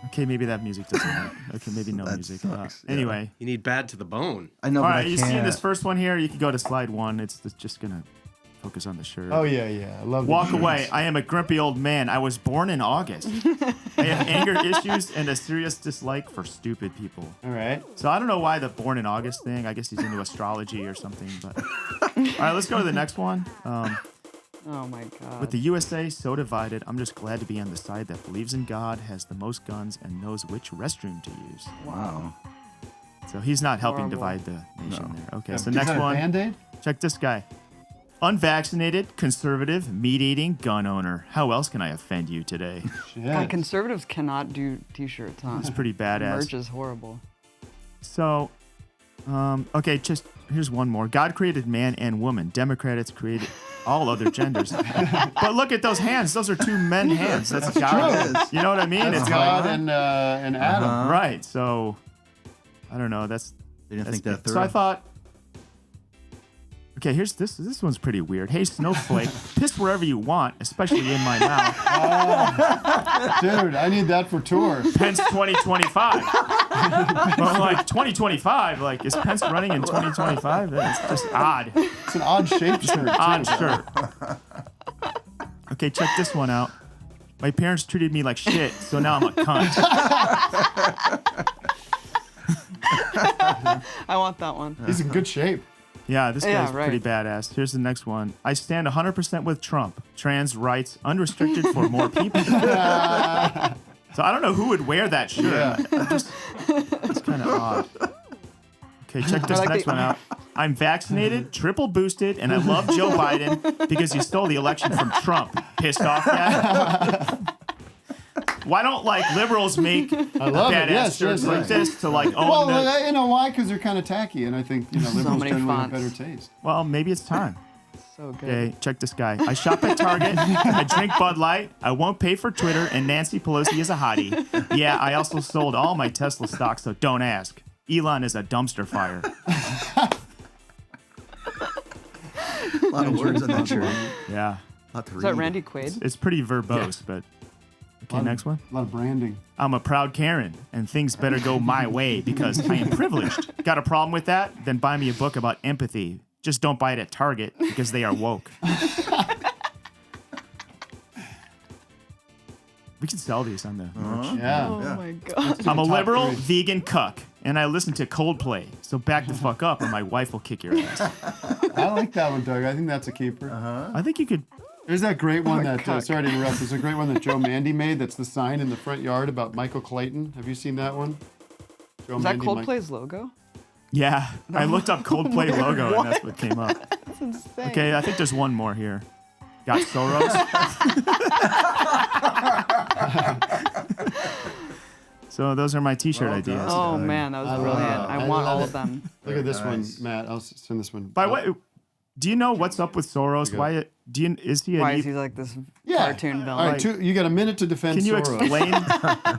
Okay, maybe that music doesn't work. Okay, maybe no music. Anyway. You need Bad to the Bone. I know, All but right, I you can't. see this first one here? You can go to slide 1. It's just going to focus on the shirt. Oh, yeah. I love Walk away. I am a grumpy old man. I was born in August. I have anger issues and a serious dislike for stupid people. All right. So I don't know why the born in August thing. I guess he's into astrology or something. But all right, let's go to the next one. Oh my God. With the USA so divided, I'm just glad to be on the side that believes in God, has the most guns, and knows which restroom to use. Wow. So he's not helping Horrible. divide the nation there. Okay, Yeah, so is next that a one. Band-Aid? Check this guy. Unvaccinated, conservative, meat-eating gun owner. How else can I offend you today? God, conservatives cannot do T-shirts, huh? It's pretty badass. Merch is horrible. So, okay, just here's one more. God created man and woman. Democrats created all other genders. But look at those hands. Those are two men hands. That's God. true. You know what I mean? That's It's God like, and Adam. right. So, I don't know. They didn't think that through. So I thought, okay, here's this. This one's pretty weird. Hey, snowflake, piss wherever you want, especially in my mouth. Dude, I need that for tour. Pence 2025. Well, like 2025, like is Pence running in 2025? It's just odd. It's an odd shaped shirt. Odd shirt. Okay, check this one out. My parents treated me like shit, so now I'm a cunt. I want that one. He's in good shape. Yeah, this guy's right. pretty badass. Here's the next one. I stand 100% with Trump. Trans rights unrestricted for more people. So I don't know who would wear that shirt. It's kind of odd. Okay, check this next one out. I'm vaccinated, triple boosted, and I love Joe Biden because he stole the election from Trump. Pissed off yet? Why don't liberals make badass shirts like this to own Well, you know why? Because they're kind of tacky, and I think liberals many generally have fonts. better taste. Well, maybe it's time. So good. Okay, check this guy. I shop at Target. I drink Bud Light. I won't pay for Twitter, and Nancy Pelosi is a hottie. Yeah, I also sold all my Tesla stocks, so don't ask. Elon is a dumpster fire. A lot of words on that shirt. Yeah. Is that Randy Quaid? It's pretty verbose, but... Okay, next one. A lot of branding. I'm a proud Karen, and things better go my way because I am privileged. Got a problem with that? Then buy me a book about empathy. Just don't buy it at Target because they are woke. We can sell these on the merch. Yeah. Oh my God. I'm a liberal vegan cuck, and I listen to Coldplay. So back the fuck up, or my wife will kick your ass. I like that one, Doug. I think that's a keeper. I think you could. There's that great one that, God. sorry to interrupt, there's a great one that Joe Mandy made that's the sign in the front yard about Michael Clayton. Have you seen that one? Joe Is that Mandy, Coldplay's logo? Yeah, I looked up Coldplay logo and that's what came up. That's insane. Okay, I think there's one more here. Got Soros. So those are my T-shirt ideas. Oh man, that was brilliant. I want all of them. Look at this one, Matt. I'll send this one. By the way, do you know what's up with Soros? Why is he? Why is he like this cartoon villain? All right, you got a minute to defend Can you Soros. explain?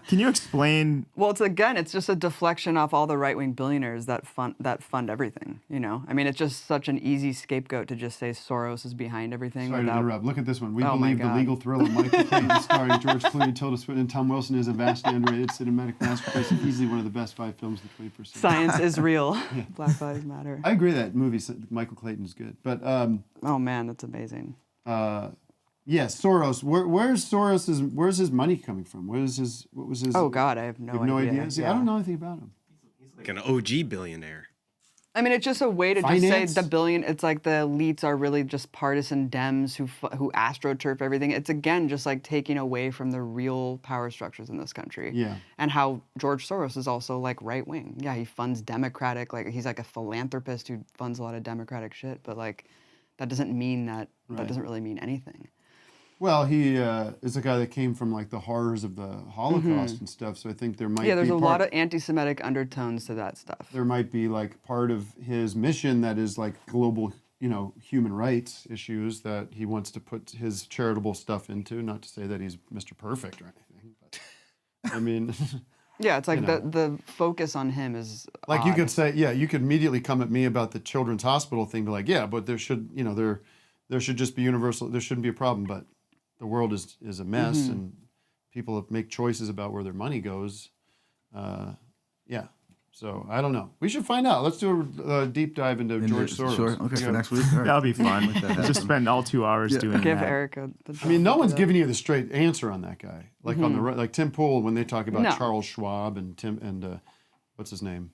Can you explain? Well, it's just a deflection off all the right-wing billionaires that fund everything. You know, I mean, it's just such an easy scapegoat to just say Soros is behind everything. Sorry to interrupt. Look at this one. We Oh my believe the God. legal thriller Michael Clayton starring George Clooney, Tilda Swinton, and Tom Wilson is a vastly underrated cinematic masterpiece and easily one of the best 5 films of the 21st century. Science is real. Black Lives Matter. I agree that movie, Michael Clayton, is good. But oh man, that's amazing. Yes, Soros. Where's his money coming from? What was his? Oh God, I have no You have no idea. idea. See, Yeah. I don't know anything about him. Like an OG billionaire. I mean, it's just a way to just say Finance? the billion. It's like the elites are really just partisan Dems who astroturf everything. It's again just like taking away from the real power structures in this country. Yeah. And how George Soros is also like right wing. Yeah, he funds Democratic. Like he's like a philanthropist who funds a lot of Democratic shit. But like, that doesn't mean that. Right. That doesn't really mean anything. Well, he is a guy that came from like the horrors of the Holocaust and stuff. So I think there might be there's a lot of anti-Semitic undertones to that stuff. There might be like part of his mission that is like global, human rights issues that he wants to put his charitable stuff into. Not to say that he's Mr. Perfect or anything, but I mean. Yeah, it's like the focus on him is like you odd. could say, you could immediately come at me about the children's hospital thing, be like, yeah, but there should, there should just be universal. There shouldn't be a problem, but the world is a mess, and people make choices about where their money goes. So I don't know. We should find out. Let's do a deep dive into George Soros. Sure. Okay, for next week. All right. That'll be fun. Make that happen. Just spend all 2 hours doing Give that. Erica. I mean, no one's giving you the straight answer on that guy. Like on the right, like Tim Pool when they talk about No. Charles Schwab and what's his name?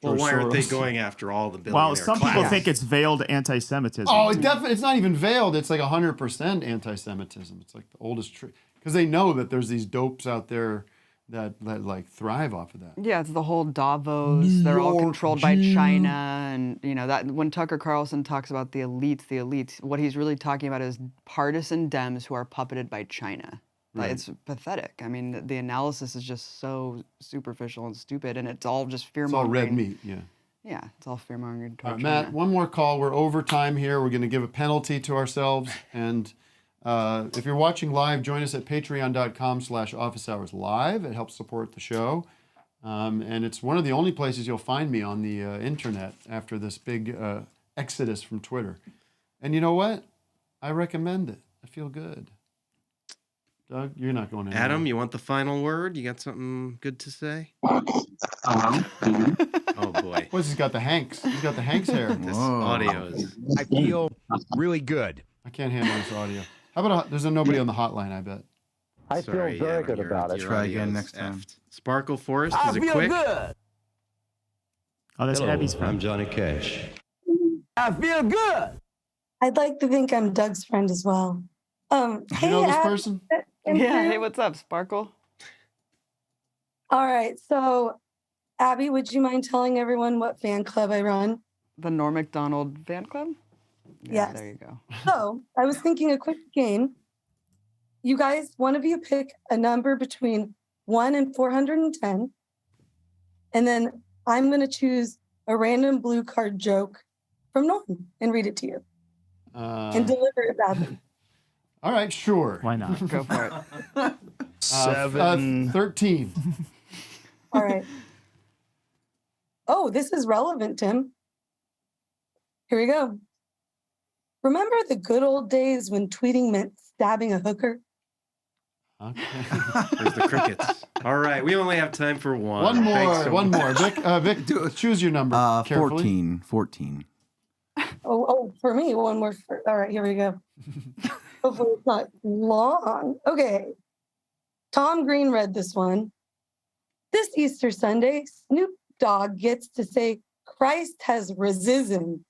Well, George why aren't they Soros. going after all the billionaire Well, some class? people think it's veiled anti-Semitism. Oh, it's not even veiled. It's like 100% anti-Semitism. It's like the oldest trick because they know that there's these dopes out there that like thrive off of that. Yeah, it's the whole Davos. They're all controlled by China, and that when Tucker Carlson talks about the elites, what he's really talking about is partisan Dems who are puppeted by China. Like, Right. it's pathetic. I mean, the analysis is just so superficial and stupid, and it's all just fear It's all mongering. red meat. Yeah. Yeah, it's all fear mongering. All right, Matt, one more call. We're over time here. We're going to give a penalty to ourselves. And if you're watching live, join us at patreon.com/officehourslive. It helps support the show. And it's one of the only places you'll find me on the internet after this big exodus from Twitter. And you know what? I recommend it. I feel good. Doug, you're not going anywhere. Adam, you want the final word? You got something good to say? Oh boy. What's he's got the Hanks? He's got the Hanks hair. This audio is. I feel really good. I can't handle this audio. How about there's nobody on the hotline, I bet. I feel very good about it. Try again next time. Sparkle Forest, I is it feel quick? good. Oh, that's Hello, Abby's friend. I'm Johnny Cash. I feel good. I'd like to think I'm Doug's friend as well. You know this person? Yeah. Hey, what's up, Sparkle? All right. So, Abby, would you mind telling everyone what fan club I run? The Norm Macdonald Fan Club? Yeah, Yes. there you go. So, I was thinking a quick game. You guys, one of you pick a number between 1 and 410. And then I'm going to choose a random blue card joke from Norm and read it to you and deliver it badly. All right, sure. Why not? Go for it. 13. All right. Oh, this is relevant, Tim. Here we go. Remember the good old days when tweeting meant stabbing a hooker? Okay. There's the crickets. All right, we only have time for one. Thanks so One much. more. Vic, choose your number carefully. 14. Oh, for me, one more. All right, here we go. Hopefully it's not long. Okay. Tom Green read this one. This Easter Sunday, Snoop Dogg gets to say Christ has risen.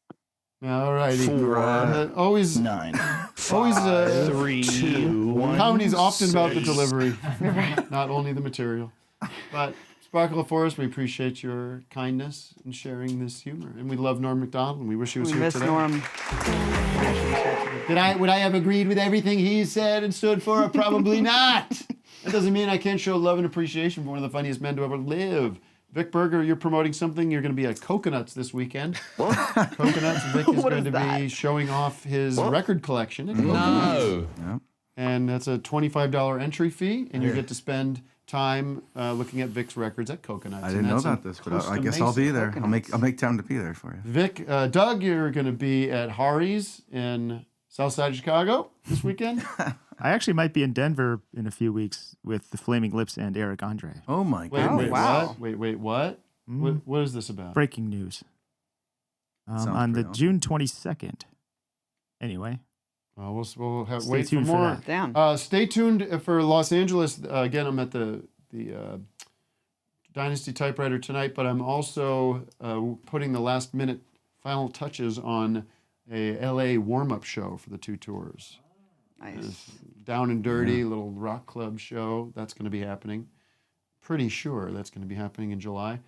All righty. 4, Always 9, always 3, 2, 1. Comedy's often about the delivery, not only the material. But Sparkle Forest, we appreciate your kindness in sharing this humor, and we love Norm Macdonald, and we wish he was We here miss today. Norm. Would I have agreed with everything he said and stood for? Probably not. That doesn't mean I can't show love and appreciation for one of the funniest men to ever live. Vic Berger, you're promoting something. You're going to be at Coconuts this weekend. What? Coconuts. Vic is going to be showing off his record collection at Coconuts. No. Yep. And that's a $25 entry fee, and you get to spend time looking at Vic's records at Coconuts. I didn't know about this, but I guess I'll be there. I'll make time to be there for you. Vic, Doug, you're going to be at Hari's in Southside Chicago this weekend. I actually might be in Denver in a few weeks with the Flaming Lips and Eric Andre. Oh my Wait, God! wow. Wait, what? What is this about? Breaking news. On the real. June 22nd. Anyway. We'll have Stay wait for tuned for more. that. Damn. Stay tuned for Los Angeles. Again, I'm at the Dynasty Typewriter tonight, but I'm also putting the last minute final touches on a LA warm-up show for the 2 tours. Nice. Down and Dirty, little rock club show. That's going to be happening. Pretty sure that's going to be happening in July.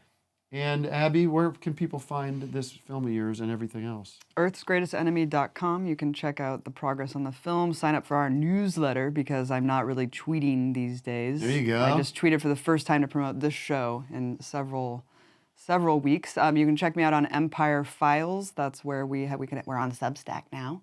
And Abby, where can people find this film of yours and everything else? earthsgreatestenemy.com. You can check out the progress on the film. Sign up for our newsletter because I'm not really tweeting these days. There you go. I just tweeted for the first time to promote this show in several weeks. You can check me out on Empire Files. That's where we're on Substack now.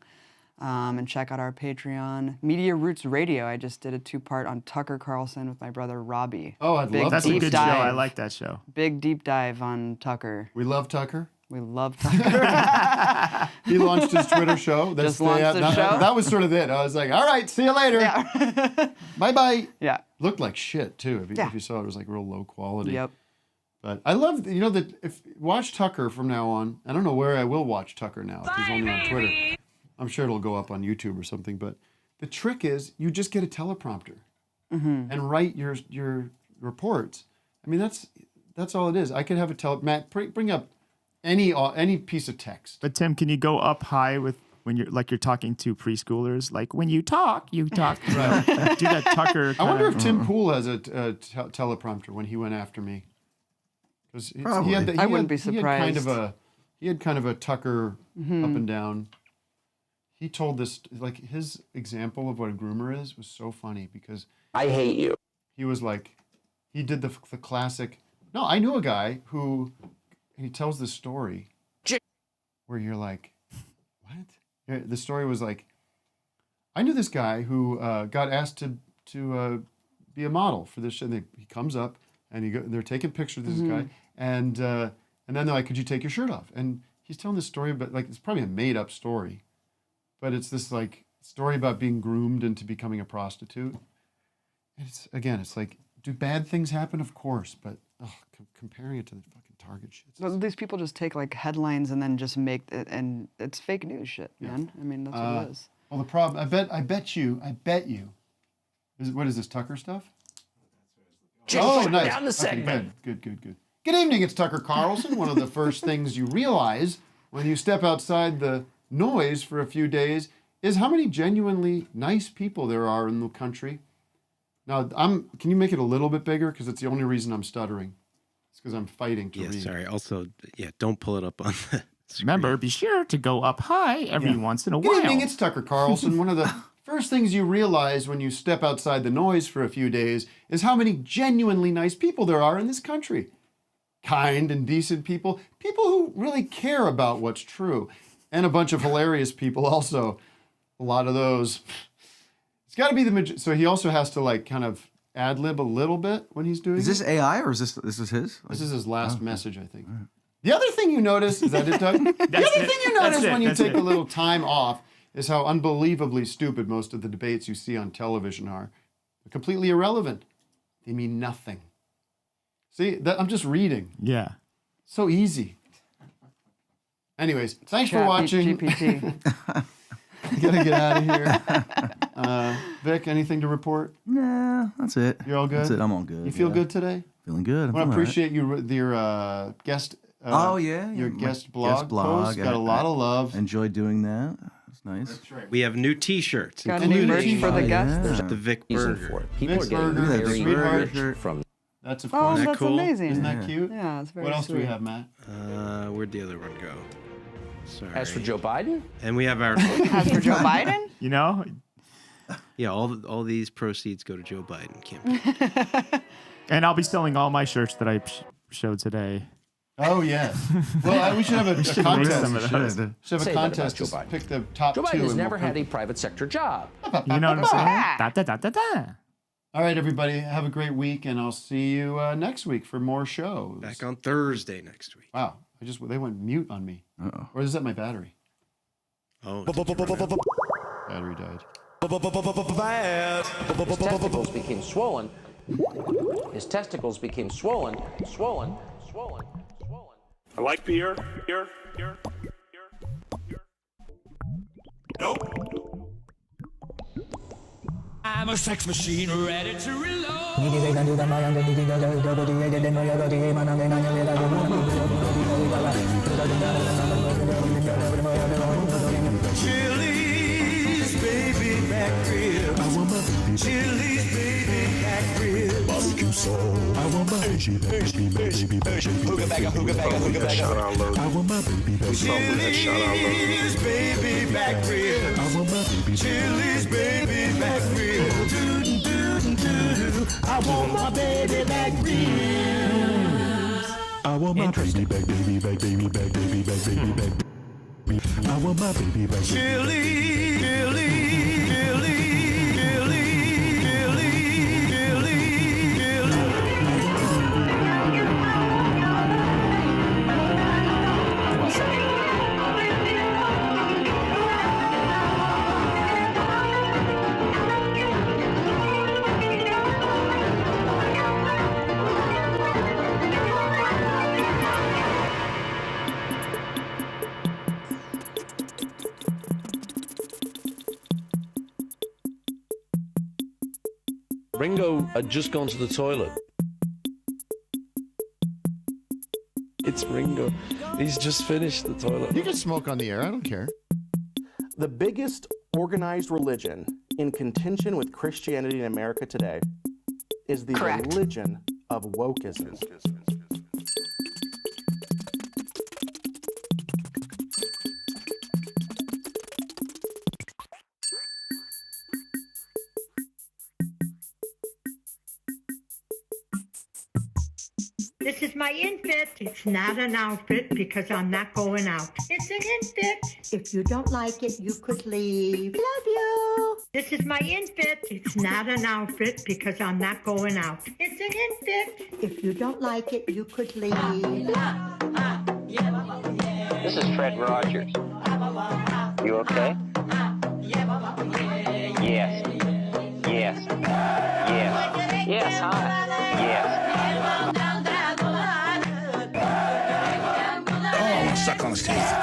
And check out our Patreon. Media Roots Radio. I just did a 2-part on Tucker Carlson with my brother Robbie. Oh, I'd love That's a good show. I like that show. Big deep dive on Tucker. We love Tucker. We love Tucker. He launched his Twitter show. Just launched his show? That was sort of it. I was like, all right, see you later. Yeah. Bye-bye. Yeah. Looked like shit, too. If you saw it, it was like real low quality. Yep. But I love, that if watch Tucker from now on. I don't know where I will watch Tucker now. If he's only on Twitter. I'm sure it'll go up on YouTube or something. But the trick is you just get a teleprompter and write your reports. I mean, that's all it is. I could have Matt, bring up any piece of text. But Tim, can you go up high with when you're talking to preschoolers? Like when you talk. Right. Do that Tucker. I wonder if Tim Pool has a teleprompter when he went after me. Because I wouldn't be surprised. He had kind of a Tucker up and down. He told this, like, his example of what a groomer is was so funny because I hate you. He was like, he did the classic. No, I knew a guy who, he tells this story where you're like, what? The story was like, I knew this guy who got asked to be a model for this show. And he comes up and they're taking pictures of this guy, and then they're like, could you take your shirt off? And he's telling this story, but like it's probably a made up story. But it's this like story about being groomed into becoming a prostitute. And it's like, do bad things happen? Of course, but comparing it to the fucking Target shit. These people just take like headlines and then just make it, and it's fake news shit, man. I mean, that's what it is. Well, the problem, I bet you, what is this, Tucker stuff? Just nice. down the segment. Good. Good evening, it's Tucker Carlson. One of the first things you realize when you step outside the noise for a few days is how many genuinely nice people there are in the country. Now, can you make it a little bit bigger? Because it's the only reason I'm stuttering. It's because I'm fighting to read. Sorry. Also, don't pull it up on the screen. Remember, be sure to go up high every once in a while. Good evening, it's Tucker Carlson. One of the first things you realize when you step outside the noise for a few days is how many genuinely nice people there are in this country. Kind and decent people. People who really care about what's true. And a bunch of hilarious people also. A lot of those. It's got to be the... So he also has to like kind of ad-lib a little bit when he's doing Is this AI or is this is his? This is his last message, I think. Right. The other thing you notice... Is that it, Doug? The other thing you notice when you take a little time off is how unbelievably stupid most of the debates you see on television are. They're completely irrelevant. They mean nothing. See, I'm just reading. Yeah. So easy. Anyways, thanks for watching. GPT. I gotta get out of here. Vic, anything to report? Nah, that's it. You're all good? That's it. I'm all good. You feel good today? Feeling good. I want to appreciate your guest. Your guest blog post got a lot of love. Enjoyed doing that. It's nice. That's right. We have new T-shirts. Got any merch for the guests? There's the Vic Berger. Vic Berger, sweetheart. From That's a Oh, fun. that's cool? amazing. Isn't that cute? Yeah, it's very What else do we sweet. have, Matt? Where'd the other one go? Sorry. As for Joe Biden? And we have our. As for Joe Biden? You know? Yeah, all these proceeds go to Joe Biden campaign. And I'll be selling all my shirts that I showed today. Oh yeah. Well, we should have a We should contest. list some of those. Should have Say a that contest about Joe to Biden. pick the top Joe two. Biden has and never we'll had pick- a private sector job. You know what I'm saying? Da, da, da, da, da. All right, everybody, have a great week, and I'll see you next week for more shows. Back on Thursday next week. Wow, they went mute on me. Uh-oh. Or is that my battery? Oh, Battery died. His testicles became swollen. His testicles became swollen. I like beer. I'm a sex machine ready to Chili's baby back ribs. I want my baby. Chili's baby back ribs. Barbecue sauce. I want my baby. Hooga bagga. Shout out load. I want my baby. Chili's baby back ribs. I want my baby. Chili's baby back ribs. I want my baby back ribs. I want my baby back, baby back, baby back, baby back, baby back. I want my baby back. Ringo had just gone to the toilet. It's Ringo. He's just finished the toilet. You can smoke on the air. I don't care. The biggest organized religion in contention with Christianity in America today is the religion of wokeism. This is my infit. It's not an outfit because I'm not going out. It's an infit. If you don't like it, you could leave. Love you. This is my infit. It's not an outfit because I'm not going out. It's an infit. If you don't like it, you could leave. This is Fred Rogers. You okay? Yes. Yes. Yes. Yes, hi. Yes. Oh, suck on his teeth.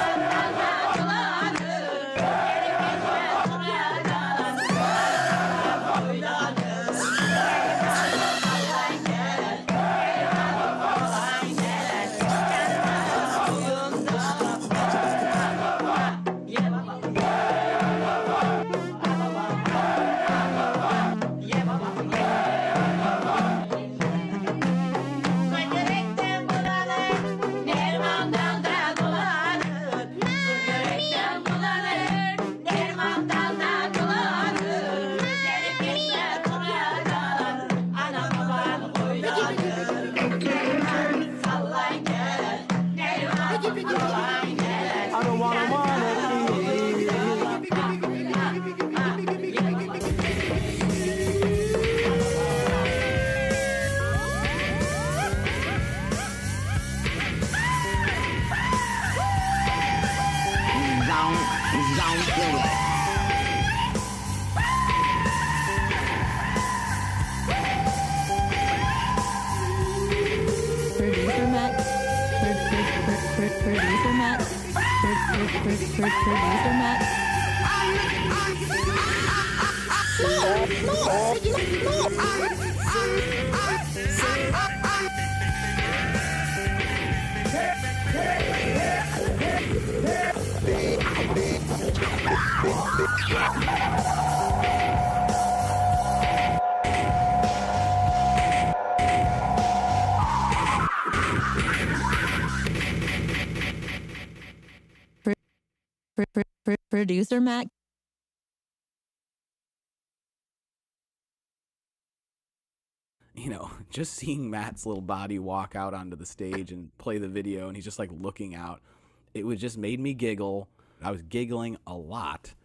Producer Matt. Producer Matt. Producer Matt. No, Producer Matt. You know, just seeing Matt's little body walk out onto the stage and play the video, and he's just like looking out, it was just made me giggle. I was giggling a lot.